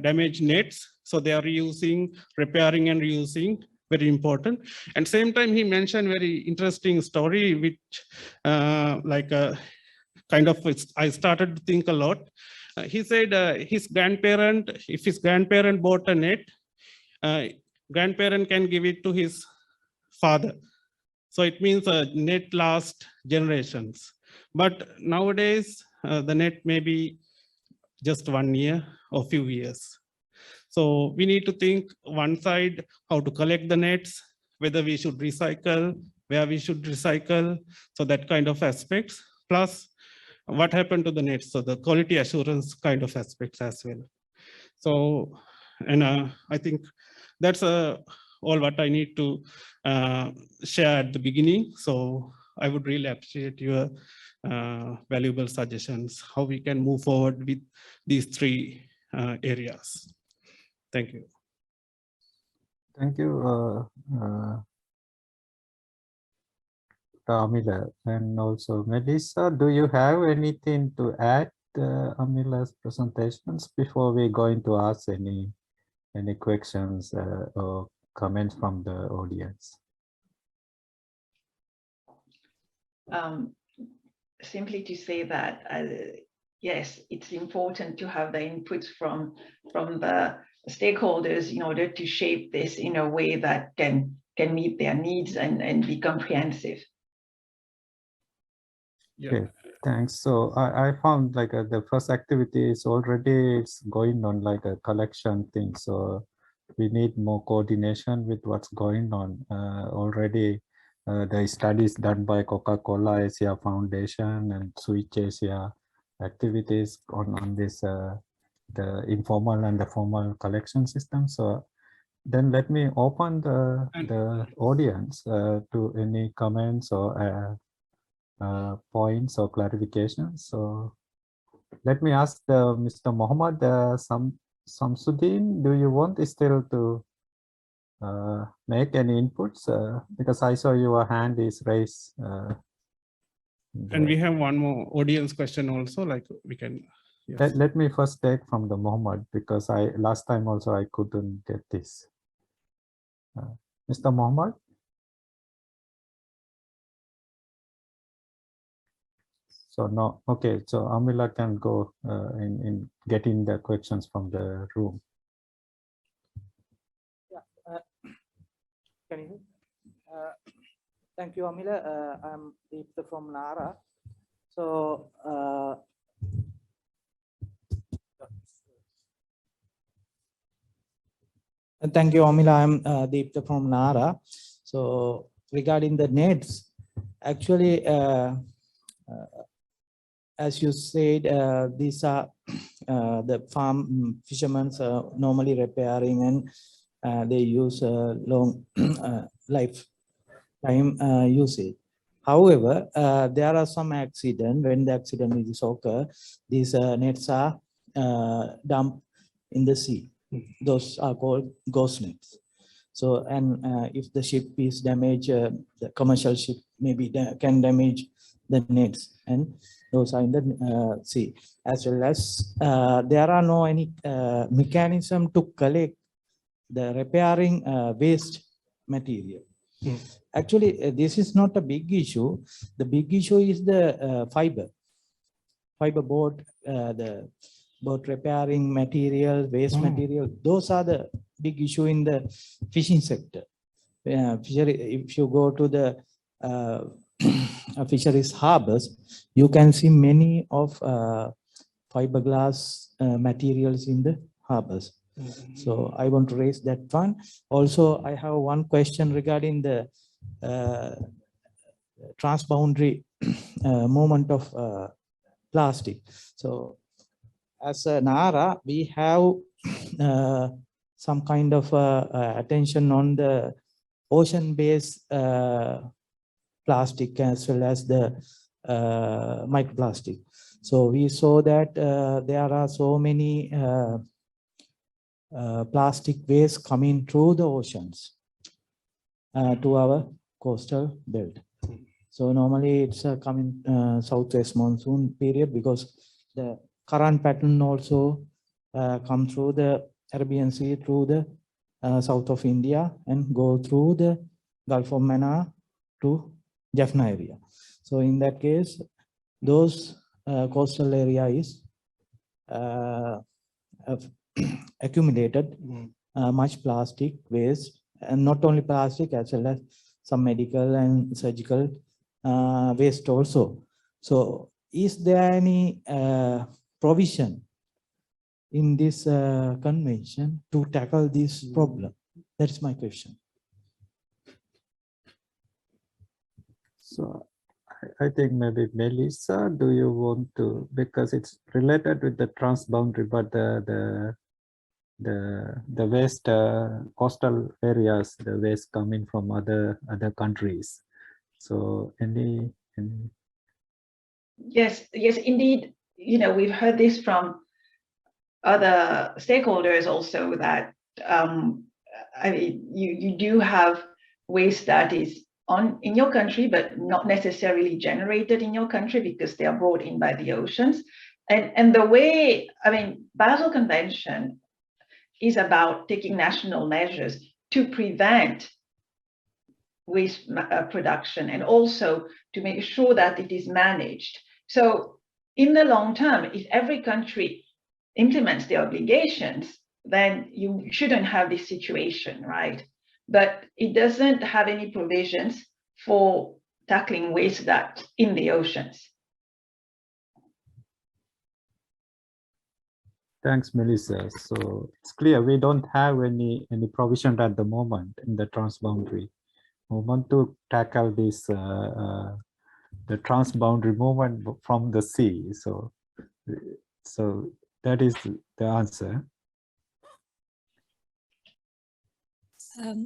damaged nets. So they are reusing, repairing and reusing, very important. And same time, he mentioned very interesting story, which kind of, I started to think a lot. He said his grandparent, if his grandparent bought a net, grandparent can give it to his father. So it means a net lasts generations. But nowadays, the net may be just 1 year or few years. So we need to think one side, how to collect the nets, whether we should recycle, where we should recycle. So that kind of aspects, plus what happened to the nets, so the quality assurance kind of aspects as well. So, and I think that's all what I need to share at the beginning. So I would really appreciate your valuable suggestions, how we can move forward with these three areas. Thank you. Thank you, Amila. And also, Melissa, do you have anything to add Amila's presentations before we going to ask any questions or comments from the audience? Simply to say that yes, it's important to have the inputs from the stakeholders in order to shape this in a way that can meet their needs and be comprehensive. Okay, thanks. So I found like the first activity is already it's going on like a collection thing. So we need more coordination with what's going on already. The studies done by Coca-Cola Asia Foundation and Switch Asia activities on this the informal and the formal collection system. So then let me open the audience to any comments or points or clarifications. So let me ask Mr. Mohammed Samsudin, do you want still to make any inputs? Because I saw your hand is raised. And we have one more audience question also, like we can. Yes. Let me first take from the Mohammed, because last time also I couldn't get this. Mr. Mohammed? So no, okay, so Amila can go in getting the questions from the room. Yeah, can you? Thank you, Amila. I'm Deepta from NARA. So, thank you, Amila. I'm Deepta from NARA. So, regarding the nets, actually, as you said, these are the farm fishermen are normally repairing, and they use long lifetime usage. However, there are some accidents. When the accident is occur, these nets are dumped in the sea. Those are called ghost nets. So, and if the ship is damaged, the commercial ship maybe can damage the nets, and those are in the sea. As well as there are no any mechanism to collect the repairing waste material. Actually, this is not a big issue. The big issue is the fiber board, the boat repairing material, waste material. Those are the big issue in the fishing sector. If you go to the fisheries harbors, you can see many of fiberglass materials in the harbors. So I want to raise that one. Also, I have one question regarding the transboundary movement of plastic. So as a NARA, we have some kind of attention on the ocean-based plastic as well as the microplastic. So we saw that there are so many plastic waste coming through the oceans to our coastal belt. So normally it's coming southwest monsoon period, because the current pattern also come through the Arabian Sea, through the south of India, and go through the Gulf of Mannar to Jaffna area. So in that case, those coastal area is accumulated much plastic waste, and not only plastic, as well as some medical and surgical waste also. So is there any provision in this convention to tackle this problem? That's my question. So I think maybe Melissa, do you want to, because it's related with the transboundary, but the waste coastal areas, the waste coming from other countries. So any Yes, indeed. You know, we've heard this from other stakeholders also, that I mean, you do have waste that is in your country, but not necessarily generated in your country, because they are brought in by the oceans. And the way, I mean, Basel Convention is about taking national measures to prevent waste production, and also to make sure that it is managed. So in the long term, if every country implements the obligations, then you shouldn't have this situation, right? But it doesn't have any provisions for tackling waste that's in the oceans. Thanks, Melissa. So it's clear we don't have any provision at the moment in the transboundary. We want to tackle this the transboundary movement from the sea. So that is the answer.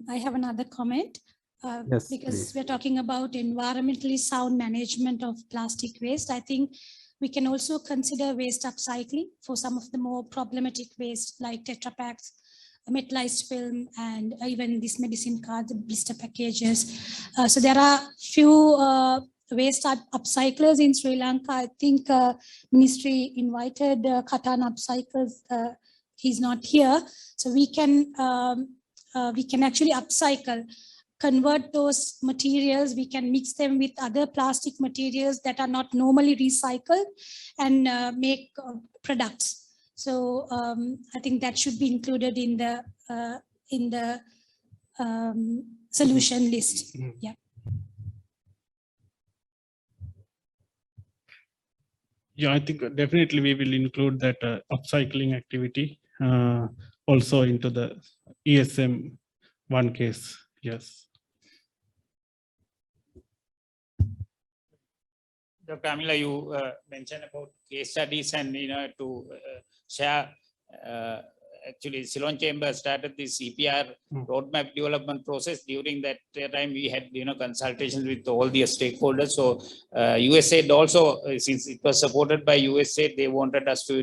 I have another comment. Yes, because please. we're talking about environmentally sound management of plastic waste. I think we can also consider waste upcycling for some of the more problematic waste like Tetra Paks, metallized film, and even these medicine cards, blister packages. So there are few waste upcyclers in Sri Lanka. I think ministry invited Katan upcyclers. He's not here, so we can actually upcycle, convert those materials. We can mix them with other plastic materials that are not normally recycled and make products. So I think that should be included in the solution list. Yeah. Yeah, I think definitely we will include that upcycling activity also into the ESM one case. Yes. Dr. Amila, you mentioned about case studies and to share. Actually, Ceylon Chamber started this EPR roadmap development process. During that time, we had consultations with all the stakeholders. So USAID also, since it was supported by USAID, they wanted us to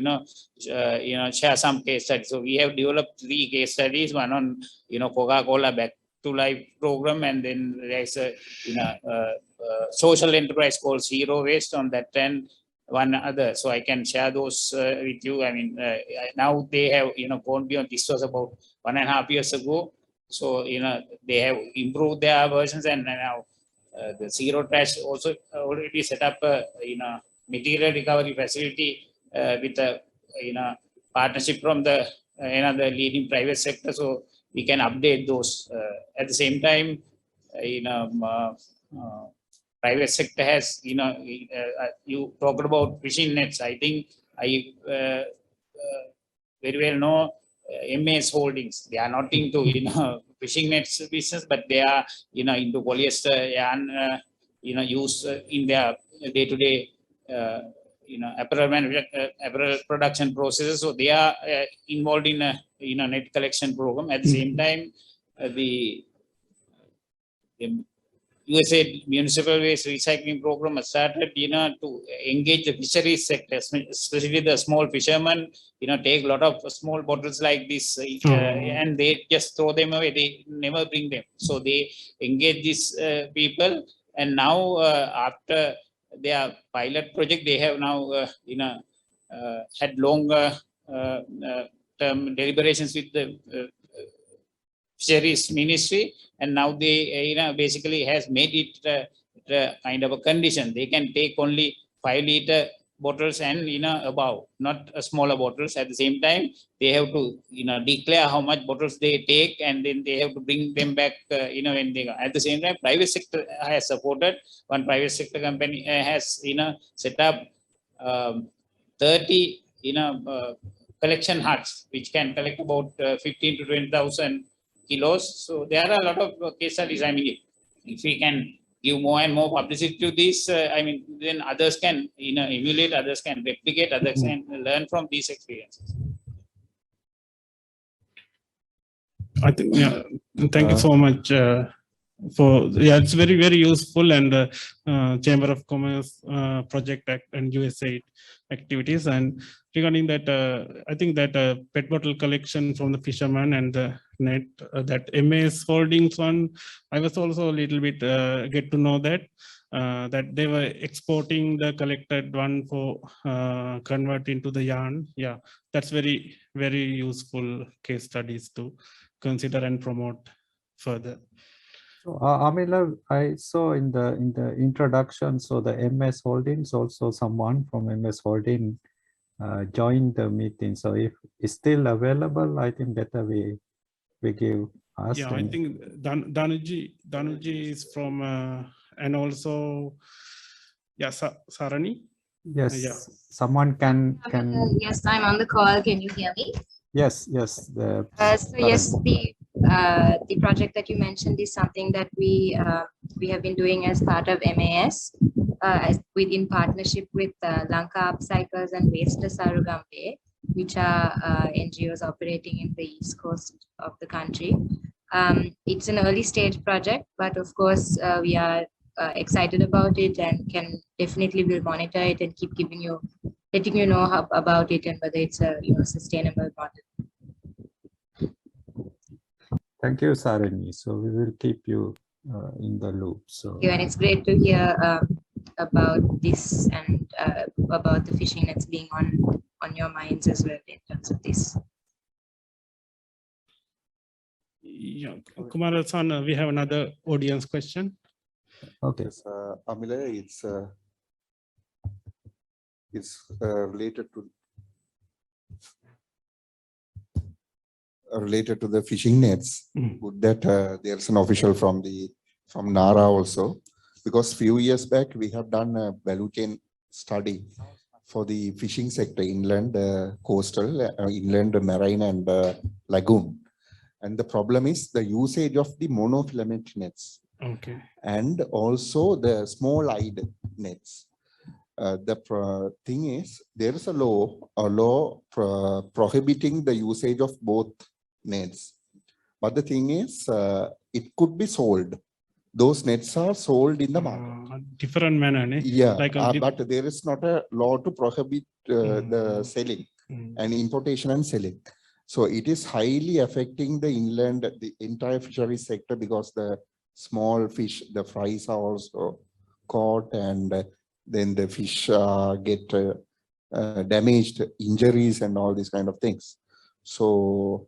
share some case studies. So we have developed 3 case studies. One on Coca-Cola Back to Life program, and then there's a social enterprise called Zero Waste on that, and one other. So I can share those with you. I mean, now they have gone beyond. This was about 1.5 years ago. So they have improved their versions, and now the Zero Trash also already set up a material recovery facility with a partnership from the another leading private sector. So we can update those. At the same time, private sector has, you talked about fishing nets. I think I very well know MAS Holdings. They are not into fishing nets business, but they are into polyester yarn use in their day-to-day apparel production processes. So they are involved in a net collection program. At the same time, the USA municipal waste recycling program has started, to engage the fisheries sector, especially the small fishermen, take a lot of small bottles like this and they just throw them away. They never bring them. So they engage these people. And now after their pilot project, they have now, had longer term deliberations with the fisheries ministry, and now they basically has made it kind of a condition. They can take only 5-liter bottles and above, not smaller bottles. At the same time, they have to declare how much bottles they take, and then they have to bring them back when they go. At the same time, private sector has supported. One private sector company has set up 30 collection huts which can collect about 15 to 20,000 kilos. So there are a lot of case studies. I mean, if we can give more and more publicity to this, I mean, then others can emulate, others can replicate, others can learn from these experiences. I think, yeah, thank you so much it's very, very useful, and Chamber of Commerce Project Act and USAID activities. And regarding that, I think that PET bottle collection from the fishermen and the net, that MAS Holdings one, I was also a little bit get to know that that they were exporting the collected one for convert into the yarn. Yeah, that's very, very useful case studies to consider and promote further. So, Amila, I saw in the introduction, so the MS Holdings, also someone from MS Holding join the meeting. So if it's still available, I think better we give us. Yeah, I think Danuji is from, and also, yeah, Sarani. Yes, Yeah. someone can. Yes, I'm on the call. Can you hear me? Yes. So yes, the project that you mentioned is something that we have been doing as part of MAS, in partnership with Lanka Upcyclers and Waste Sarugambe, which are NGOs operating in the east coast of the country. It's an early stage project, but of course we are excited about it and will monitor it and keep letting you know about it and whether it's a sustainable model. Thank you, Sarani. So we will keep you in the loop. So and it's great to hear about this and about the fishing nets being on your minds as well in terms of this. Yeah, Kumara-san, we have another audience question. Okay. Yes, Amila, it's related to the fishing nets. Good that there's an official from NARA also, because few years back we have done a value chain study for the fishing sector, inland, coastal, inland, marine, and lagoon. And the problem is the usage of the monofilament nets. Okay. And also the small-eyed nets. The thing is, there is a law prohibiting the usage of both nets. But the thing is, it could be sold. Those nets are sold in the market. Different manner, ne? Yeah, like but there is not a law to prohibit the selling and importation and selling. So it is highly affecting the inland, the entire fishery sector, because the small fish, the fries are also caught, and then the fish get damaged, injuries and all these kind of things. So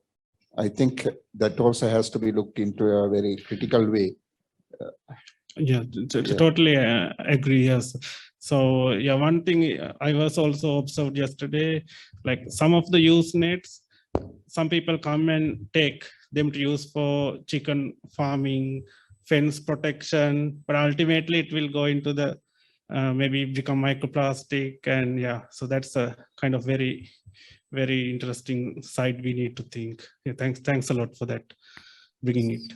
I think that also has to be looked into a very critical way. Yeah, totally agree. Yes. So yeah, one thing I was also observed yesterday, like some of the used nets, some people come and take them to use for chicken farming, fence protection, but ultimately it will go into the maybe become microplastic. And yeah, so that's a kind of very interesting side we need to think. Yeah, thanks a lot for that, bringing it.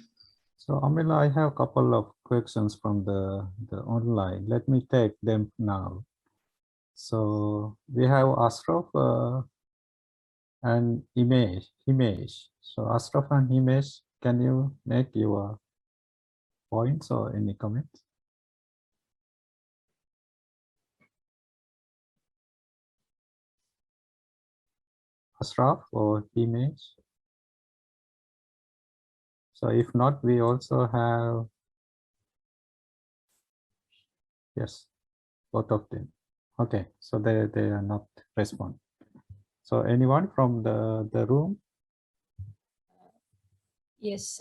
So Amila, I have a couple of questions from the online. Let me take them now. So we have Ashraf and Himesh. So Ashraf and Himesh, can you make your points or any comments? Ashraf or Himesh? So if not, we also have, yes, both of them. Okay, so they are not responding. So anyone from the room? Yes,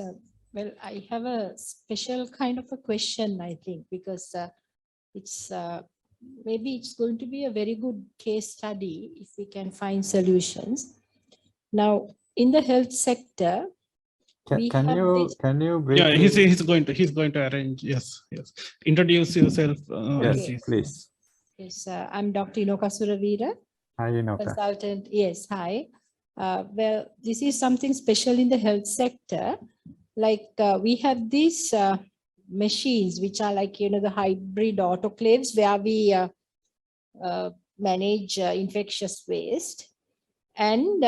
well, I have a special kind of a question, I think, because it's maybe it's going to be a very good case study if we can find solutions. Now, in the health sector, Can you briefly? Yeah, he's going to arrange. Yes. Introduce yourself. Yes, please. Yes, I'm Dr. Inoka Suravira. Hi, Inoka. Consultant. Yes, hi. Well, this is something special in the health sector. Like we have these machines, which are like, the hybrid autoclaves where we manage infectious waste. And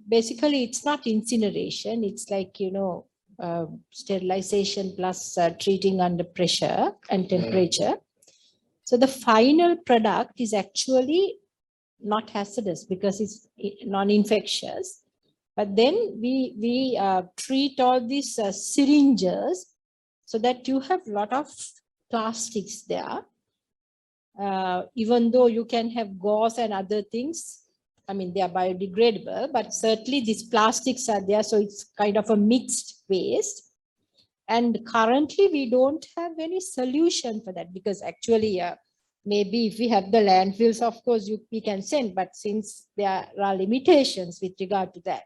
basically, it's not incineration. It's like, sterilization plus treating under pressure and temperature. So the final product is actually not hazardous because it's non-infectious. But then we treat all these syringes so that you have a lot of plastics there. Even though you can have gauze and other things, I mean, they are biodegradable, but certainly these plastics are there. So it's kind of a mixed waste. And currently we don't have any solution for that because actually maybe if we have the landfills, of course, we can send, but since there are limitations with regard to that.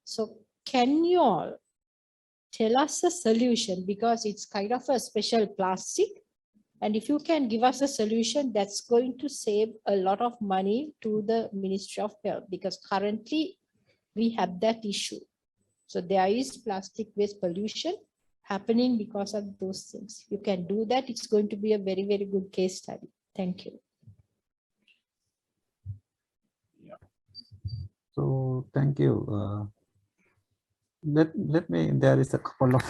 So can you all tell us a solution, because it's kind of a special plastic. And if you can give us a solution that's going to save a lot of money to the Ministry of Health, because currently we have that issue. So there is plastic waste pollution happening because of those things. You can do that. It's going to be a very, very good case study. Thank you. So thank you. Let me, there is a couple of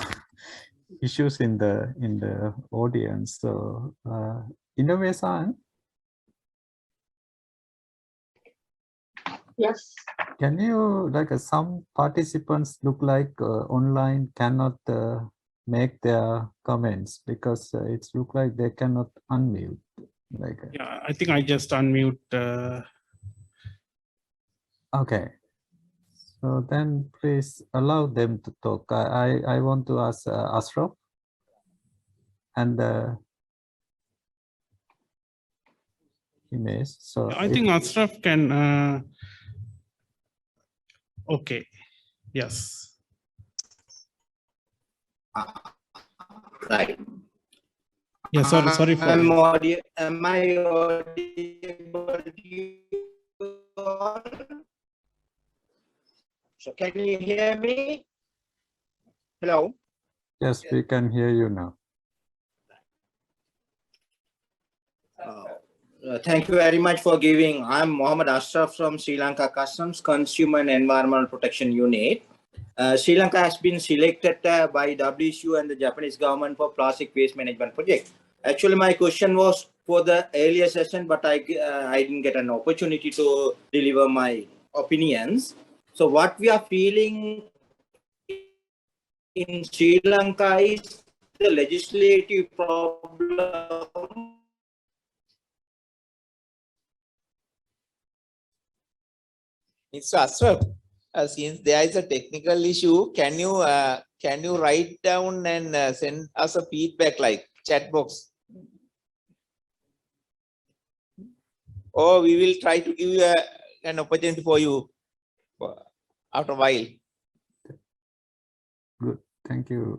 issues in the audience. So innovation. Yes. Can you, like some participants look like online cannot make their comments because it's look like they cannot unmute. Like yeah, I think I just unmute. Okay. So then please allow them to talk. I want to ask Ashraf and Himesh. So I think Ashraf can. Okay. Yes. Right. Yeah. Sorry for. Am I audible to you all? So can you hear me? Hello. yes, we can hear you now. Thank you very much for giving. I'm Mohammed Ashraf from Sri Lanka Customs Consumer and Environmental Protection Unit. Sri Lanka has been selected by WSU and the Japanese government for plastic waste management project. Actually, my question was for the earlier session, but I didn't get an opportunity to deliver my opinions. So what we are feeling in Sri Lanka is the legislative problem. Mr. Ashraf, since there is a technical issue, can you write down and send us a feedback like chat box? Or we will try to give you an opportunity for you after a while. Good. Thank you,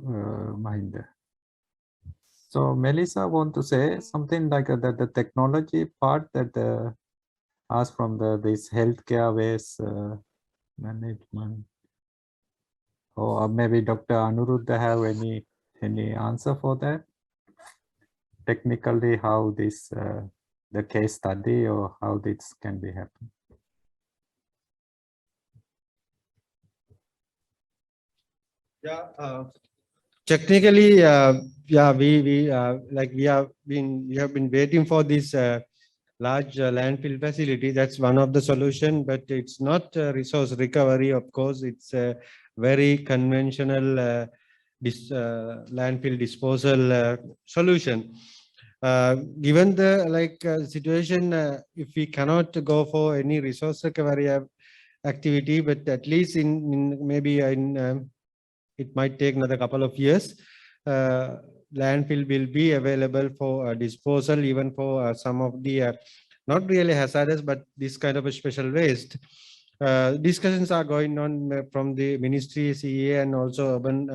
Mahinda. So Melissa want to say something like that the technology part that asked from this healthcare waste management, or maybe Dr. Anuruddha have any answer for that? Technically, how this the case study or how this can be happen? Yeah. Technically, yeah, we have been waiting for this large landfill facility. That's one of the solution, but it's not resource recovery. Of course, it's a very conventional landfill disposal solution. Given the situation, if we cannot go for any resource recovery activity, but at least in maybe in it might take another couple of years. Landfill will be available for disposal, even for some of the not really hazardous, but this kind of a special waste. Discussions are going on from the ministry, CEA, and also urban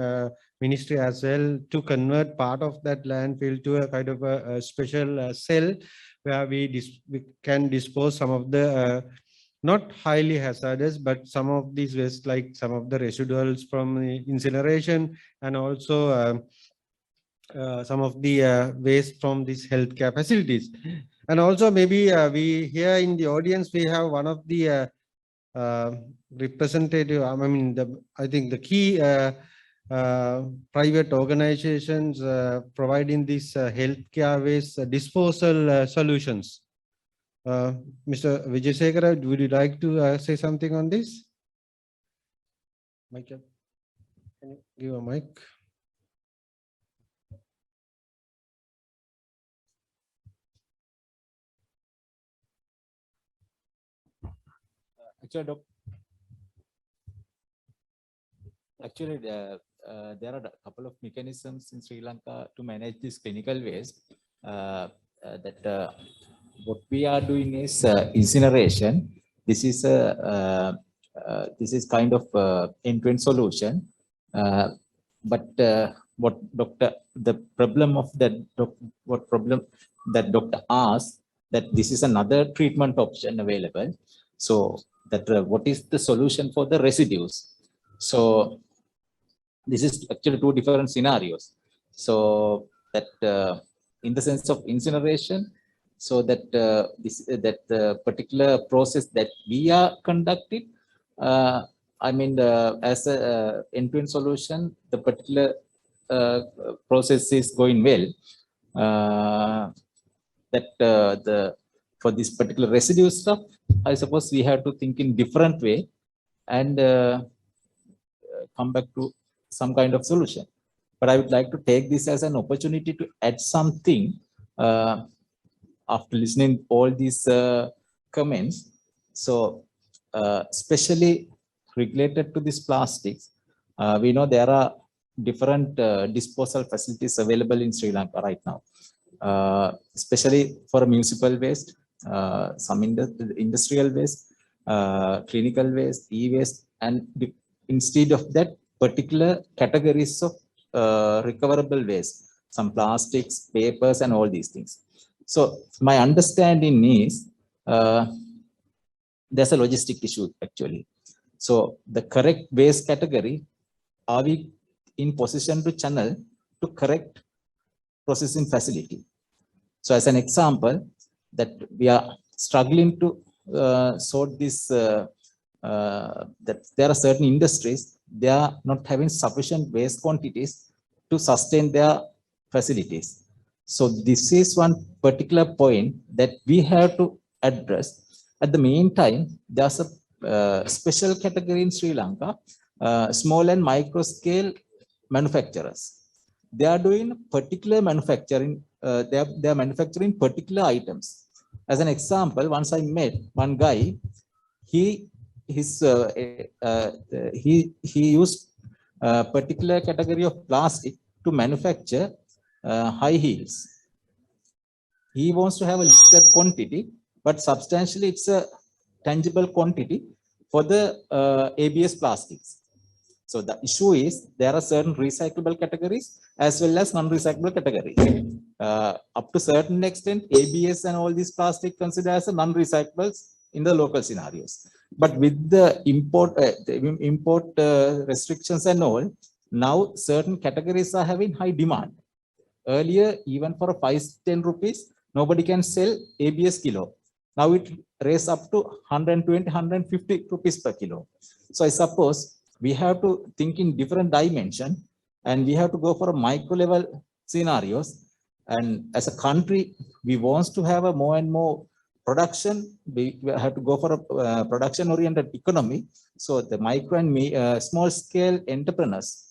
ministry as well to convert part of that landfill to a kind of a special cell where we can dispose some of the not highly hazardous, but some of these waste, like some of the residuals from incineration, and also some of the waste from these healthcare facilities. And also maybe we here in the audience, we have one of the representative, I think the key private organizations providing these healthcare waste disposal solutions. Mr. Vijayasekara, would you like to say something on this? Mic, can you give a mic? Actually, there are a couple of mechanisms in Sri Lanka to manage this clinical waste that what we are doing is incineration. This is kind of end-to-end solution. But the problem of that, what problem that doctor asked, that this is another treatment option available. So that what is the solution for the residues? So this is actually two different scenarios. So that in the sense of incineration, so that that particular process that we are conducting, I mean, as a end-to-end solution, the particular process is going well. For this particular residue stuff, I suppose we have to think in different way and come back to some kind of solution. But I would like to take this as an opportunity to add something after listening all these comments. So especially related to these plastics, we know there are different disposal facilities available in Sri Lanka right now, especially for municipal waste, some industrial waste, clinical waste, e-waste, and instead of that, particular categories of recoverable waste, some plastics, papers, and all these things. So my understanding is there's a logistic issue actually. So the correct waste category, are we in position to channel to correct processing facility? So as an example, that we are struggling to sort this, that there are certain industries, they are not having sufficient waste quantities to sustain their facilities. So this is one particular point that we have to address. At the meantime, there's a special category in Sri Lanka, small and micro scale manufacturers. They are doing particular manufacturing, they are manufacturing particular items. As an example, once I met one guy, he used a particular category of plastic to manufacture high heels. He wants to have a limited quantity, but substantially it's a tangible quantity for the ABS plastics. So the issue is there are certain recyclable categories as well as non-recyclable categories. Up to certain extent, ABS and all these plastic considered as a non-recyclables in the local scenarios. But with the import restrictions and all, now certain categories are having high demand. Earlier, even for 5-10 rupees, nobody can sell ABS kilo. Now it raised up to 120-150 rupees per kilo. So I suppose we have to think in different dimension, and we have to go for a micro level scenarios. And as a country, we want to have a more and more production. We have to go for a production oriented economy. So the micro and small scale entrepreneurs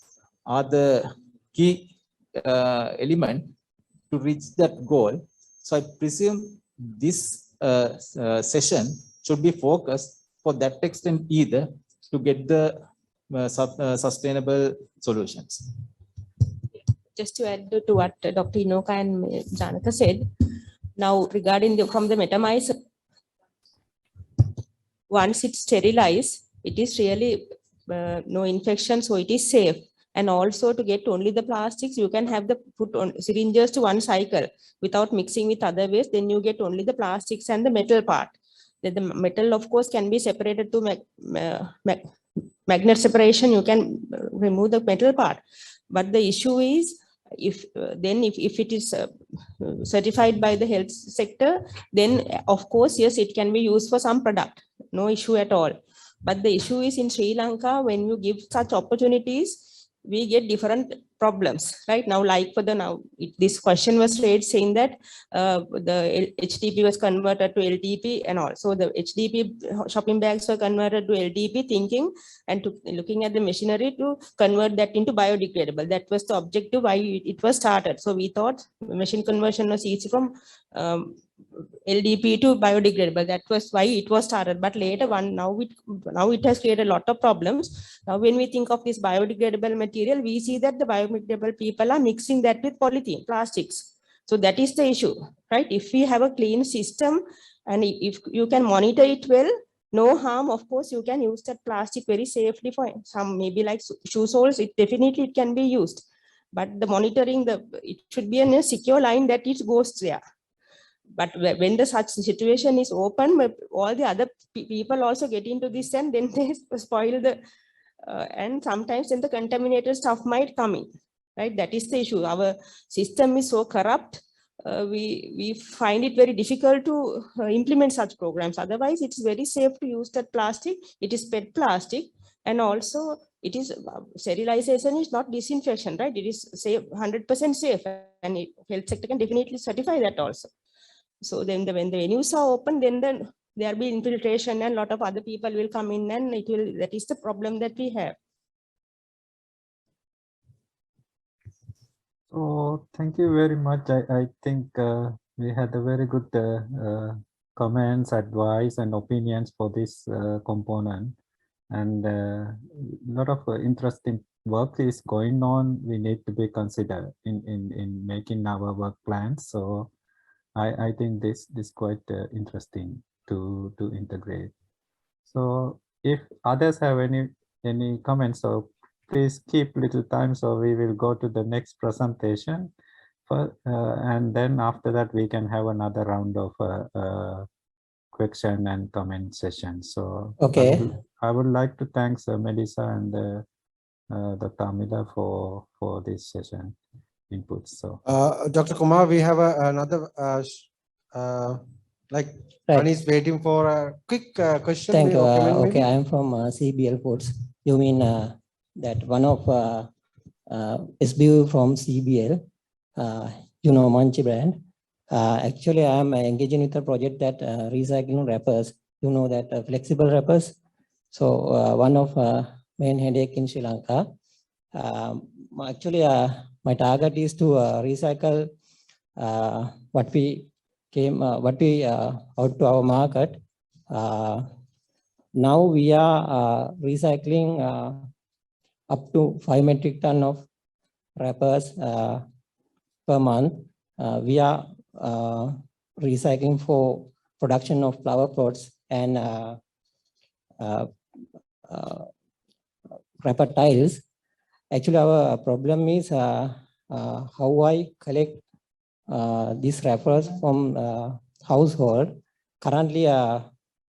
are the key element to reach that goal. So I presume this session should be focused for that extent either to get the sustainable solutions. Just to add to what Dr. Inoka and Janaka said, now regarding from the metamizer, once it's sterilized, it is really no infection, so it is safe. And also to get only the plastics, you can have the put on syringes to one cycle without mixing with other waste. Then you get only the plastics and the metal part. Then the metal, of course, can be separated to magnet separation. You can remove the metal part. But the issue is, if it is certified by the health sector, then of course, yes, it can be used for some product. No issue at all. But the issue is in Sri Lanka, when you give such opportunities, we get different problems right now. Like for the this question was raised saying that the HDP was converted to LDP and all. So the HDP shopping bags were converted to LDP, thinking and to looking at the machinery to convert that into biodegradable. That was the objective why it was started. So we thought machine conversion was easy from LDP to biodegradable. That was why it was started. But later now it has created a lot of problems. Now when we think of this biodegradable material, we see that the biodegradable people are mixing that with polythene, plastics. So that is the issue, right? If we have a clean system and if you can monitor it well, no harm, of course, you can use that plastic very safely for some, maybe like shoe soles, it definitely it can be used. But the monitoring, it should be in a secure line that it goes there. But when the such situation is open, all the other people also get into this and then they spoil the, and sometimes then the contaminated stuff might come in, right? That is the issue. Our system is so corrupt. We find it very difficult to implement such programs. Otherwise, it's very safe to use that plastic. It is PET plastic. And also it is sterilization is not disinfection, right? It is safe, 100% safe, and health sector can definitely certify that also. So then when the venues are open, then there will be infiltration and a lot of other people will come in, and that is the problem that we have. So thank you very much. I think we had a very good comments, advice and opinions for this component, and a lot of interesting work is going on. We need to be considered in making our work plans. So I think this quite interesting to integrate. So if others have any comments, so please keep little time, so we will go to the next presentation and then after that we can have another round of question and comment session. So okay, I would like to thank Melissa and Dr. Amila for this session inputs. So Dr. Kumar, we have another like one is waiting for a quick question. Thank you. Okay, okay, I am from CBL Foods. You mean that one of SBU from CBL, you know, Manchi brand. Actually, I am engaging with a project that recycling wrappers, you know, that flexible wrappers. So one of main headache in Sri Lanka. Actually, my target is to recycle what we out to our market. Now we are recycling up to 5 metric ton of wrappers per month. We are recycling for production of flower pots and wrapper tiles. Actually, our problem is how I collect these wrappers from household. Currently,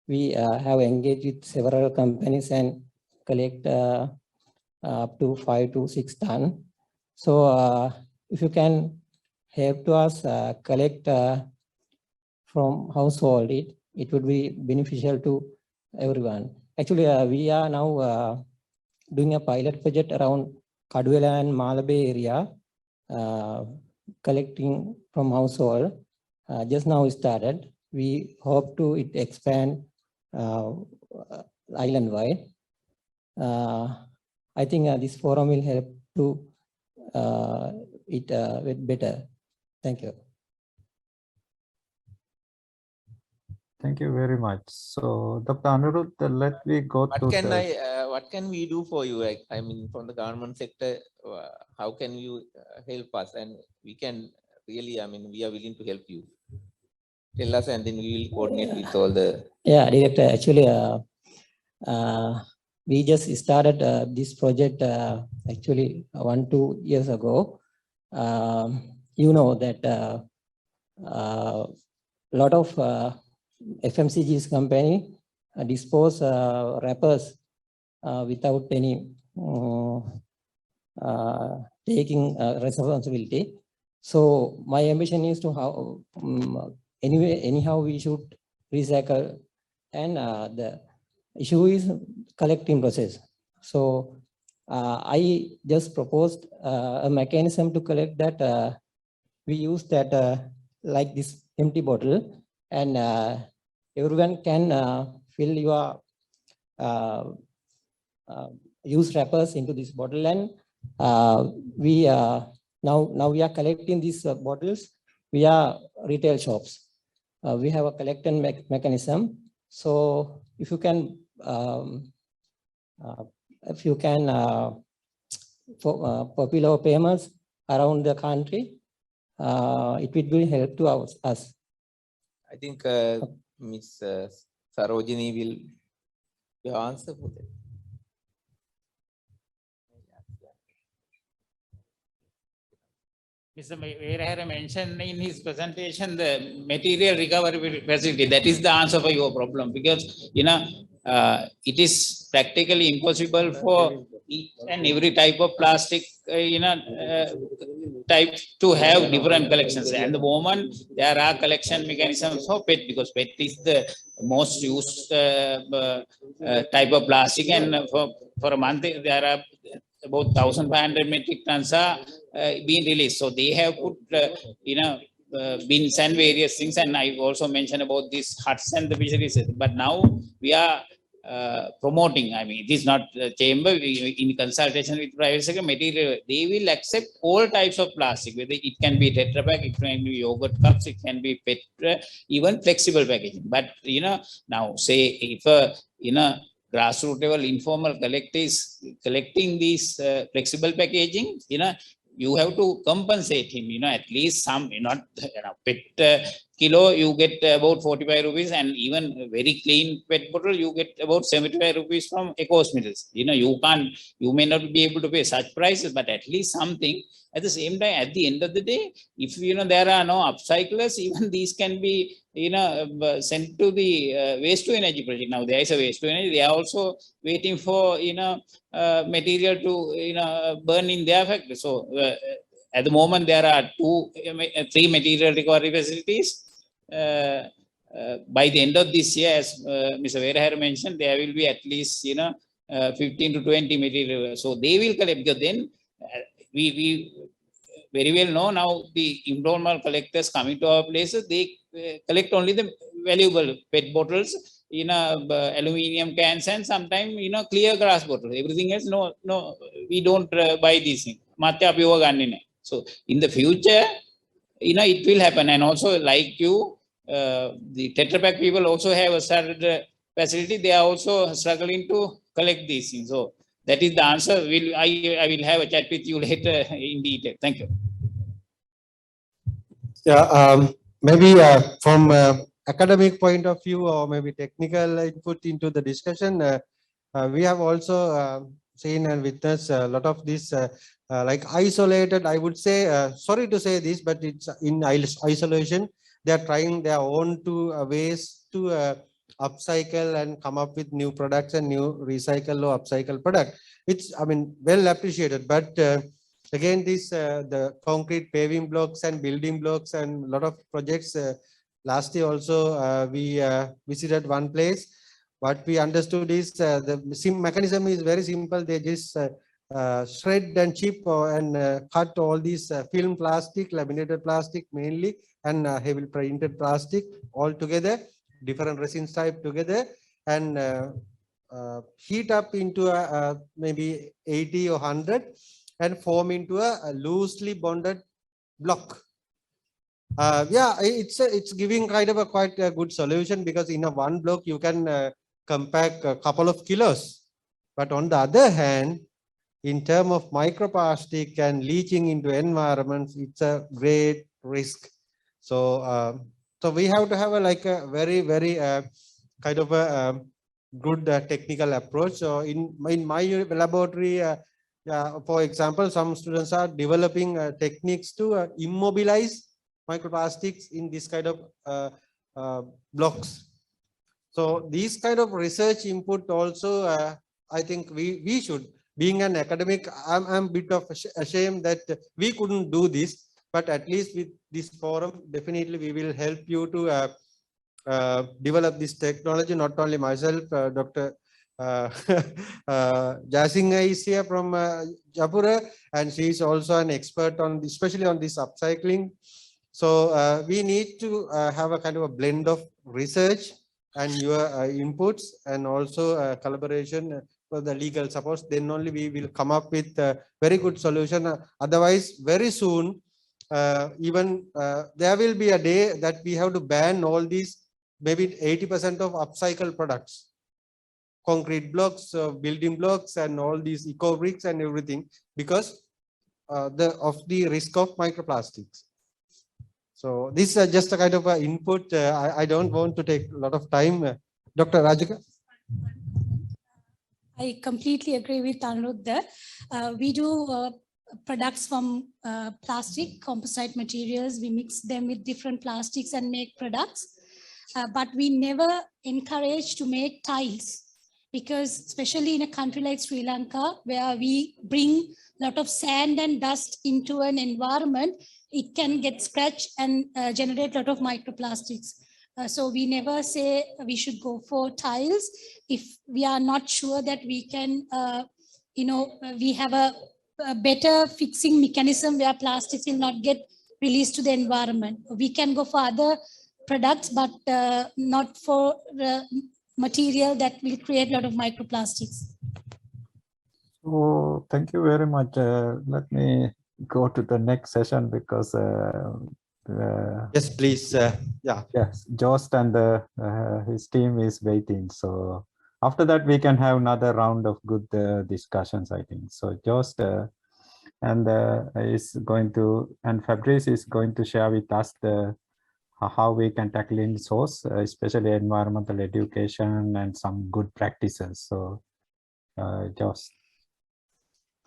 we have engaged with several companies and collect up to 5 to 6 ton. So if you can help to us collect from household, it would be beneficial to everyone. Actually, we are now doing a pilot project around Kaduela and Malabe area, collecting from household. Just now we started. We hope to expand island wide. I think this forum will help to it better. Thank you. thank you very much. So Dr. Anirudh, let me go to what can we do for you? I mean, from the government sector, how can you help us? And we can really, I mean, we are willing to help you. Tell us, and then we will coordinate with all the. Yeah, Director. Actually, we just started this project actually 1-2 years ago. You know that a lot of FMCG's company dispose wrappers without any taking responsibility. So my ambition is to how anyhow we should recycle, and the issue is collecting process. So I just proposed a mechanism to collect that. We use that like this empty bottle, and everyone can fill your use wrappers into this bottle, and we now we are collecting these bottles via retail shops. We have a collection mechanism. So if you can popular payments around the country, it will be help to us. I think Ms. Sarojini will give answer for that. Mr. Veerahara mentioned in his presentation the material recovery facility. That is the answer for your problem, because it is practically impossible for each and every type of plastic type to have different collections. And the moment there are collection mechanisms for PET, because PET is the most used type of plastic, and for a month there are about 1,500 metric tons are being released. So they have put bins and various things, and I also mentioned about these huts and the fisheries. But now we are promoting, I mean, it is not the chamber, in consultation with private sector material, they will accept all types of plastic, whether it can be Tetra Pak, it can be yogurt cups, it can be PET, even flexible packaging. But now say if grassroots level informal collector is collecting these flexible packaging, you have to compensate him, at least some, not PET kilo, you get about 45 rupees, and even very clean PET bottle, you get about 75 rupees from Ecos Mills. You may not be able to pay such prices, but at least something. At the same time, at the end of the day, if there are no upcyclers, even these can be sent to the waste to energy project. Now there is a waste to energy, they are also waiting for material to burn in their factory. So at the moment there are 3 material recovery facilities. By the end of this year, as Mr. Veerahara mentioned, there will be at least 15 to 20 material. So they will collect, because then we very well know now the informal collectors coming to our places, they collect only the valuable PET bottles, aluminium cans, and sometimes clear glass bottles. Everything else, no, we don't buy these things. So in the future, it will happen. And also, like you, the Tetra Pak people also have a started facility. They are also struggling to collect these things. So that is the answer. I will have a chat with you later in detail. Thank you. Yeah, maybe from academic point of view, or maybe technical input into the discussion, we have also seen and witnessed a lot of this like isolated, I would say, sorry to say this, but it's in isolation. They are trying their own ways to upcycle and come up with new products and new recycle or upcycle product. It's, I mean, well appreciated, but again, this the concrete paving blocks and building blocks and a lot of projects. Last year also we visited one place. What we understood is the mechanism is very simple. They just shred and chip and cut all these film plastic, laminated plastic mainly, and heavy printed plastic all together, different resins type together, and heat up into maybe 80 or 100 and form into a loosely bonded block. Yeah, it's giving kind of a quite a good solution, because in a one block you can compact a couple of kilos. But on the other hand, in terms of microplastic and leaching into environments, it's a great risk. So so we have to have a very kind of a good technical approach. So in my laboratory, for example, some students are developing techniques to immobilize microplastics in this kind of blocks. So these kind of research input also, I think we should, being an academic, I'm a bit of ashamed that we couldn't do this, but at least with this forum, definitely we will help you to develop this technology. Not only myself, Dr. Jasinga is here from Japura, and she is also an expert on this, especially on this upcycling. So we need to have a kind of a blend of research and your inputs, and also collaboration for the legal support. Then only we will come up with a very good solution. Otherwise, very soon, even there will be a day that we have to ban all these, maybe 80% of upcycle products, concrete blocks, building blocks, and all these eco bricks and everything, because of the risk of microplastics. So this is just a kind of input. I don't want to take a lot of time. Dr. Rajika? I completely agree with Anuruddha. We do products from plastic, composite materials. We mix them with different plastics and make products. But we never encourage to make tiles, because especially in a country like Sri Lanka, where we bring a lot of sand and dust into an environment, it can get scratched and generate a lot of microplastics. So we never say we should go for tiles if we are not sure that we can, we have a better fixing mechanism where plastics will not get released to the environment. We can go for other products, but not for material that will create a lot of microplastics. So thank you very much. Let me go to the next session because yes, please. Yeah. Yes, Jost and his team is waiting. So after that, we can have another round of good discussions, I think. So Jost is going to, and Fabrice is going to share with us how we can tackle in source, especially environmental education and some good practices. So Jost.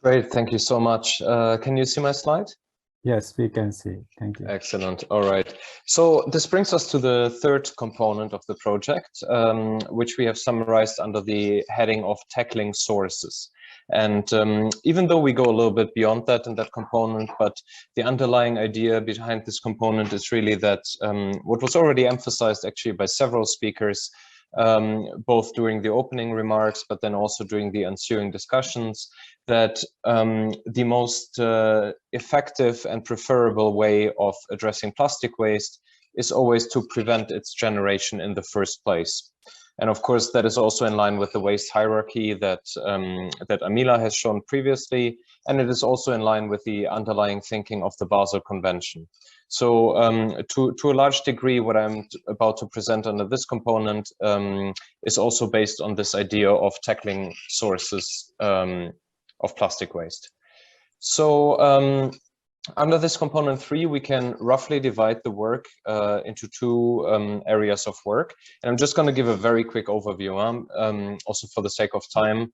Great, thank you so much. Can you see my slide? Yes, we can see. Thank you. Excellent. All right. So this brings us to the third component of the project, which we have summarized under the heading of tackling sources. And even though we go a little bit beyond that in that component, but the underlying idea behind this component is really that what was already emphasized actually by several speakers, both during the opening remarks, but then also during the ensuing discussions, that the most effective and preferable way of addressing plastic waste is always to prevent its generation in the first place. And of course, that is also in line with the waste hierarchy that Amila has shown previously, and it is also in line with the underlying thinking of the Basel Convention. So to a large degree, what I'm about to present under this component is also based on this idea of tackling sources of plastic waste. So under this component 3, we can roughly divide the work into two areas of work. And I'm just going to give a very quick overview, also for the sake of time.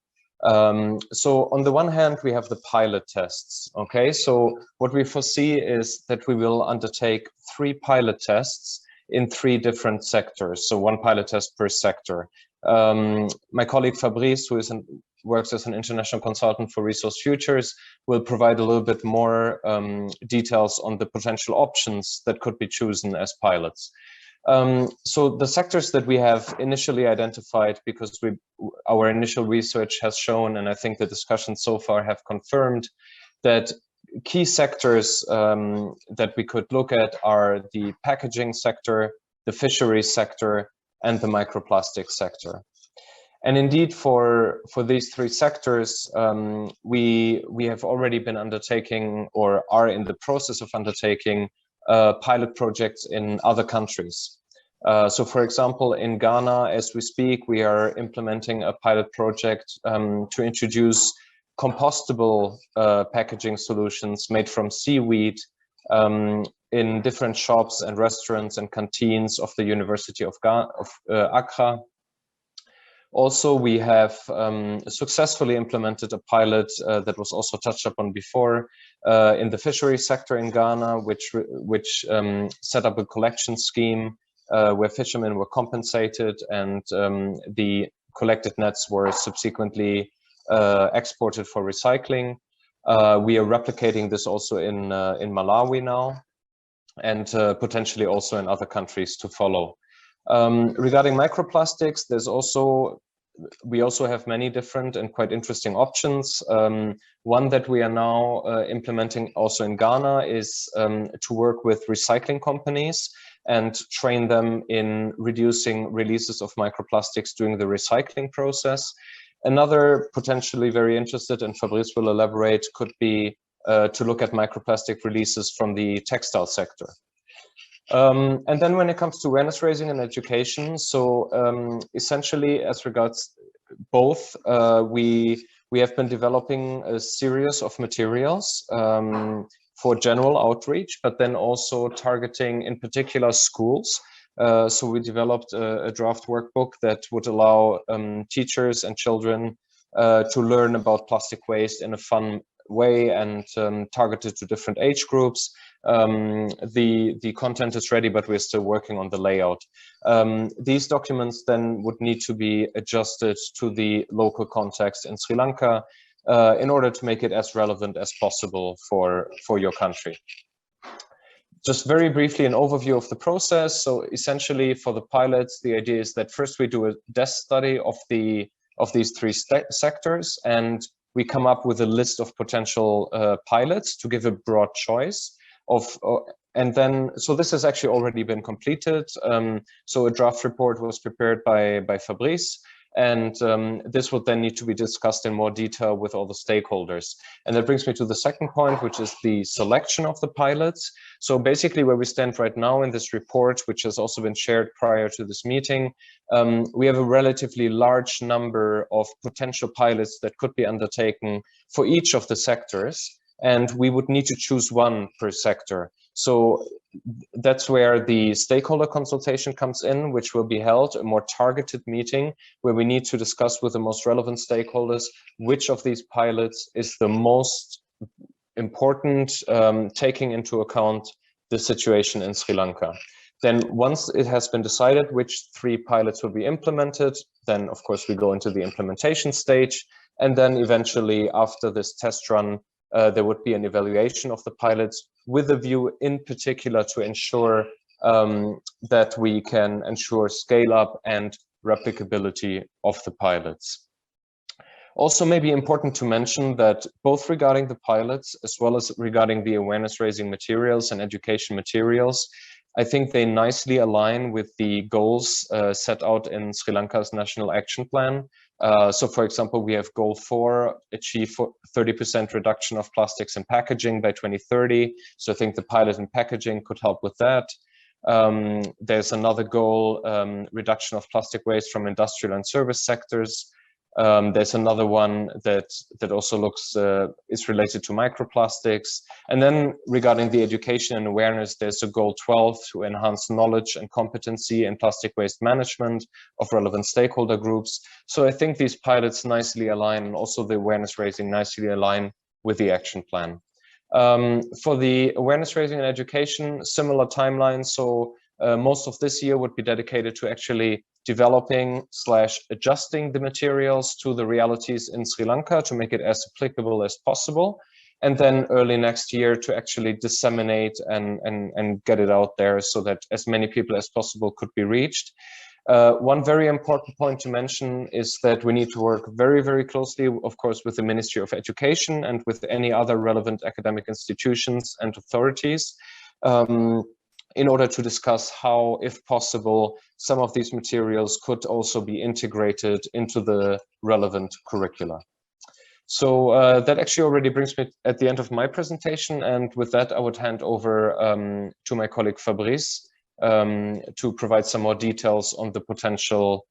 So on the one hand, we have the pilot tests. Okay, so what we foresee is that we will undertake 3 pilot tests in 3 different sectors. So 1 pilot test per sector. My colleague Fabrice, who works as an international consultant for Resource Futures, will provide a little bit more details on the potential options that could be chosen as pilots. So the sectors that we have initially identified, because our initial research has shown, and I think the discussions so far have confirmed, that key sectors that we could look at are the packaging sector, the fisheries sector, and the microplastics sector. And indeed, for these 3 sectors, we have already been undertaking, or are in the process of undertaking, pilot projects in other countries. So for example, in Ghana, as we speak, we are implementing a pilot project to introduce compostable packaging solutions made from seaweed in different shops and restaurants and canteens of the University of Accra. Also, we have successfully implemented a pilot that was also touched upon before in the fisheries sector in Ghana, which set up a collection scheme where fishermen were compensated, and the collected nets were subsequently exported for recycling. We are replicating this also in Malawi now, and potentially also in other countries to follow. Regarding microplastics, we also have many different and quite interesting options. One that we are now implementing also in Ghana is to work with recycling companies and train them in reducing releases of microplastics during the recycling process. Another potentially very interested, and Fabrice will elaborate, could be to look at microplastic releases from the textile sector. And then when it comes to awareness raising and education, so essentially as regards both, we have been developing a series of materials for general outreach, but then also targeting in particular schools. So we developed a draft workbook that would allow teachers and children to learn about plastic waste in a fun way and targeted to different age groups. The content is ready, but we're still working on the layout. These documents then would need to be adjusted to the local context in Sri Lanka in order to make it as relevant as possible for your country. Just very briefly, an overview of the process. So essentially for the pilots, the idea is that first we do a desk study of these three sectors, and we come up with a list of potential pilots to give a broad choice of, and then, so this has actually already been completed. So a draft report was prepared by Fabrice, and this would then need to be discussed in more detail with all the stakeholders. And that brings me to the second point, which is the selection of the pilots. So basically where we stand right now in this report, which has also been shared prior to this meeting, we have a relatively large number of potential pilots that could be undertaken for each of the sectors, and we would need to choose one per sector. So that's where the stakeholder consultation comes in, which will be held, a more targeted meeting where we need to discuss with the most relevant stakeholders which of these pilots is the most important, taking into account the situation in Sri Lanka. Then once it has been decided which 3 pilots will be implemented, then of course we go into the implementation stage. And then eventually after this test run, there would be an evaluation of the pilots with a view in particular to ensure that we can ensure scale up and replicability of the pilots. Also maybe important to mention that both regarding the pilots as well as regarding the awareness raising materials and education materials, I think they nicely align with the goals set out in Sri Lanka's National Action Plan. So for example, we have goal 4, achieve 30% reduction of plastics in packaging by 2030. So I think the pilot in packaging could help with that. There's another goal, reduction of plastic waste from industrial and service sectors. There's another one that also looks is related to microplastics. And then regarding the education and awareness, there's a goal 12 to enhance knowledge and competency in plastic waste management of relevant stakeholder groups. So I think these pilots nicely align, and also the awareness raising nicely align with the action plan. For the awareness raising and education, similar timeline. So most of this year would be dedicated to actually developing/adjusting the materials to the realities in Sri Lanka to make it as applicable as possible. And then early next year to actually disseminate and get it out there so that as many people as possible could be reached. One very important point to mention is that we need to work very, very closely, of course, with the Ministry of Education and with any other relevant academic institutions and authorities in order to discuss how, if possible, some of these materials could also be integrated into the relevant curricula. So that actually already brings me at the end of my presentation. And with that, I would hand over to my colleague Fabrice to provide some more details on the potential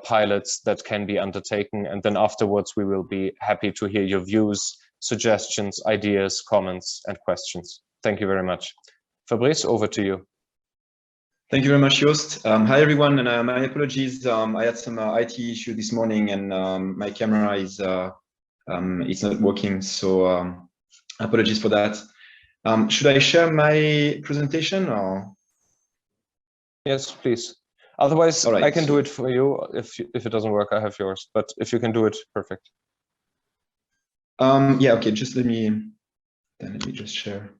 pilots that can be undertaken. And then afterwards, we will be happy to hear your views, suggestions, ideas, comments, and questions. Thank you very much. Fabrice, over to you. Thank you very much, Joost. Hi, everyone, and my apologies. I had some IT issue this morning, and my camera is it's not working, so apologies for that. Should I share my presentation or? Yes, please. Otherwise, right. I can do it for you. If it doesn't work, I have yours. But if you can do it, perfect. Yeah. Okay. Just let me just share.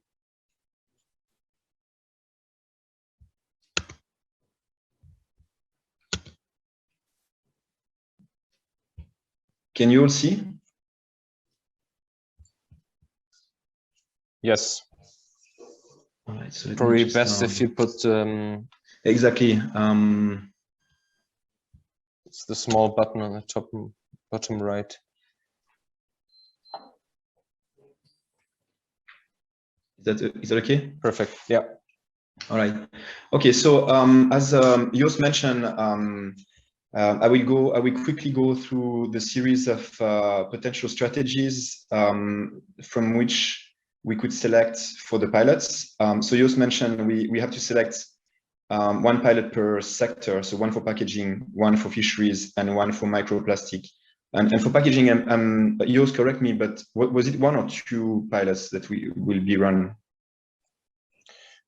Can you all see? Yes. All right. So probably best if you put exactly. It's the small button on the top bottom right. Is that okay? Perfect. Yeah. All right. Okay. So as Joost mentioned, I will quickly go through the series of potential strategies from which we could select for the pilots. So you also mentioned we have to select one pilot per sector, so one for packaging, one for fisheries, and one for microplastic. And for packaging, Jos, correct me, but was it 1 or 2 pilots that we will be run?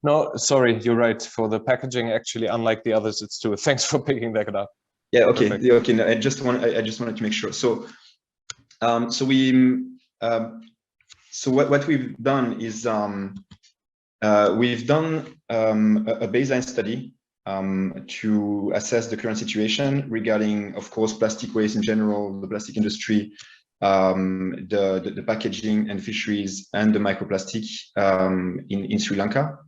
No, sorry, you're right. For the packaging, actually, unlike the others, it's 2. Thanks for picking that up. Yeah. Okay. Perfect. Yeah, okay. No, I just wanted to make sure. So, so what we've done is we've done a baseline study to assess the current situation regarding, of course, plastic waste in general, the plastic industry, the packaging and fisheries, and the microplastic in Sri Lanka.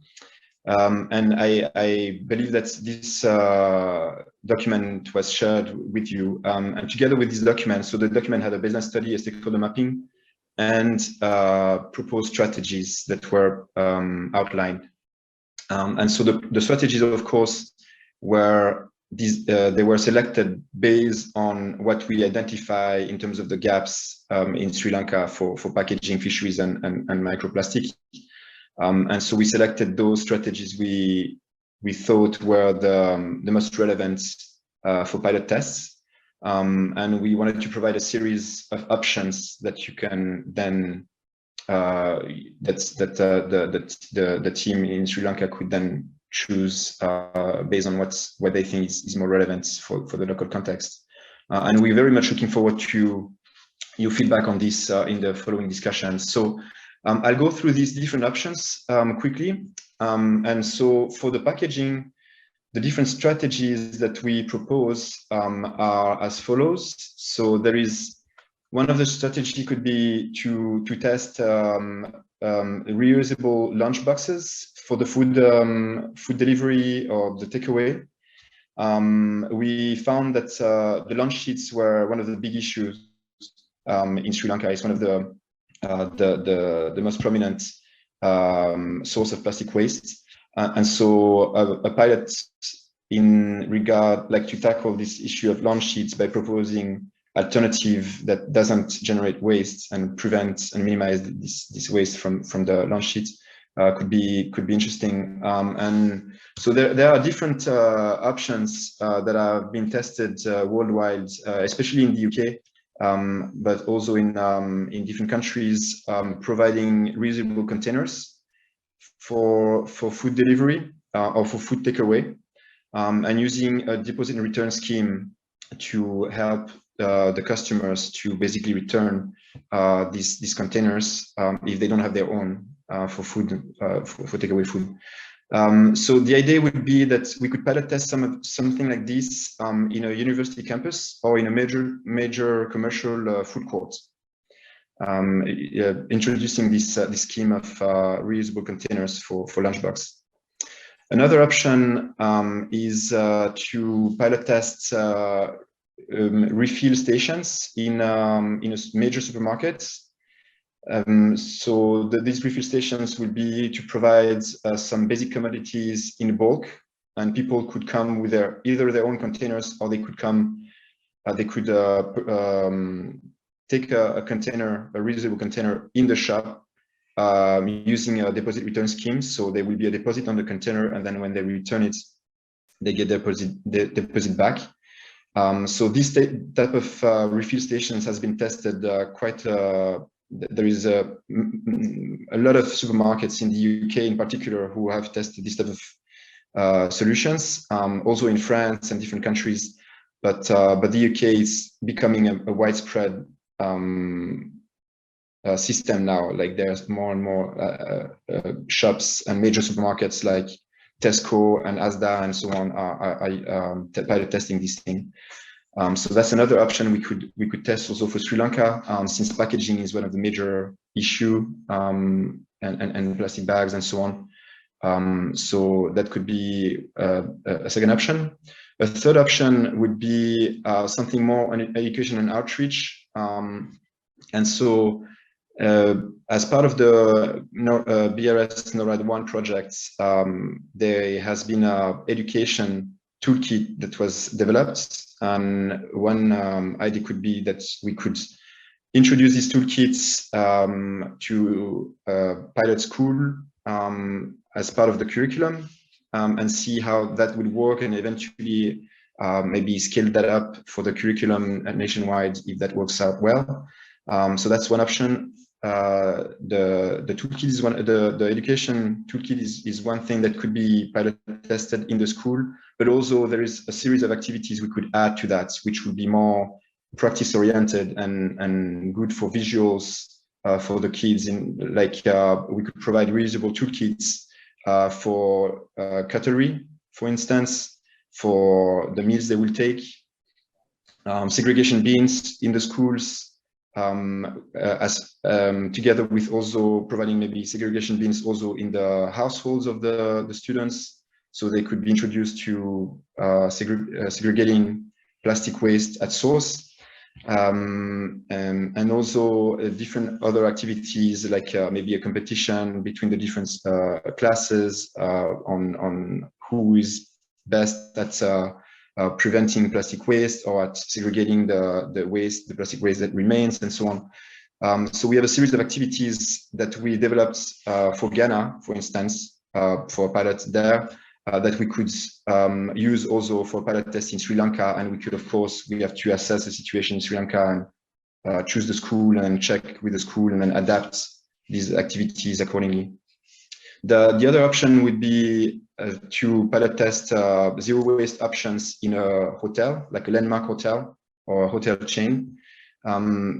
And I believe that this document was shared with you. And together with this document, so the document had a baseline study, a stakeholder mapping, and proposed strategies that were outlined. And so the strategies, of course, were these. They were selected based on what we identify in terms of the gaps in Sri Lanka for packaging, fisheries, and microplastic. And so we selected those strategies we thought were the most relevant for pilot tests. And we wanted to provide a series of options that you can then the team in Sri Lanka could then choose based on what they think is more relevant for the local context. And we're very much looking forward to your feedback on this in the following discussions. So I'll go through these different options quickly. And so for the packaging, the different strategies that we propose are as follows. So there is one of the strategy could be to test reusable lunch boxes for the food delivery or the takeaway. We found that the lunch sheets were one of the big issues in Sri Lanka. It's one of the most prominent source of plastic waste. And so a pilot in regard like to tackle this issue of lunch sheets by proposing alternative that doesn't generate waste and prevent and minimize this waste from the lunch sheet could be interesting. And so there are different options that have been tested worldwide, especially in the UK, but also in different countries, providing reusable containers for food delivery or for food takeaway, and using a deposit and return scheme to help the customers to basically return these containers if they don't have their own for food for takeaway food. So the idea would be that we could pilot test something like this in a university campus or in a major commercial food court, introducing this scheme of reusable containers for lunchbox. Another option is to pilot test refill stations in major supermarkets. So these refill stations will be to provide some basic commodities in bulk, and people could come with either their own containers, or they could come, take a container, a reusable container in the shop, using a deposit return scheme. So there will be a deposit on the container, and then when they return it, they get the deposit back. So this type of refill stations has been tested quite. There is a lot of supermarkets in the UK in particular who have tested this type of solutions, also in France and different countries. But the UK is becoming a widespread system now. Like there's more and more shops and major supermarkets like Tesco and Asda and so on are pilot testing this thing. So that's another option we could test also for Sri Lanka, since packaging is one of the major issue, and plastic bags and so on. So that could be a second option. A third option would be something more on education and outreach. And so as part of the BRS NORAD 1 projects, there has been an education toolkit that was developed. And one idea could be that we could introduce these toolkits to pilot school as part of the curriculum and see how that would work, and eventually maybe scale that up for the curriculum nationwide if that works out well. So that's one option. The toolkit is one. The education toolkit is one thing that could be pilot tested in the school, but also there is a series of activities we could add to that, which would be more practice oriented and good for visuals for the kids. We could provide reusable toolkits for cutlery, for instance, for the meals they will take, segregation bins in the schools, together with also providing maybe segregation bins also in the households of the students, so they could be introduced to segregating plastic waste at source. And also different other activities like maybe a competition between the different classes on who is best at preventing plastic waste or at segregating the plastic waste that remains, and so on. So we have a series of activities that we developed for Ghana, for instance, for a pilot there, that we could use also for pilot test in Sri Lanka. And we could, of course, we have to assess the situation in Sri Lanka and choose the school and check with the school and then adapt these activities accordingly. The other option would be to pilot test zero waste options in a hotel, like a landmark hotel or a hotel chain.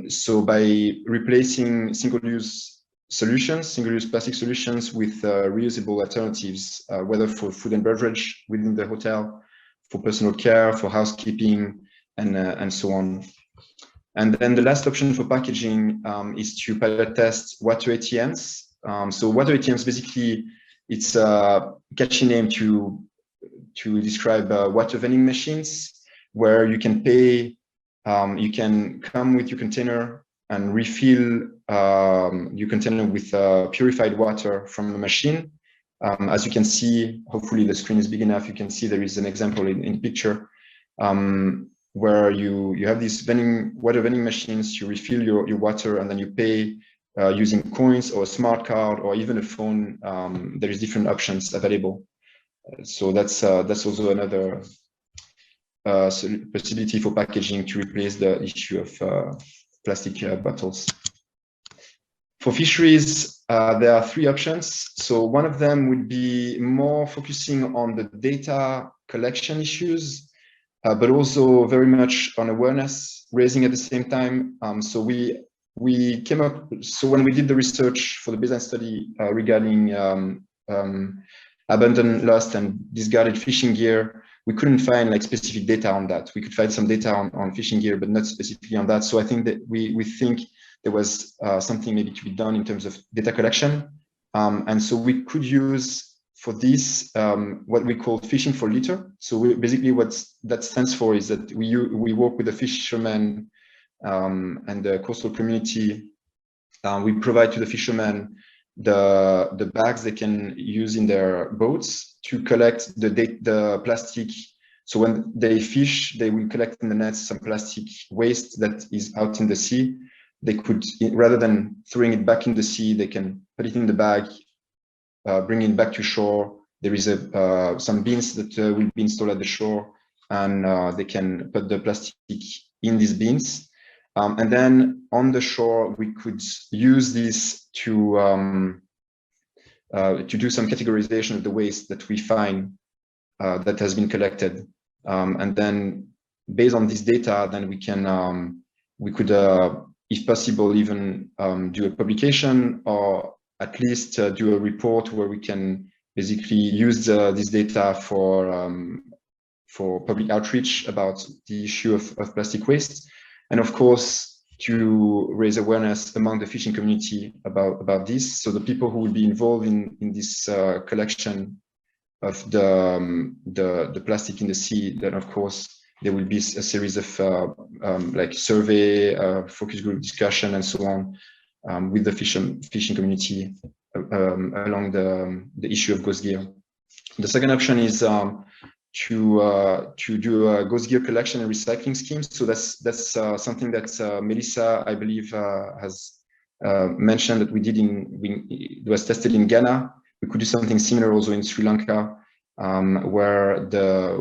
So by replacing single-use solutions, single-use plastic solutions with reusable alternatives, whether for food and beverage within the hotel, for personal care, for housekeeping, and so on. And then the last option for packaging is to pilot test water ATMs. So water ATMs, basically, it's a catchy name to describe water vending machines, where you can pay, you can come with your container and refill your container with purified water from the machine. As you can see, hopefully the screen is big enough, you can see there is an example in the picture where you have these water vending machines, you refill your water and then you pay using coins or a smart card or even a phone. There is different options available. So that's also another possibility for packaging to replace the issue of plastic bottles. For fisheries, there are three options. So one of them would be more focusing on the data collection issues, but also very much on awareness raising at the same time. So we came up, so when we did the research for the business study regarding abandoned, lost, and discarded fishing gear, we couldn't find like specific data on that. We could find some data on fishing gear, but not specifically on that. So I think that we think there was something maybe to be done in terms of data collection. And so we could use for this what we call fishing for litter. So basically what that stands for is that we work with the fishermen and the coastal community. We provide to the fishermen the bags they can use in their boats to collect the plastic. So when they fish, they will collect in the nets some plastic waste that is out in the sea. They could, rather than throwing it back in the sea, they can put it in the bag, bring it back to shore. There is some bins that will be installed at the shore, and they can put the plastic in these bins. And then on the shore, we could use this to do some categorization of the waste that we find that has been collected. And then based on this data, then we could, if possible, even do a publication, or at least do a report where we can basically use this data for public outreach about the issue of plastic waste. And of course, to raise awareness among the fishing community about this. So the people who will be involved in this collection of the plastic in the sea, then of course, there will be a series of like survey, focus group discussion, and so on with the fishing community along the issue of ghost gear. The second option is to do a ghost gear collection and recycling schemes. So that's something that Melissa, I believe, has mentioned that it was tested in Ghana. We could do something similar also in Sri Lanka, where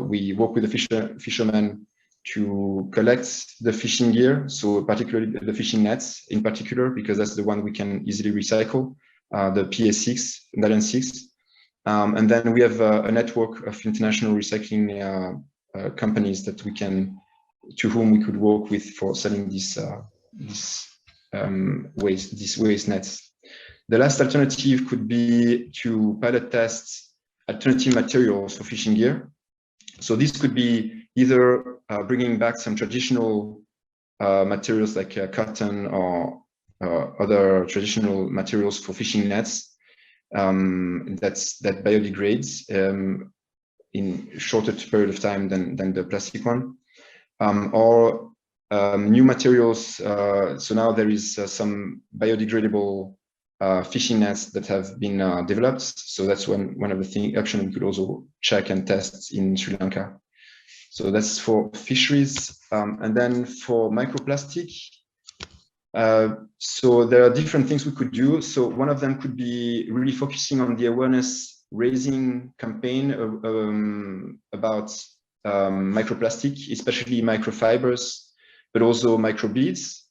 we work with the fishermen to collect the fishing gear, so particularly the fishing nets in particular, because that's the one we can easily recycle, the PA6, nylon 6. And then we have a network of international recycling companies that to whom we could work with for selling these waste nets. The last alternative could be to pilot test alternative materials for fishing gear. So this could be either bringing back some traditional materials like cotton or other traditional materials for fishing nets that biodegrades in shorter period of time than the plastic one, or new materials. So now there is some biodegradable fishing nets that have been developed. So that's one of the options we could also check and test in Sri Lanka. So that's for fisheries. And then for microplastic, so there are different things we could do. So one of them could be really focusing on the awareness raising campaign about microplastic, especially microfibers, but also microbeads.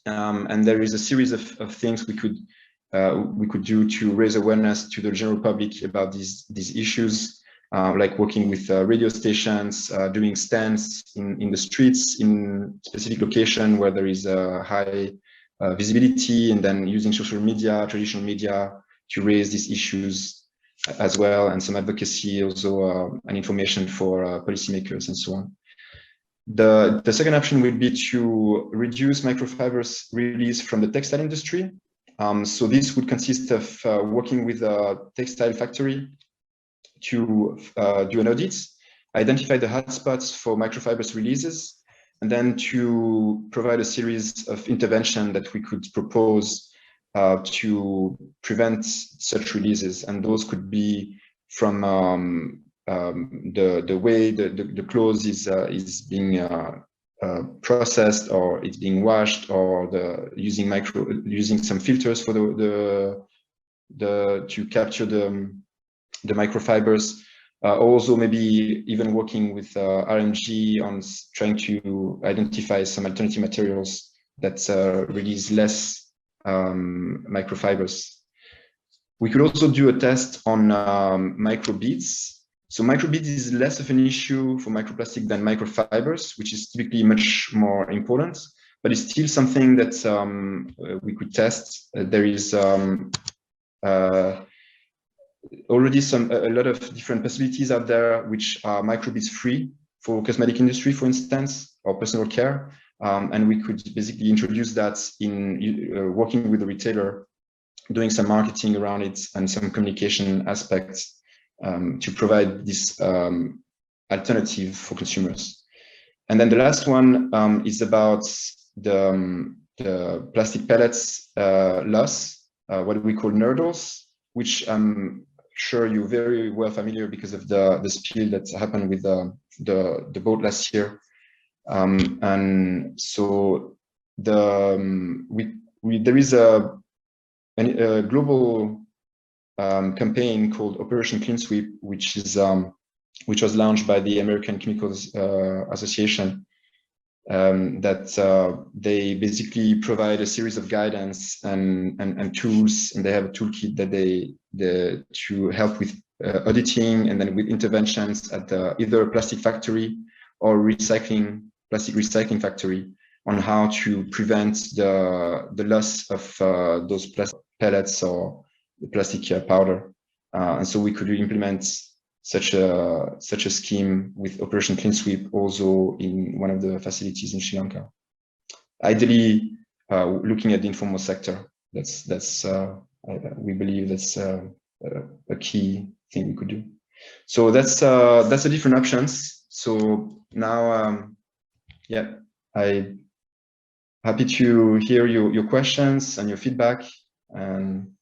And there is a series of things we could do to raise awareness to the general public about these issues, like working with radio stations, doing stands in the streets in specific location where there is a high visibility, and then using social media, traditional media, to raise these issues as well, and some advocacy also, and information for policymakers and so on. The second option would be to reduce microfibers release from the textile industry. So this would consist of working with a textile factory to do an audit, identify the hotspots for microfibers releases, and then to provide a series of intervention that we could propose to prevent such releases. And those could be from the way the clothes is being processed, or it's being washed, or using some filters for to capture the microfibers. Also, maybe even working with RMG on trying to identify some alternative materials that release less microfibers. We could also do a test on microbeads. So microbeads is less of an issue for microplastic than microfibers, which is typically much more important, but it's still something that we could test. There is already a lot of different possibilities out there which are microbeads free for cosmetic industry, for instance, or personal care. And we could basically introduce that in working with the retailer, doing some marketing around it and some communication aspects to provide this alternative for consumers. And then the last one is about the plastic pellets loss, what we call nurdles, which I'm sure you're very well familiar because of the spill that happened with the boat last year. And so there is a global campaign called Operation Clean Sweep, which was launched by the American Chemicals Association, that they basically provide a series of guidance and tools, and they have a toolkit that to help with auditing and then with interventions at either a plastic factory or plastic recycling factory on how to prevent the loss of those plastic pellets or the plastic powder. And so we could implement such a scheme with Operation Clean Sweep also in one of the facilities in Sri Lanka. Ideally, looking at the informal sector, we believe that's a key thing we could do. So that's the different options. So now, yeah, I'm happy to hear your questions and your feedback and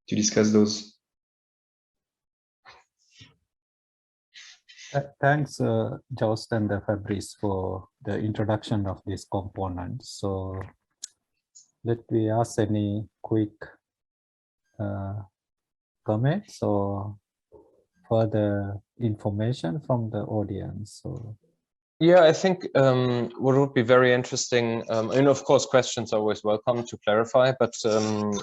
to discuss those. Thanks, Jost and Fabrice, for the introduction of these components. So let me ask any quick comments or further information from the audience. So. Yeah, I think what would be very interesting, and of course, questions are always welcome to clarify, but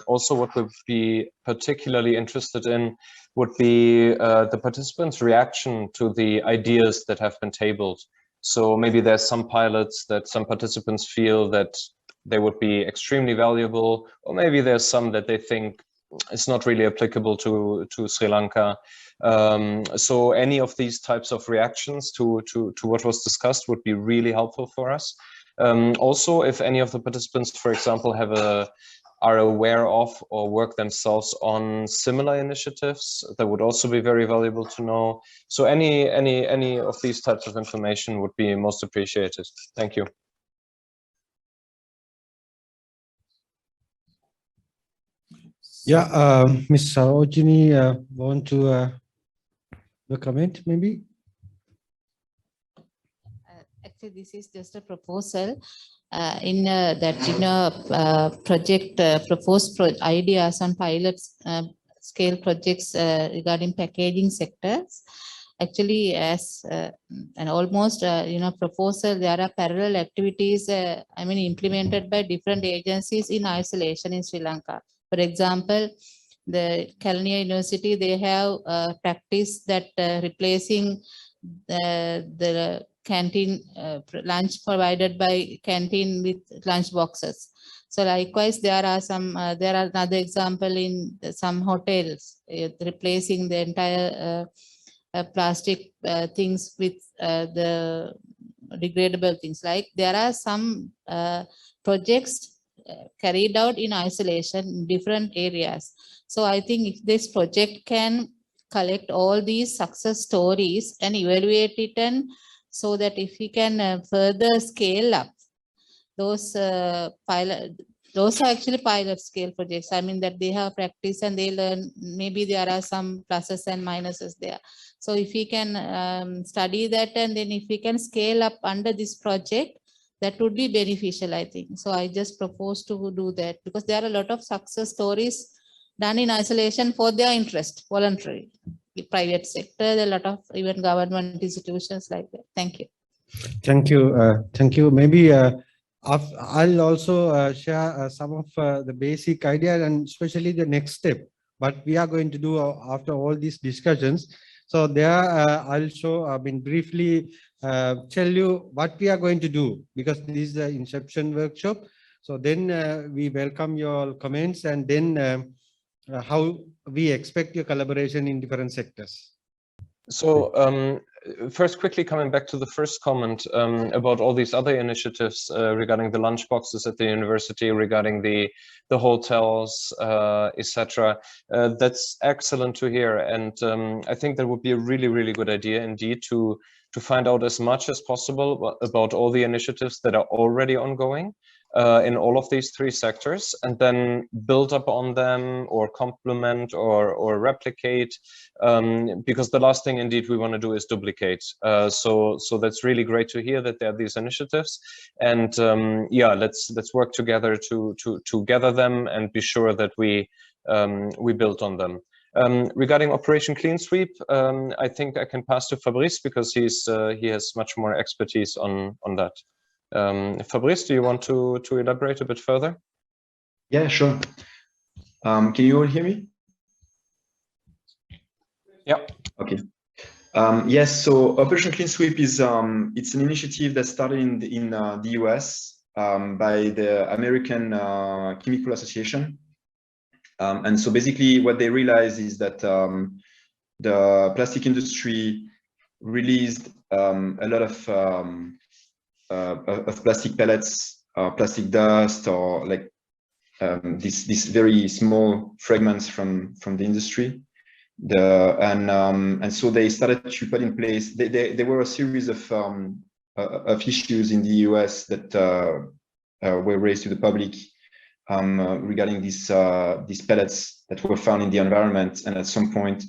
also what would be particularly interested in would be the participants' reaction to the ideas that have been tabled. So maybe there's some pilots that some participants feel that they would be extremely valuable, or maybe there's some that they think it's not really applicable to Sri Lanka. So any of these types of reactions to what was discussed would be really helpful for us. Also, if any of the participants, for example, are aware of or work themselves on similar initiatives, that would also be very valuable to know. So any of these types of information would be most appreciated. Thank you. Yeah, Ms. Sarojini, want to comment maybe? Actually, this is just a proposal project proposed ideas on pilot scale projects regarding packaging sectors. Actually, as an almost proposal, there are parallel activities implemented by different agencies in isolation in Sri Lanka. For example, the Kelaniya University, they have practice that replacing the canteen lunch provided by canteen with lunch boxes. So likewise, there are another example in some hotels replacing the entire plastic things with the degradable things. Like there are some projects carried out in isolation in different areas. So I think if this project can collect all these success stories and evaluate it, and so that if we can further scale up those those are actually pilot scale projects. I mean that they have practice and they learn, maybe there are some pluses and minuses there. So if we can study that, and then if we can scale up under this project, that would be beneficial, I think. So I just propose to do that, because there are a lot of success stories done in isolation for their interest, voluntary. The private sector, there are a lot of even government institutions like that. Thank you. Thank you. Thank you. Maybe I'll also share some of the basic idea and especially the next step, what we are going to do after all these discussions. So there I'll show, briefly tell you what we are going to do, because this is the Inception Workshop. So then we welcome your comments, and then how we expect your collaboration in different sectors. So first, quickly coming back to the first comment about all these other initiatives regarding the lunch boxes at the university, regarding the hotels, etc. That's excellent to hear, and I think that would be a really, really good idea indeed to find out as much as possible about all the initiatives that are already ongoing in all of these three sectors, and then build up on them or complement or replicate, because the last thing indeed we want to do is duplicate. So that's really great to hear that there are these initiatives, and yeah, let's work together to gather them and be sure that we build on them. Regarding Operation Clean Sweep, I think I can pass to Fabrice, because he has much more expertise on that. Fabrice, do you want to elaborate a bit further? Yeah, sure. Can you all hear me? Yeah. Okay. Yes. So Operation Clean Sweep is it's an initiative that started in the US by the American Chemical Association. And so basically what they realized is that the plastic industry released a lot of plastic pellets, plastic dust, or like these very small fragments from the industry. And so they started to put in place. There were a series of issues in the US that were raised to the public regarding these pellets that were found in the environment, and at some point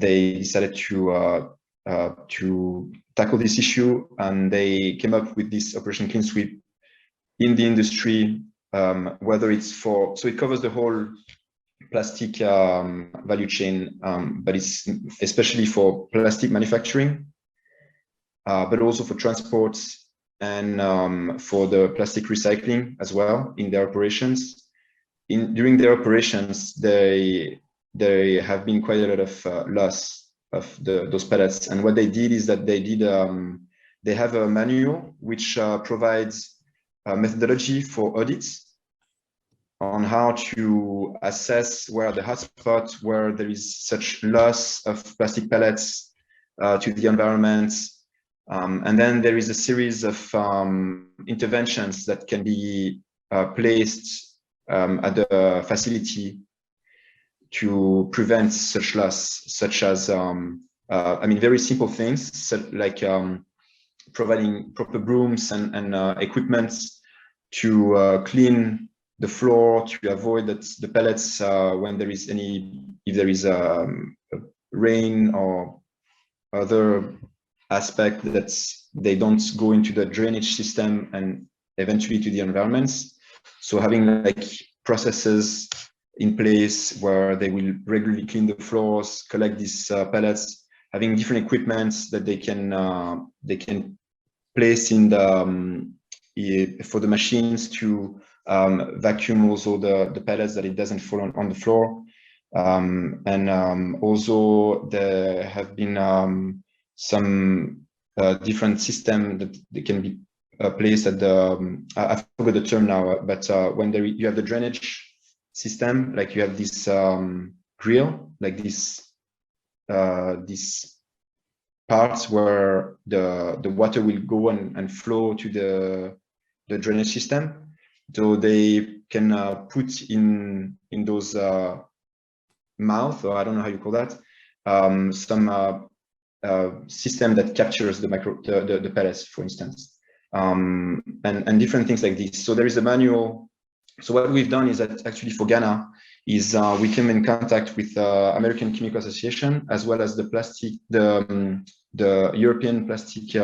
they decided to to tackle this issue, and they came up with this Operation Clean Sweep in the industry, whether it's for, so it covers the whole plastic value chain, but it's especially for plastic manufacturing, but also for transports and for the plastic recycling as well in their operations. During their operations, there have been quite a lot of loss of those pellets. And what they did is that they have a manual which provides a methodology for audits on how to assess where the hotspots, where there is such loss of plastic pellets to the environment. And then there is a series of interventions that can be placed at the facility to prevent such loss, such as, I mean, very simple things, like providing proper brooms and equipment to clean the floor, to avoid that the pellets, when there is if there is rain or other aspect, that they don't go into the drainage system and eventually to the environments. So having like processes in place where they will regularly clean the floors, collect these pellets, having different equipments that they can place in the for the machines to vacuum also the pellets, that it doesn't fall on the floor. Also there have been some different system that they can be placed at the I forgot the term now, but when you have the drainage system, like you have this grill, like this parts where the water will go and flow to the drainage system. So they can put in those mouth, or I don't know how you call that, some system that captures the pellets, for instance, and different things like this. So there is a manual. So what we've done is that actually for Ghana is we came in contact with American Chemical Association, as well as the European Plastic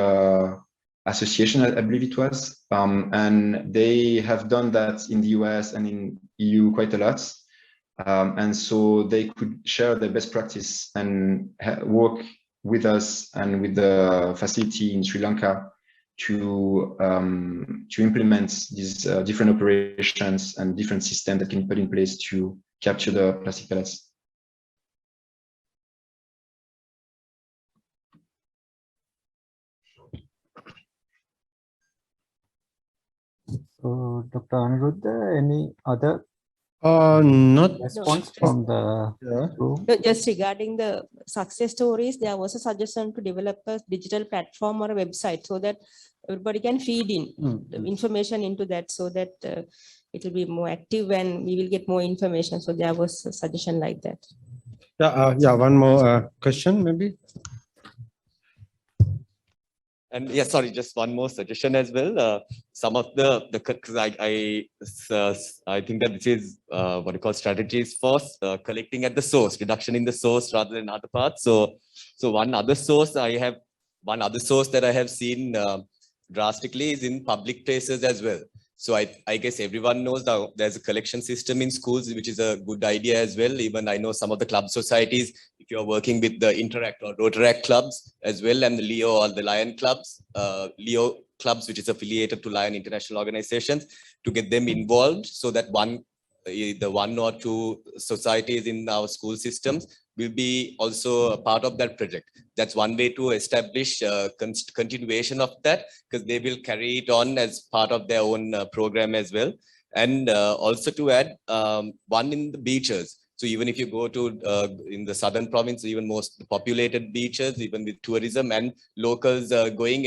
Association, I believe it was, and they have done that in the US and in EU quite a lot, and so they could share their best practice and work with us and with the facility in Sri Lanka to implement these different operations and different systems that can be put in place to capture the plastic pellets. So, Dr. Aniruddha, any other not response from the group? No, just regarding the success stories, there was a suggestion to develop a digital platform or a website so that everybody can feed in information into that, so that it will be more active and we will get more information. So there was a suggestion like that. Yeah, one more question maybe. And yeah, sorry, just one more suggestion as well. Some of because I think that this is what you call strategies for collecting at the source, reduction in the source rather than other parts. So one other source that I have seen drastically is in public places as well. So I guess everyone knows that there's a collection system in schools, which is a good idea as well. Even I know some of the club societies, if you're working with the Interact or Rotaract clubs as well, and the Leo or the Lion clubs, Leo clubs, which is affiliated to Lion international organizations, to get them involved, so that the one or two societies in our school systems will be also a part of that project. That's one way to establish continuation of that, because they will carry it on as part of their own program as well. And also to add, one in the beaches. So even if you go to in the southern province, even most populated beaches, even with tourism and locals going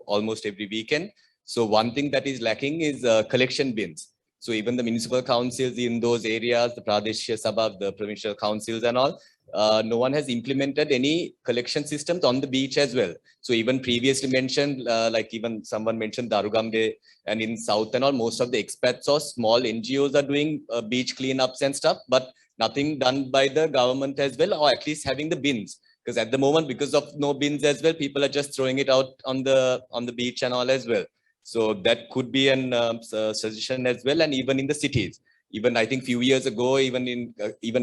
almost every weekend. So one thing that is lacking is collection bins. So even the municipal councils in those areas, the Pradesh Sabha, the provincial councils and all, no one has implemented any collection systems on the beach as well. So even previously mentioned, like even someone mentioned Darugamde, and in South and all, most of the expats or small NGOs are doing beach cleanups and stuff, but nothing done by the government as well, or at least having the bins. Because at the moment, because of no bins as well, people are just throwing it out on the beach and all as well. So that could be an suggestion as well. And even in the cities, even I think few years ago, even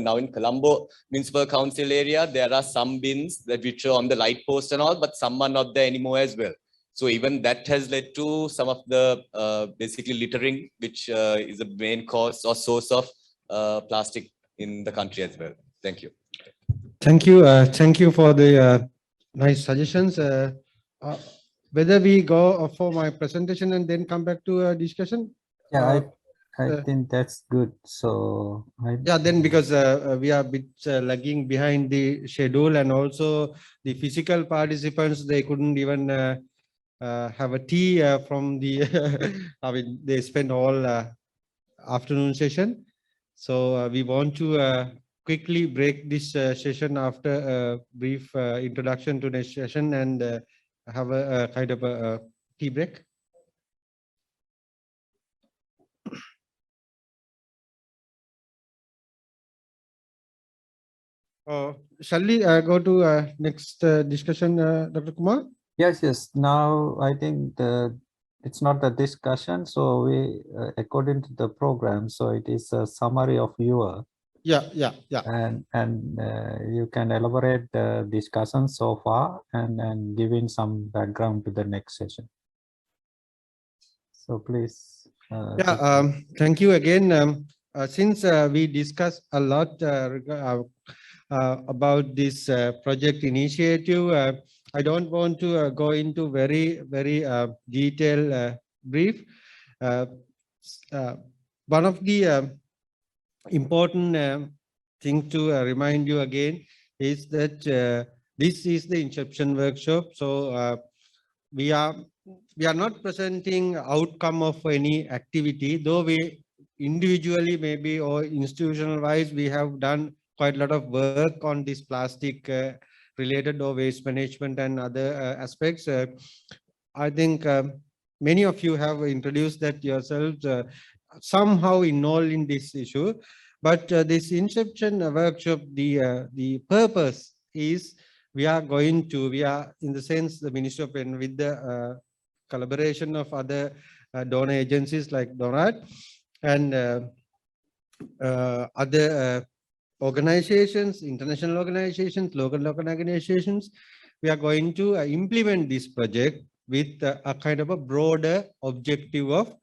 now in Colombo Municipal Council area, there are some bins that which are on the light post and all, but some are not there anymore as well. So even that has led to some of the basically littering, which is a main cause or source of plastic in the country as well. Thank you. Thank you. Thank you for the nice suggestions. Whether we go for my presentation and then come back to a discussion? Yeah, I think that's good. So yeah, then because we are a bit lagging behind the schedule, and also the physical participants, they couldn't even have a tea from the, I mean, they spent all afternoon session. So we want to quickly break this session after a brief introduction to next session and have a kind of a tea break. Shall we go to next discussion, Dr. Kumar? Yes. Now I think it's not a discussion. So we, according to the program, so it is a summary of your. Yeah. And you can elaborate the discussion so far and giving some background to the next session. So please. Thank you again. Since we discussed a lot about this project initiative, I don't want to go into very detailed brief. One of the important thing to remind you again is that this is the Inception Workshop. So we are not presenting outcome of any activity, though we individually maybe or institutional wise we have done quite a lot of work on this plastic related or waste management and other aspects. I think many of you have introduced that yourselves somehow involved in this issue, but this Inception Workshop, the purpose is we are in the sense the Ministry of Environment with the collaboration of other donor agencies like DONAT and other organizations, international organizations, local organizations, we are going to implement this project with a kind of a broader objective of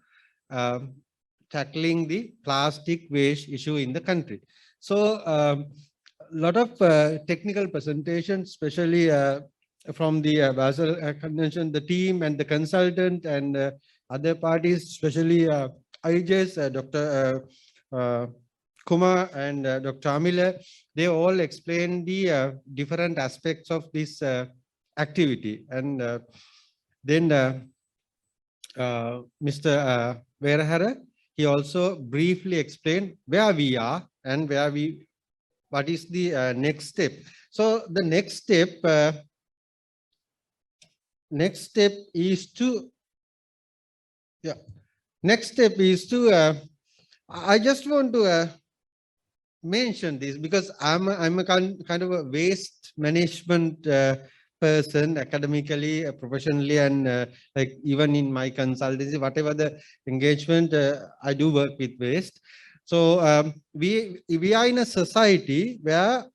tackling the plastic waste issue in the country. So a lot of technical presentations, especially from the Basel Convention, the team and the consultant and other parties, especially IJS, Dr. Kumar and Dr. Amila, they all explained the different aspects of this activity. And then Mr. Verahara, he also briefly explained where we are and what is the next step. So the next step is to I just want to mention this because I'm a kind of a waste management person academically, professionally, and like even in my consultancy, whatever the engagement, I do work with waste. So we are in a society where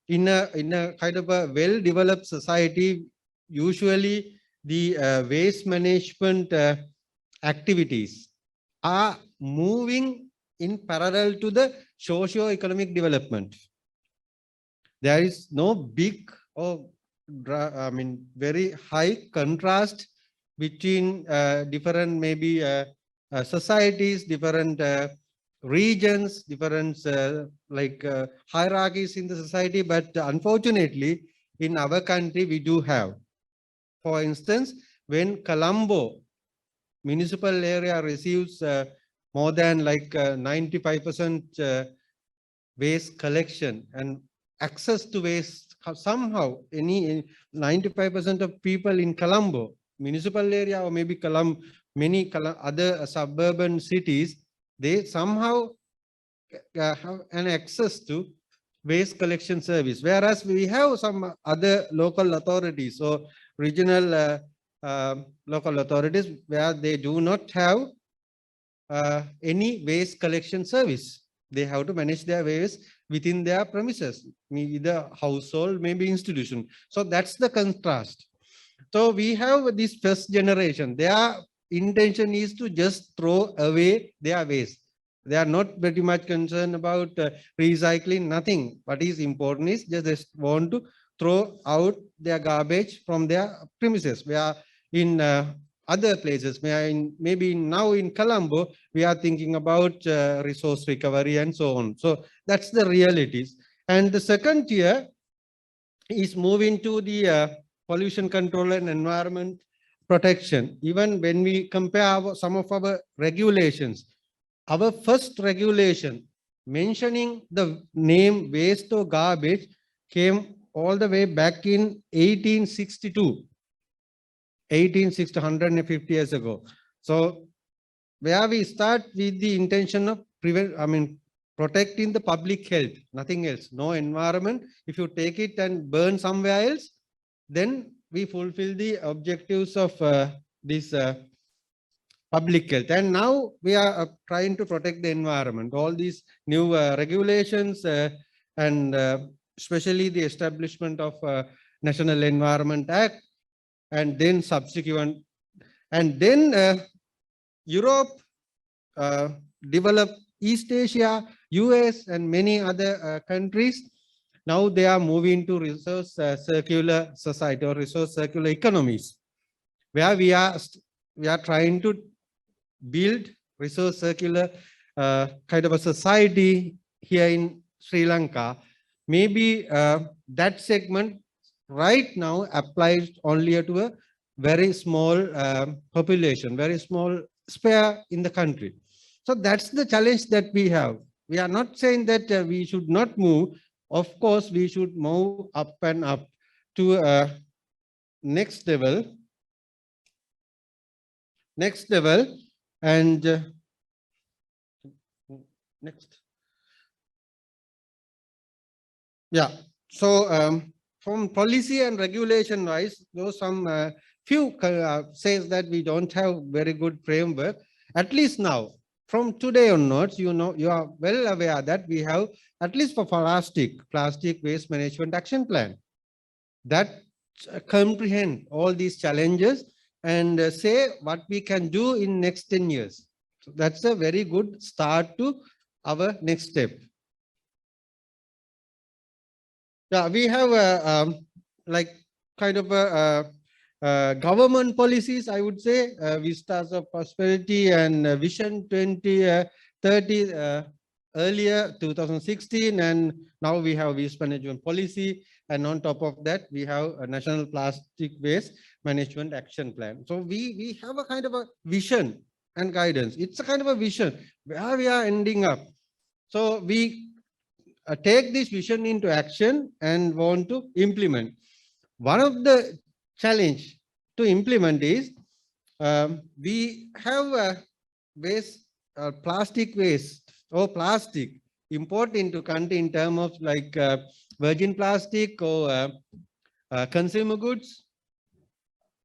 in a kind of a well-developed society, usually the waste management activities are moving in parallel to the socio-economic development. There is no big or very high contrast between different maybe societies, different regions, different hierarchies in the society. But unfortunately, in our country, we do have. For instance, when Colombo municipal area receives more than 95% waste collection and access to waste, somehow any 95% of people in Colombo municipal area or maybe many other suburban cities, they somehow have an access to waste collection service, whereas we have some other local authorities or regional local authorities where they do not have any waste collection service. They have to manage their waste within their premises, either household, maybe institution. So that's the contrast. So we have this first generation. Their intention is to just throw away their waste. They are not very much concerned about recycling, nothing. What is important is just want to throw out their garbage from their premises. We are in other places, maybe now in Colombo, we are thinking about resource recovery and so on. So that's the realities. And the second tier is moving to the pollution control and environment protection. Even when we compare some of our regulations, our first regulation mentioning the name waste or garbage came all the way back in 1862. 1860, 150 years ago. So where we start with the intention of protecting the public health, nothing else, no environment. If you take it and burn somewhere else, then we fulfill the objectives of this public health. And now we are trying to protect the environment. All these new regulations and especially the establishment of National Environment Act, and then subsequent, and then Europe developed, East Asia, US, and many other countries. Now they are moving to resource circular society or resource circular economies, where we are trying to build resource circular kind of a society here in Sri Lanka. Maybe that segment right now applies only to a very small population, very small sphere in the country. So that's the challenge that we have. We are not saying that we should not move. Of course, we should move up and up to next level. Next level and next. Yeah. So from policy and regulation wise, though some few says that we don't have very good framework. At least now, from today onwards, you are well aware that we have, at least for plastic waste management action plan that comprehend all these challenges and say what we can do in next 10 years. So that's a very good start to our next step. Yeah, we have like kind of government policies, I would say, Vistas of Prosperity and Vision 2030 earlier, 2016, and now we have waste management policy. And on top of that, we have a National Plastic Waste Management Action Plan. So we have a kind of a vision and guidance. It's a kind of a vision where we are ending up. So we take this vision into action and want to implement. One of the challenge to implement is we have waste, plastic waste or plastic import into country in terms of like virgin plastic or consumer goods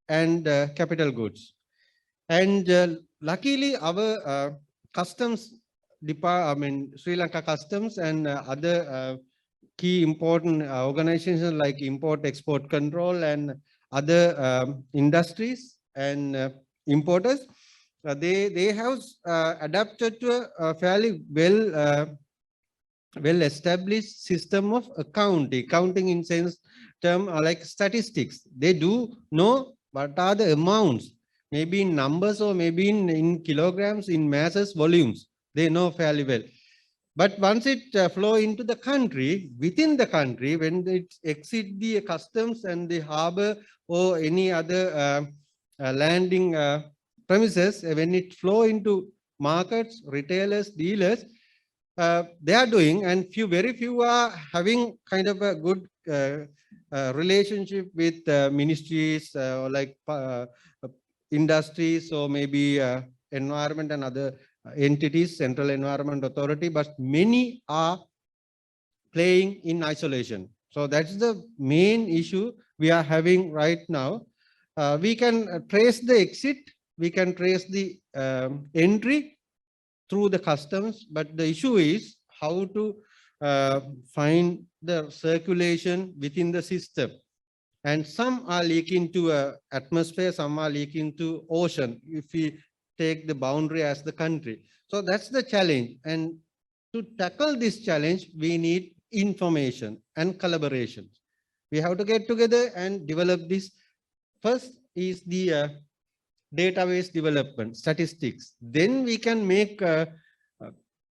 and capital goods. And luckily our customs department, Sri Lanka Customs and other key important organizations like Import-Export Control and other industries and importers, they have adapted to a fairly well-established system of accounting in sense term like statistics. They do know what are the amounts, maybe in numbers or maybe in kilograms, in masses, volumes. They know fairly well. But once it flow into the country, within the country, when it exceeds the customs and the harbor or any other landing premises, when it flow into markets, retailers, dealers, they are doing, and very few are having kind of a good relationship with ministries or like industries or maybe environment and other entities, Central Environment Authority, but many are playing in isolation. So that's the main issue we are having right now. We can trace the exit, we can trace the entry through the customs, but the issue is how to find the circulation within the system. And some are leaking to atmosphere, some are leaking to ocean, if we take the boundary as the country. So that's the challenge. And to tackle this challenge, we need information and collaboration. We have to get together and develop this. First is the database development, statistics. Then we can make a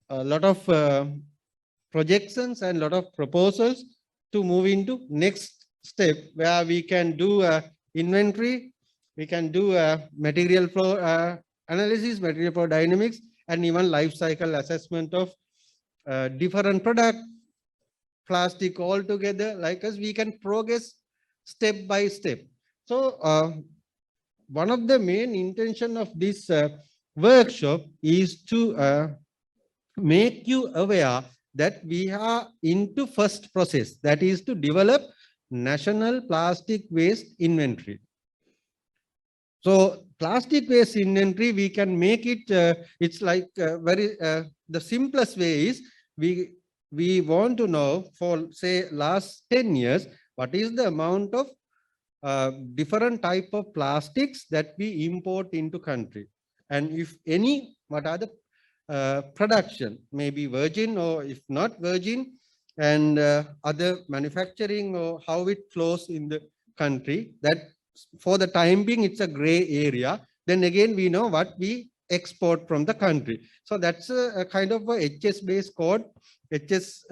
lot of projections and a lot of proposals to move into next step, where we can do inventory, we can do material flow analysis, material flow dynamics, and even life cycle assessment of different product, plastic all together. Like us, we can progress step by step. So one of the main intention of this workshop is to make you aware that we are into first process, that is to develop national plastic waste inventory. So plastic waste inventory, we can make it, it's like the simplest way is we want to know for say last 10 years, what is the amount of different type of plastics that we import into country. And if any, what are the production, maybe virgin or if not virgin, and other manufacturing or how it flows in the country. That for the time being, it's a gray area. Then again, we know what we export from the country. So that's a kind of a HS-based code, HS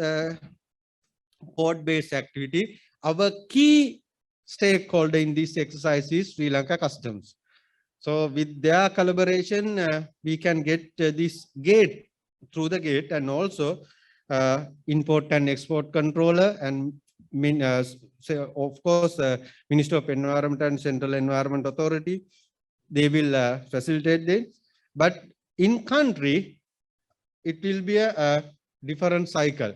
code-based activity. Our key stakeholder in this exercise is Sri Lanka Customs. So with their collaboration, we can get this gate, through the gate, and also import and export controller, and of course, Minister of Environment and Central Environment Authority, they will facilitate this. But in country, it will be a different cycle.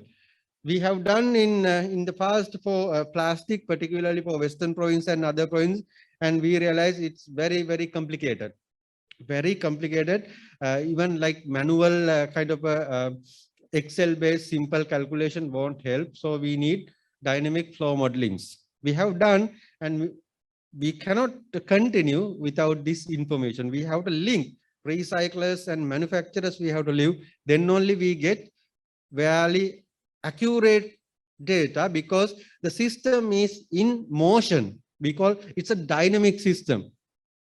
We have done in the past for plastic, particularly for Western province and other province, and we realize it's very, very complicated. Very complicated, even like manual kind of Excel-based simple calculation won't help. So we need dynamic flow modelings. We have done, and we cannot continue without this information. We have to link recyclers and manufacturers, we have to live. Then only we get very accurate data, because the system is in motion, because it's a dynamic system.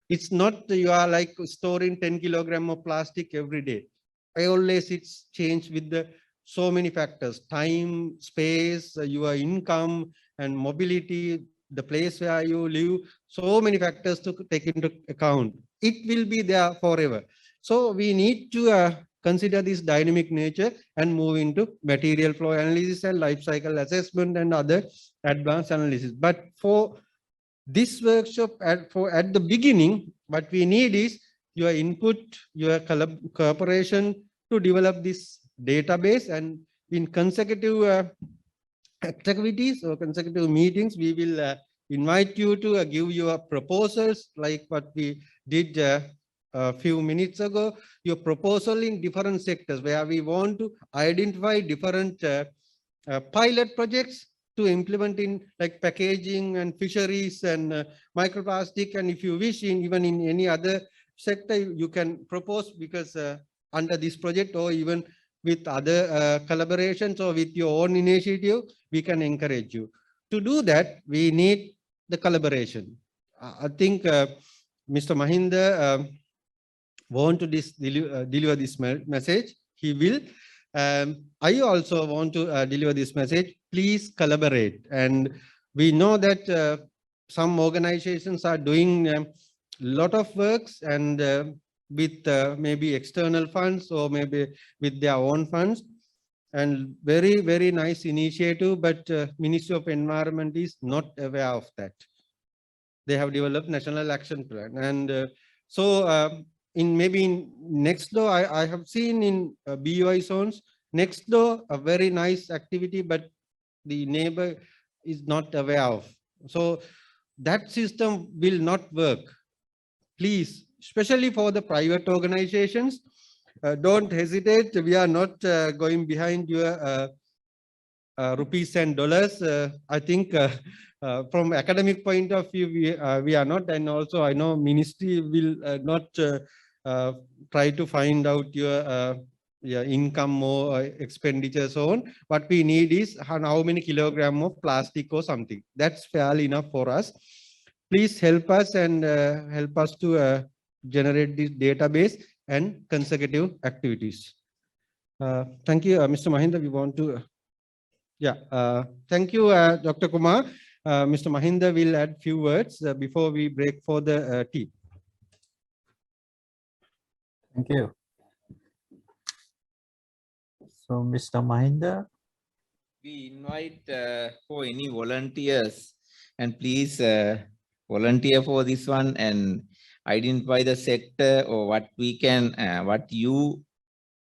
It's not you are like storing 10 kilograms of plastic every day. Always it's changed with the so many factors: time, space, your income and mobility, the place where you live, so many factors to take into account. It will be there forever. So we need to consider this dynamic nature and move into material flow analysis and life cycle assessment and other advanced analysis. But for this workshop, at the beginning, what we need is your input, your cooperation to develop this database, and in consecutive activities or consecutive meetings, we will invite you to give your proposals, like what we did a few minutes ago, your proposal in different sectors where we want to identify different pilot projects to implement in like packaging and fisheries and microplastic. And if you wish, even in any other sector, you can propose, because under this project or even with other collaborations or with your own initiative, we can encourage you. To do that, we need the collaboration. I think Mr. Mahinda want to deliver this message. He will. I also want to deliver this message. Please collaborate. And we know that some organizations are doing a lot of works, and with maybe external funds or maybe with their own funds, and very, very nice initiative, but Ministry of Environment is not aware of that. They have developed National Action Plan. And so maybe in next door, I have seen in BUI zones, next door, a very nice activity, but the neighbor is not aware of. So that system will not work. Please, especially for the private organizations, don't hesitate. We are not going behind your rupees and dollars. I think from academic point of view, we are not, and also I know ministry will not try to find out your income or expenditure so on. What we need is how many kilogram of plastic or something. That's fairly enough for us. Please help us and help us to generate this database and consecutive activities. Thank you, Mr. Mahinda. We want to. Yeah, thank you, Dr. Kumar. Mr. Mahinda will add few words before we break for the tea. Thank you. So, Mr. Mahinda. We invite for any volunteers, and please volunteer for this one and identify the sector or what we can, what you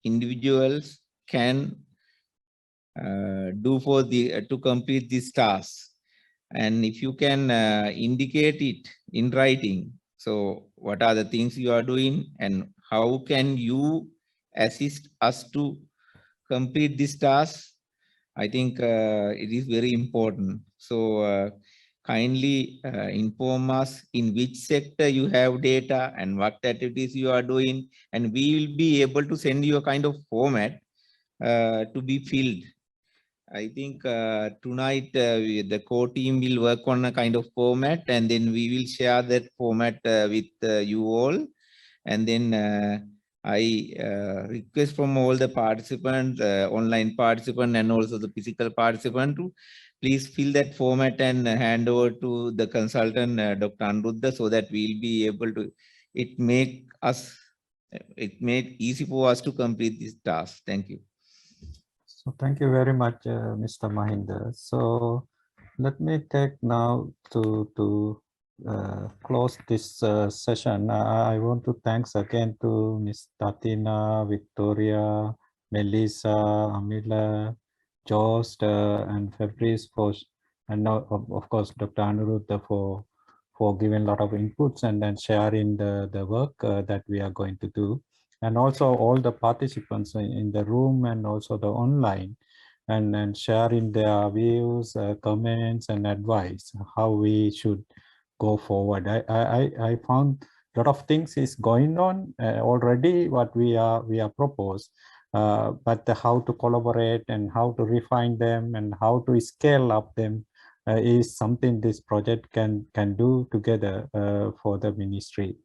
individuals can do for the to complete this task. And if you can indicate it in writing, so what are the things you are doing and how can you assist us to complete this task? I think it is very important. So kindly inform us in which sector you have data and what activities you are doing, and we will be able to send you a kind of format to be filled. I think tonight the core team will work on a kind of format, and then we will share that format with you all. And then I request from all the participants, online participants and also the physical participant, to please fill that format and hand over to the consultant, Dr. Anuruddha, so that we'll be able to, it made easy for us to complete this task. Thank you. So thank you very much, Mr. Mahinda. So let me take now to close this session. I want to thanks again to Ms. Tatina, Victoria, Melissa, Amila, Jost, and Fabrice and now of course Dr. Anuruddha for giving a lot of inputs and then sharing the work that we are going to do. And also all the participants in the room and also the online, and sharing their views, comments, and advice how we should go forward. I found a lot of things is going on already. What we are proposed, but how to collaborate and how to refine them and how to scale up them is something this project can do together for the ministry.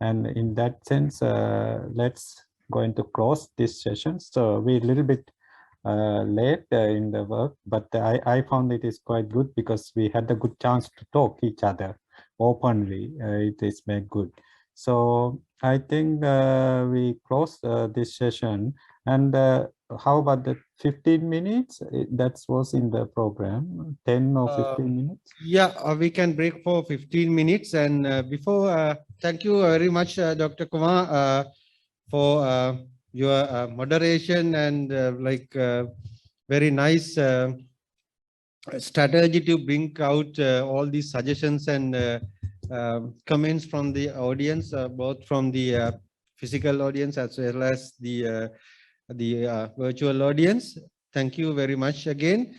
And in that sense, let's going to close this session. So we're a little bit late in the work, but I found it is quite good because we had a good chance to talk each other openly. It is made good. So I think we close this session. And how about the 15 minutes? That was in the program, 10 or 15 minutes? Yeah, we can break for 15 minutes. And before, thank you very much, Dr. Kumar, for your moderation and very nice strategy to bring out all these suggestions and comments from the audience, both from the physical audience as well as the virtual audience. Thank you very much again.